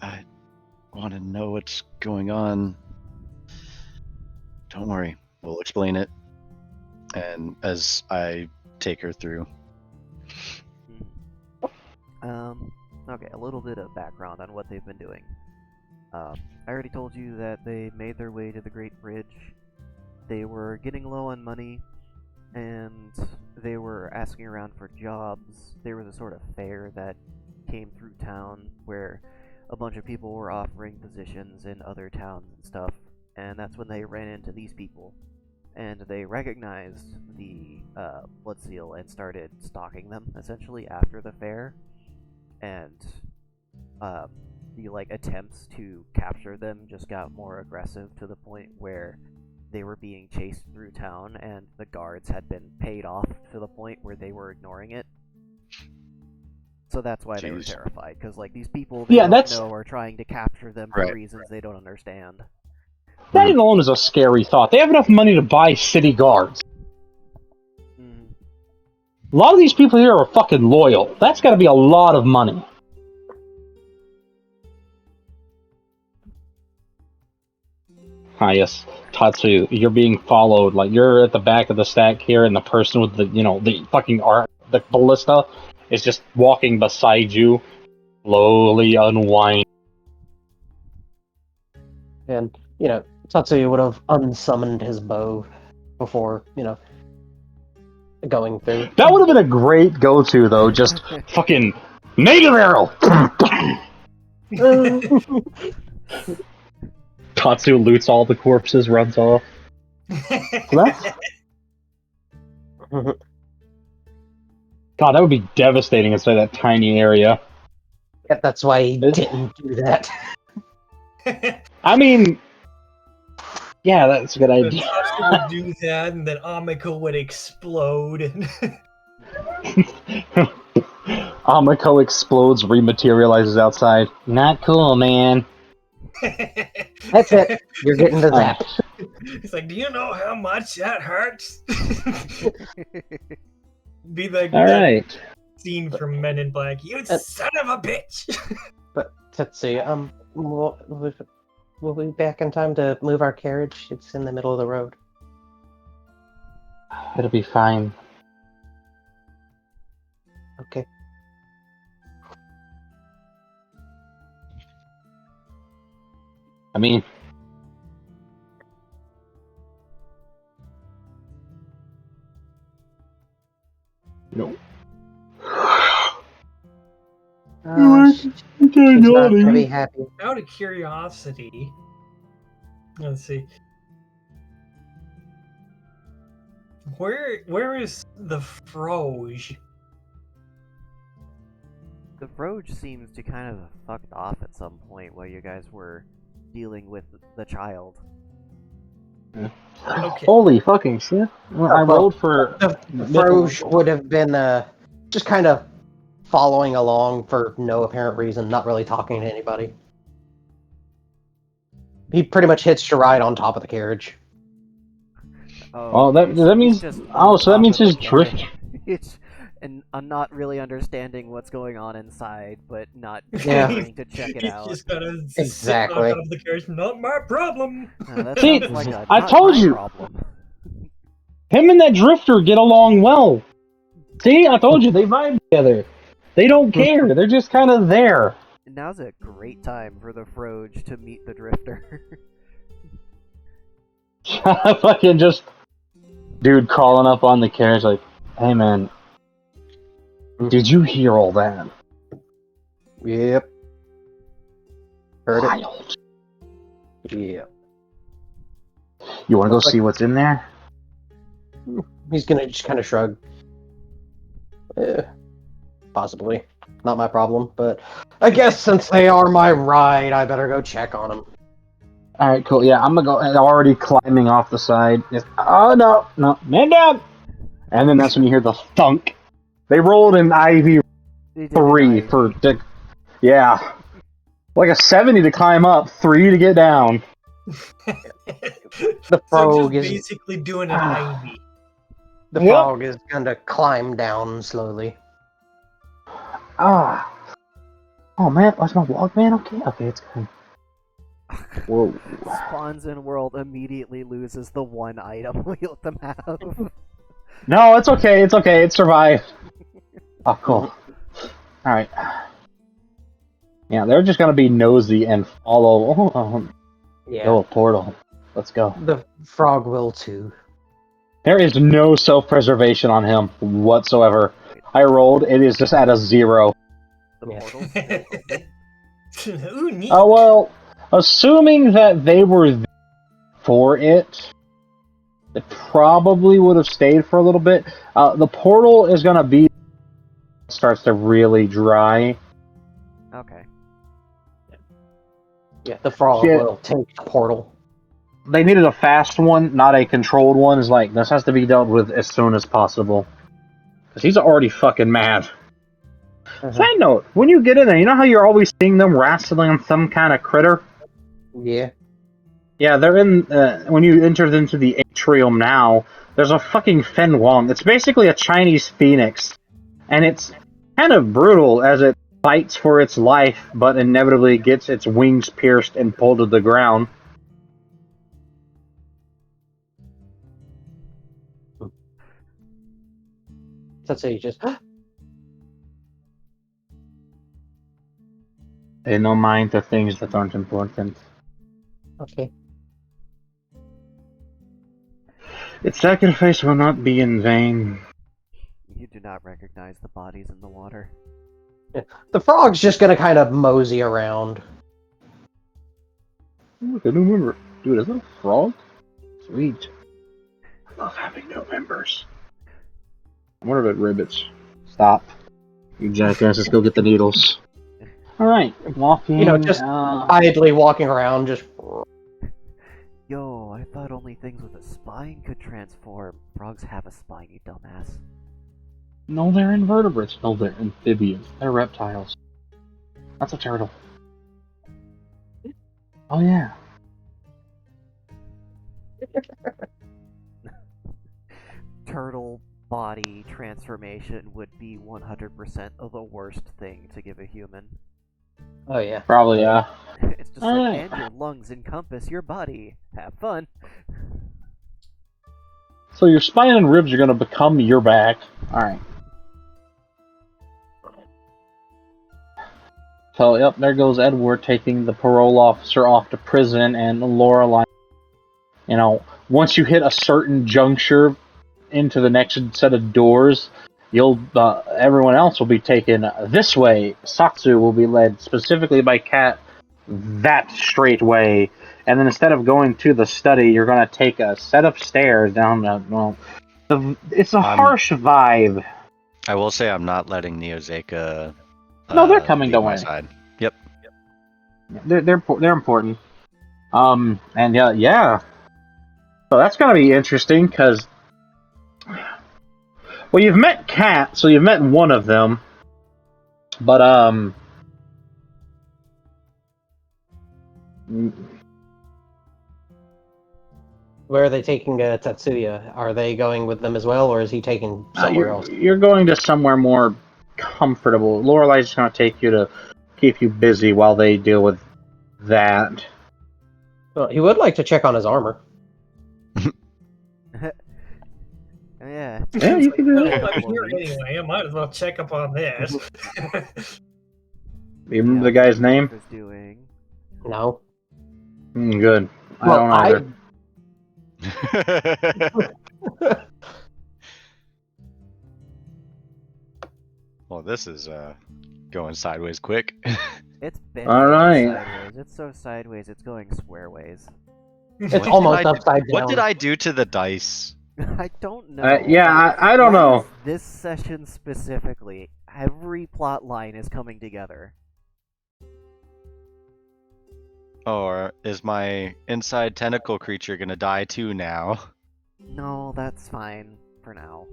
I want to know what's going on. Don't worry, we'll explain it. And as I take her through. Okay, a little bit of background on what they've been doing. I already told you that they made their way to the Great Bridge. They were getting low on money, and they were asking around for jobs. There was a sort of fair that came through town where a bunch of people were offering positions in other towns and stuff, and that's when they ran into these people. And they recognized the Blood Seal and started stalking them, essentially, after the fair. And the attempts to capture them just got more aggressive to the point where they were being chased through town, and the guards had been paid off to the point where they were ignoring it. So that's why they were Jeez. terrified, because these people they Yeah, don't that's- know are trying to capture them for Right. reasons they don't understand. That alone is a scary thought. They have enough money to buy city guards. Mm. A lot of these people here are fucking loyal. That's gotta be a lot of money. Ah, yes. Tatsu, you're being followed. Like, you're at the back of the stack here, and the person with the fucking the ballista is just walking beside you, slowly unwinding. And, Tatsuya would have unsummoned his bow before, going through. That would have been a great go-to, though. Just fucking negative arrow. Tatsu loots all the corpses, runs off. God, that would be devastating inside that tiny area. Yeah, that's why he didn't do that. I mean, yeah, that's a good idea. Tatsu would do that, and then Amiko would explode. Amiko explodes, rematerializes outside. Not cool, man. That's it. You're getting to that. It's like, do you know how much that hurts? Be like All that right. scene from Men in Black. You son of a bitch! But Tatsuya, we'll be back in time to move our carriage. It's in the middle of the road. It'll be fine. Okay. I mean, He's not gonna be happy. Out of curiosity, let's see. Where is the Froge? The Froge seems to kind of have fucked off at some point while you guys were dealing with the child. Okay. Holy fucking shit! Well, I rolled for The Froge would have been just kind of following along for no apparent reason, not really talking to anybody. He pretty much hitched a ride on top of the carriage. Oh, that so means. he's just Oh, on so that top means of his the drift. carriage. It's and I'm not really understanding what's going on inside, but not Yeah. trying to check it He's out. just gotta sit on Exactly. top of the carriage. Not my problem. That See, sounds like a I not told my you. problem. Him and that drifter get along well. See, I told you they vibe together. They don't care. They're just kind of there. Now's a great time for the Froge to meet the Drifter. Fucking just dude crawling up on the carriage like, "Hey man, did you hear all that? Yep. Heard Wild. it. Yep. You want to go Looks like- see what's in there?" He's gonna just kind of shrug. Possibly. Not my problem, but I guess since they are my ride, I better go check on them. All right, cool. Yeah, I'm gonna go. I'm already climbing off the side. Just, oh no, man down! And then that's when you hear the thunk. They rolled an IV They did 3 an for, IV. yeah, like a 70 to climb up, 3 to get down. The So frog just is basically doing an Ivy. the Yep. frog is gonna climb down slowly. Ah, oh man, what's my walk, man? Okay, it's good. Whoa. Spawns in world immediately loses the one item we let them have. No, it's okay. It survived. Oh, cool. All right. Yeah, they're just gonna be nosy and follow. Yeah. Oh, a portal. Let's go. The frog will too. There is no self-preservation on him whatsoever. I rolled. It is just at a 0. The Yeah. portal's still open. Ooh, neat. Oh well. Assuming that they were there for it, it probably would have stayed for a little bit. The portal is gonna be starts to really dry. Okay. Yeah, the frog Shit. will take the portal. They needed a fast one, not a controlled one. Is like this has to be dealt with as soon as possible. Cause he's already fucking mad. Side note: when you get in there, you know how you're always seeing them wrestling some kind of critter? Yeah. Yeah, they're in. When you enter into the atrium now, there's a fucking Fen Wong. It's basically a Chinese phoenix, and it's kind of brutal as it fights for its life, but inevitably gets its wings pierced and pulled to the ground. So you just They don't mind the things that aren't important. okay. Its sacrifice will not be in vain. You do not recognize the bodies in the water. The frog's just gonna kind of mosey around. Look, a new member. Dude, is that a frog? Sweet. I love having new members. I wonder if it ribbits. Stop. You jackasses, go get the needles. Alright, walking. You know, just idly walking around, just Yo, I thought only things with a spine could transform. Frogs have a spine, you dumbass. No, they're invertebrates. No, they're amphibians. They're reptiles. That's a turtle. Oh, yeah. Turtle body transformation would be 100% of the worst thing to give a human. oh yeah. Probably, yeah. It's just Alright. like, and your lungs encompass your body. Have fun. So your spine and ribs are going to become your back. Alright. So, yep, there goes Edward taking the parole officer off to prison, and Lorelai. You know, once you hit a certain juncture into the next set of doors, everyone else will be taken this way. Satsu will be led specifically by Cat that straight way, and then instead of going to the study, you're going to take a set of stairs down it's a harsh vibe. I will say I'm not letting Neozeka No, they're coming, leave don't my worry. side. Yep. They're important. And yeah. So that's gonna be interesting because, well, you've met Cat, so you've met one of them, but Where are they taking Tatsuya? Are they going with them as well, or is he taken somewhere else? you're going to somewhere more comfortable. Lorelei's just gonna take you to keep you busy while they deal with that. Well, he would like to check on his armor. Yeah. Yeah, you can do Well, that. I'm here anyway. I might as well check up on this. You remember the guy's name? Was doing. No. Good. I Well, don't either. Well, this is going sideways quick. It's been All going right. sideways. It's so sideways, it's going squareways. It's almost upside down. What did I do to the dice? I don't know. Yeah, I don't Why know. is this session specifically, every plot line is coming together. Or is my inside tentacle creature gonna die too now? No, that's fine for now.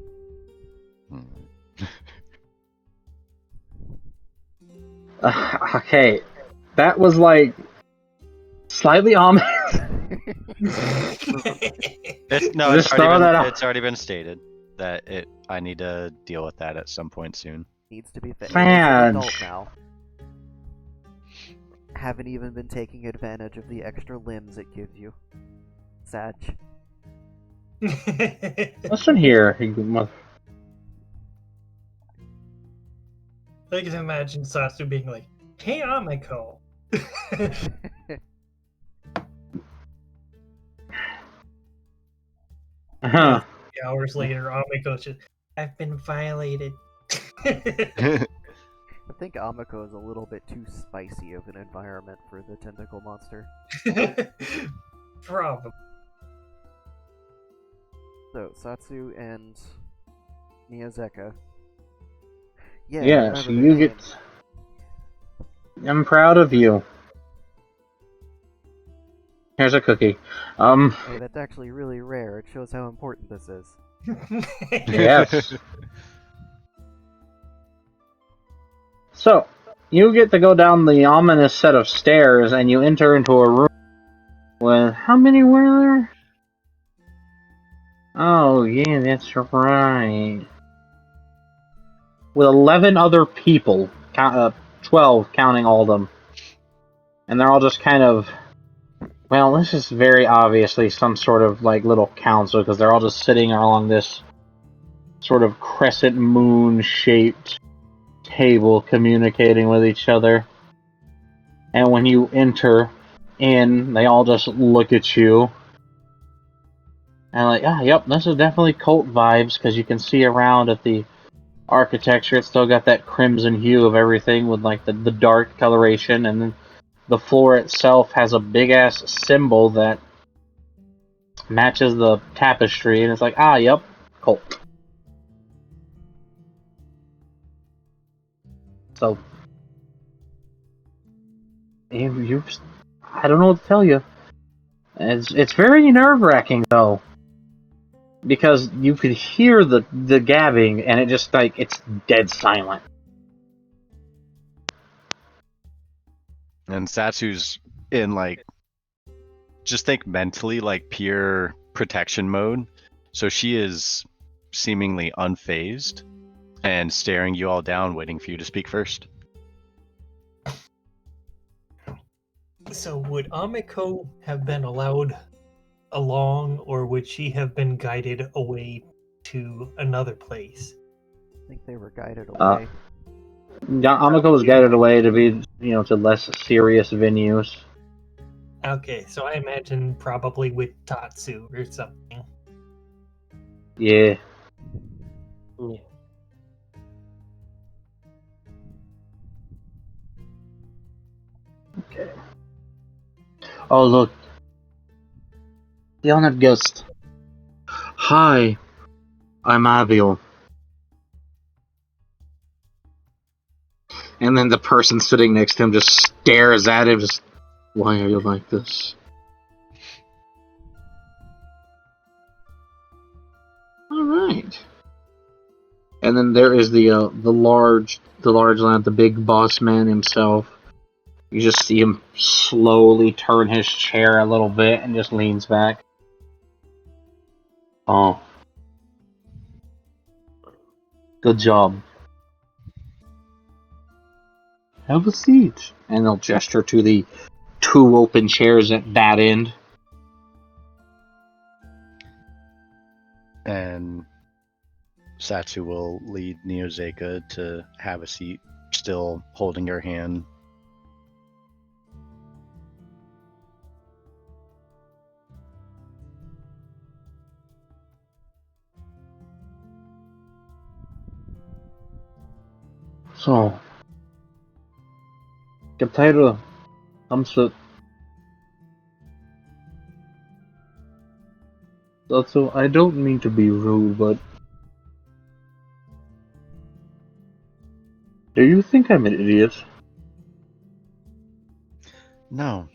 Okay, that was like slightly ominous. It's Just throw that out. it's already been stated that I need to deal with that at some point soon. Needs to be fixed. Man. Adult now. Haven't even been taking advantage of the extra limbs it gives you. Sag. Listen here. I can imagine Satsu being like, "Hey, Amiko." Uh-huh. Hours later, Amiko's just, "I've been violated." I think Amiko is a little bit too spicy of an environment for the tentacle monster. Probably. So, Satsu and Miyazeka. Yeah, I Yeah, remember so their you get. names. I'm proud of you. Here's a cookie. Hey, that's actually really rare. It shows how important this is. Yes. So, you get to go down the ominous set of stairs, and you enter into a room with how many were there? Oh, yeah, that's right. With 11 other people, 12 counting all of them. And they're all just kind of, well, this is very obviously some sort of like little council, because they're all just sitting along this sort of crescent moon shaped table communicating with each other. And when you enter in, they all just look at you. And like, yep, this is definitely cult vibes, because you can see around at the architecture, it's still got that crimson hue of everything with like the dark coloration, and then the floor itself has a big ass symbol that matches the tapestry, and it's like, yep, cult. So, I don't know what to tell you. It's very nerve-wracking though, because you could hear the gabbing, and it just like it's dead silent. And Satsu's in like, just think mentally like pure protection mode. So she is seemingly unfazed and staring you all down, waiting for you to speak first. So would Amiko have been allowed along, or would she have been guided away to another place? I think they were guided away. Amiko was guided away to be, to less serious venues. Okay, so I imagine probably with Tatsu or something. Yeah. Yeah. Oh, look. The honored guest. Hi, I'm Abiel. And then the person sitting next to him just stares at him, just, why are you like this? Alright. And then there is the large lad, the big boss man himself. You just see him slowly turn his chair a little bit and just leans back. Oh. Good job. Have a seat. And they'll gesture to the 2 open chairs at that end. And Satsu will lead Neozeka to have a seat, still holding her hand. So, Kaptaira, come sit. Also, I don't mean to be rude, but do you think I'm an idiot? No.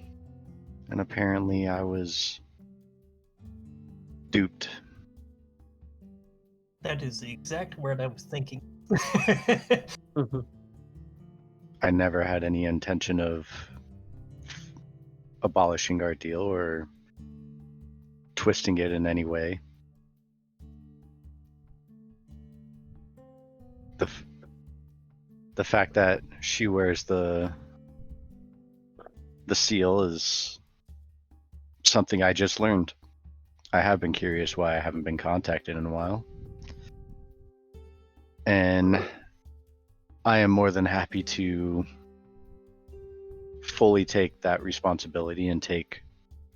And apparently I was duped. That is the exact word I was thinking. I never had any intention of abolishing our deal or twisting it in any way. The fact that she wears the seal is something I just learned. I have been curious why I haven't been contacted in a while. And I am more than happy to fully take that responsibility and take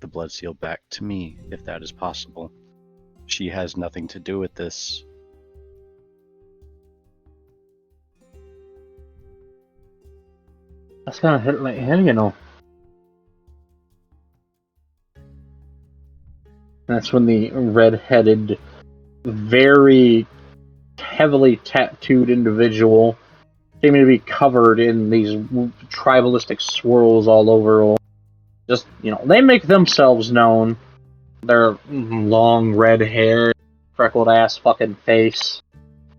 the blood seal back to me, if that is possible. She has nothing to do with this. That's kind of hit like hell, you know. That's when the red-headed, very heavily tattooed individual, seeming to be covered in these tribalistic swirls all over. Just, they make themselves known. Their long red hair, freckled ass fucking face,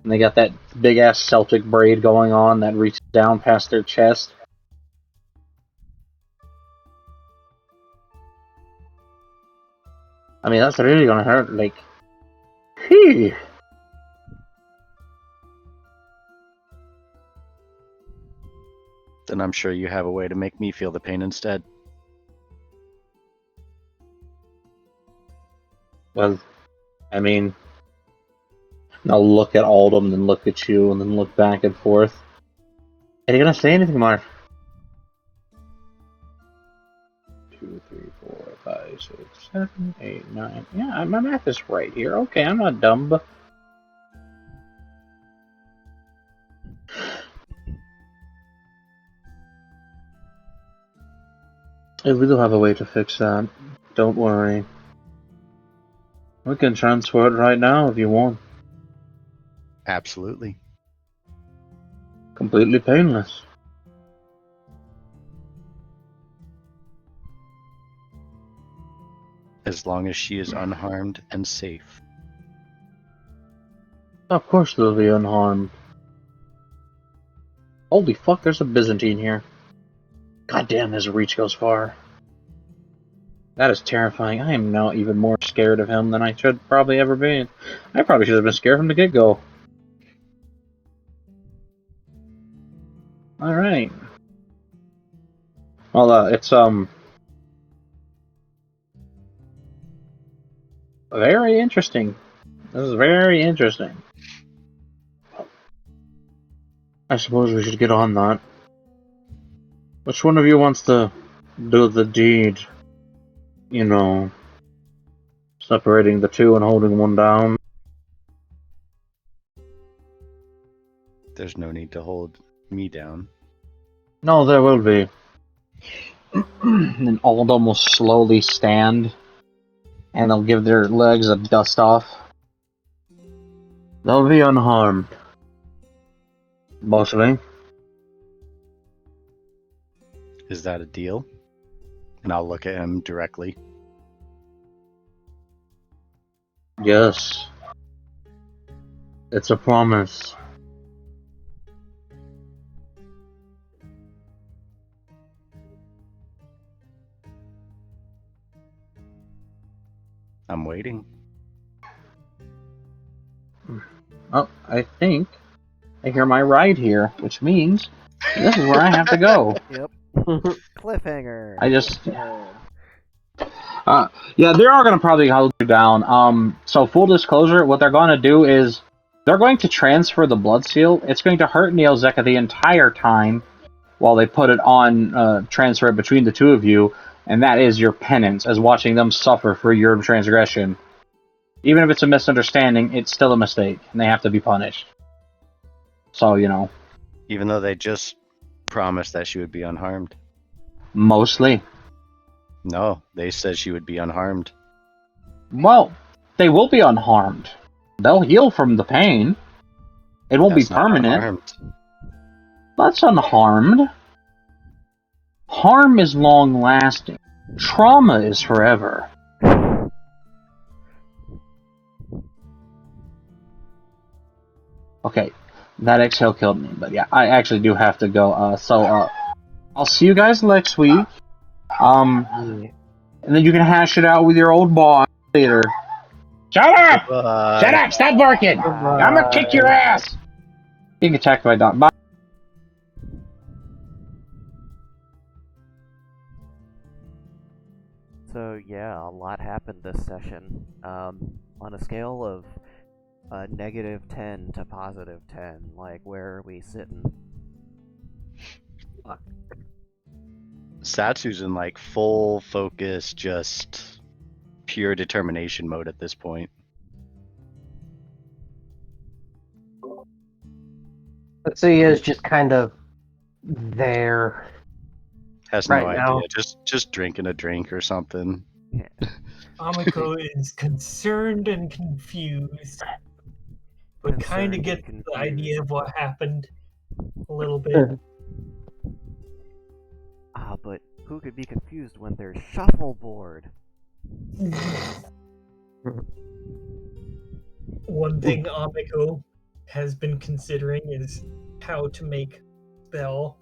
and they got that big ass Celtic braid going on that reaches down past their chest. I mean, that's really gonna hurt. Like, Then I'm sure you have a way to make me feel the pain instead. Well, I mean, I'll look at Aldum, then look at you, and then look back and forth. Are you gonna say anything, Marv? 2, 3, 4, 5, 6, 7, 8, 9. Yeah, my math is right here. Okay, I'm not dumb, but... We do have a way to fix that. Don't worry. We can transfer it right now if you want. Absolutely. Completely painless. As long as she is unharmed and safe. Of course they'll be unharmed. Holy fuck, there's a Byzantine here. God damn, his reach goes far. That is terrifying. I am now even more scared of him than I should probably ever be. I probably should have been scared from the get-go. Alright. Well, it's, very interesting. This is very interesting. I suppose we should get on that. Which one of you wants to do the deed? Separating the two and holding one down? There's no need to hold me down. No, there will be. And all of them will slowly stand, and they'll give their legs a dust off. They'll be unharmed. Mostly. Is that a deal? And I'll look at him directly. Yes. It's a promise. I'm waiting. Oh, I think I hear my ride here, which means this is where I have to go. Yep. Cliffhanger. I just... Good. yeah, they are gonna probably hold you down. So full disclosure, what they're gonna do is they're going to transfer the blood seal. It's going to hurt Neozeka the entire time while they put it on, transfer it between the two of you, and that is your penance, as watching them suffer for your transgression. Even if it's a misunderstanding, it's still a mistake, and they have to be punished. So, you know. Even though they just promised that she would be unharmed. Mostly. No, they said she would be unharmed. Well, they will be unharmed. They'll heal from the pain. It won't That's be not permanent. unharmed. That's unharmed. Harm is long-lasting. Trauma is forever. Okay, that exhale killed me, but yeah, I actually do have to go. I'll see you guys next week. And then you can hash it out with your old boss later. Shut up! Shut up! Stop barking! I'm gonna kick your ass! Being attacked by a dog. Bye. So yeah, a lot happened this session. On a scale of -10 to +10, like where are we sitting? Satsu's in like full focus, just pure determination mode at this point. Tetsuya is just kind of there. Has no Right now. idea. Just drinking a drink or something. Amiko is concerned and confused, but kind of Concerned and gets the idea confused. of what happened a little bit. But who could be confused when there's shuffleboard? One thing Amiko has been considering is how to make spell.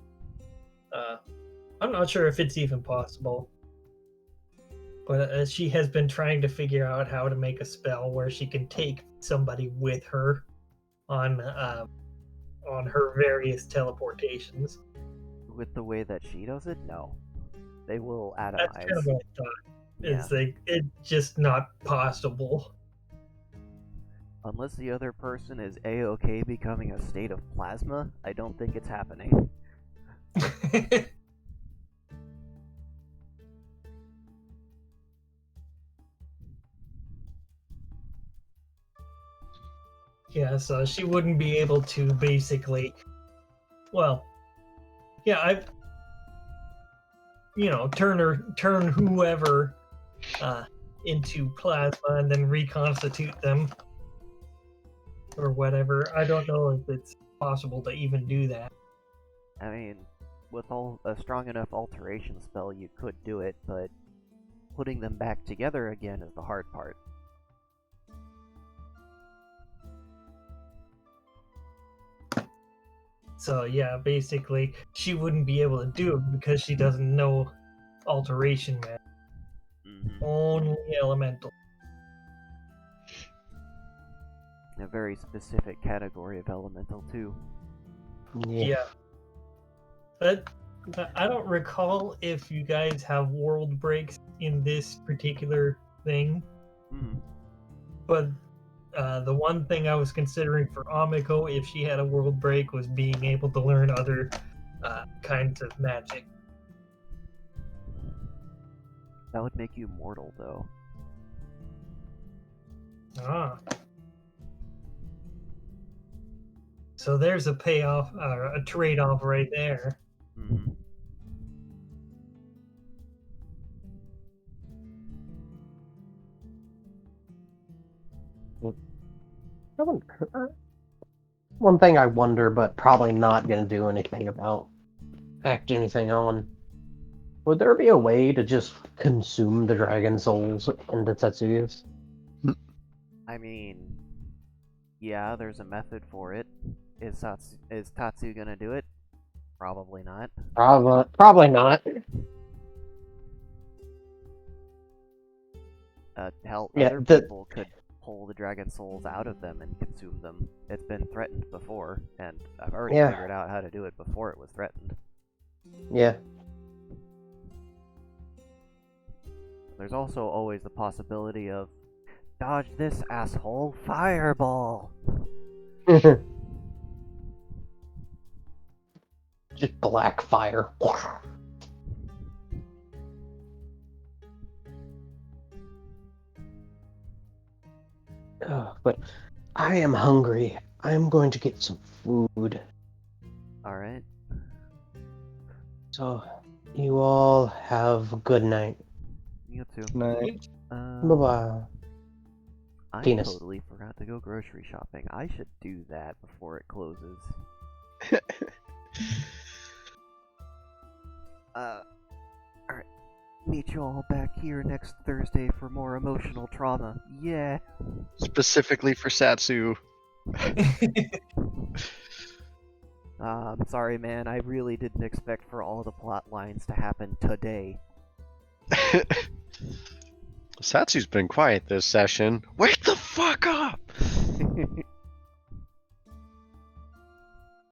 I'm not sure if it's even possible, but she has been trying to figure out how to make a spell where she can take somebody with her on her various teleportations. With the way that she does it, no. They will That's kind atomize. of what I thought. It's like it's just not possible. Unless the other person is A-OK becoming a state of plasma, I don't think it's happening. Yeah, so she wouldn't be able to basically. Well, yeah, turn whoever into plasma and then reconstitute them or whatever. I don't know if it's possible to even do that. I mean, with a strong enough alteration spell, you could do it, but putting them back together again is the hard part. So yeah, basically, she wouldn't be able to do it because she doesn't know alteration magic. Only elemental. A very specific category of elemental, too. Yeah. But I don't recall if you guys have world breaks in this particular thing. But the one thing I was considering for Amiko, if she had a world break, was being able to learn other kinds of magic. That would make you mortal, though. Ah. So there's a payoff, a trade-off right there. I wonder, one thing I wonder, but probably not gonna do anything about, act anything on. Would there be a way to just consume the dragon souls in the Tetsuyas? I mean, yeah, there's a method for it. Is Tatsu gonna do it? Probably not. Probably not. Hell, Yeah, other people could pull the dragon souls out of them and consume them. It's been threatened before, and I've already Yeah. figured out how to do it before it was threatened. Yeah. There's also always the possibility of dodge this asshole fireball. Just black fire. But I am hungry. I'm going to get some food. Alright. So, you all have a good night. You too. Night. Bye-bye. I Penis. totally forgot to go grocery shopping. I should do that before it closes. Alright. Meet you all back here next Thursday for more emotional trauma. Yeah. Specifically for Satsu. I'm sorry, man. I really didn't expect for all the plot lines to happen today. Satsu's been quiet this session. Wake the fuck up!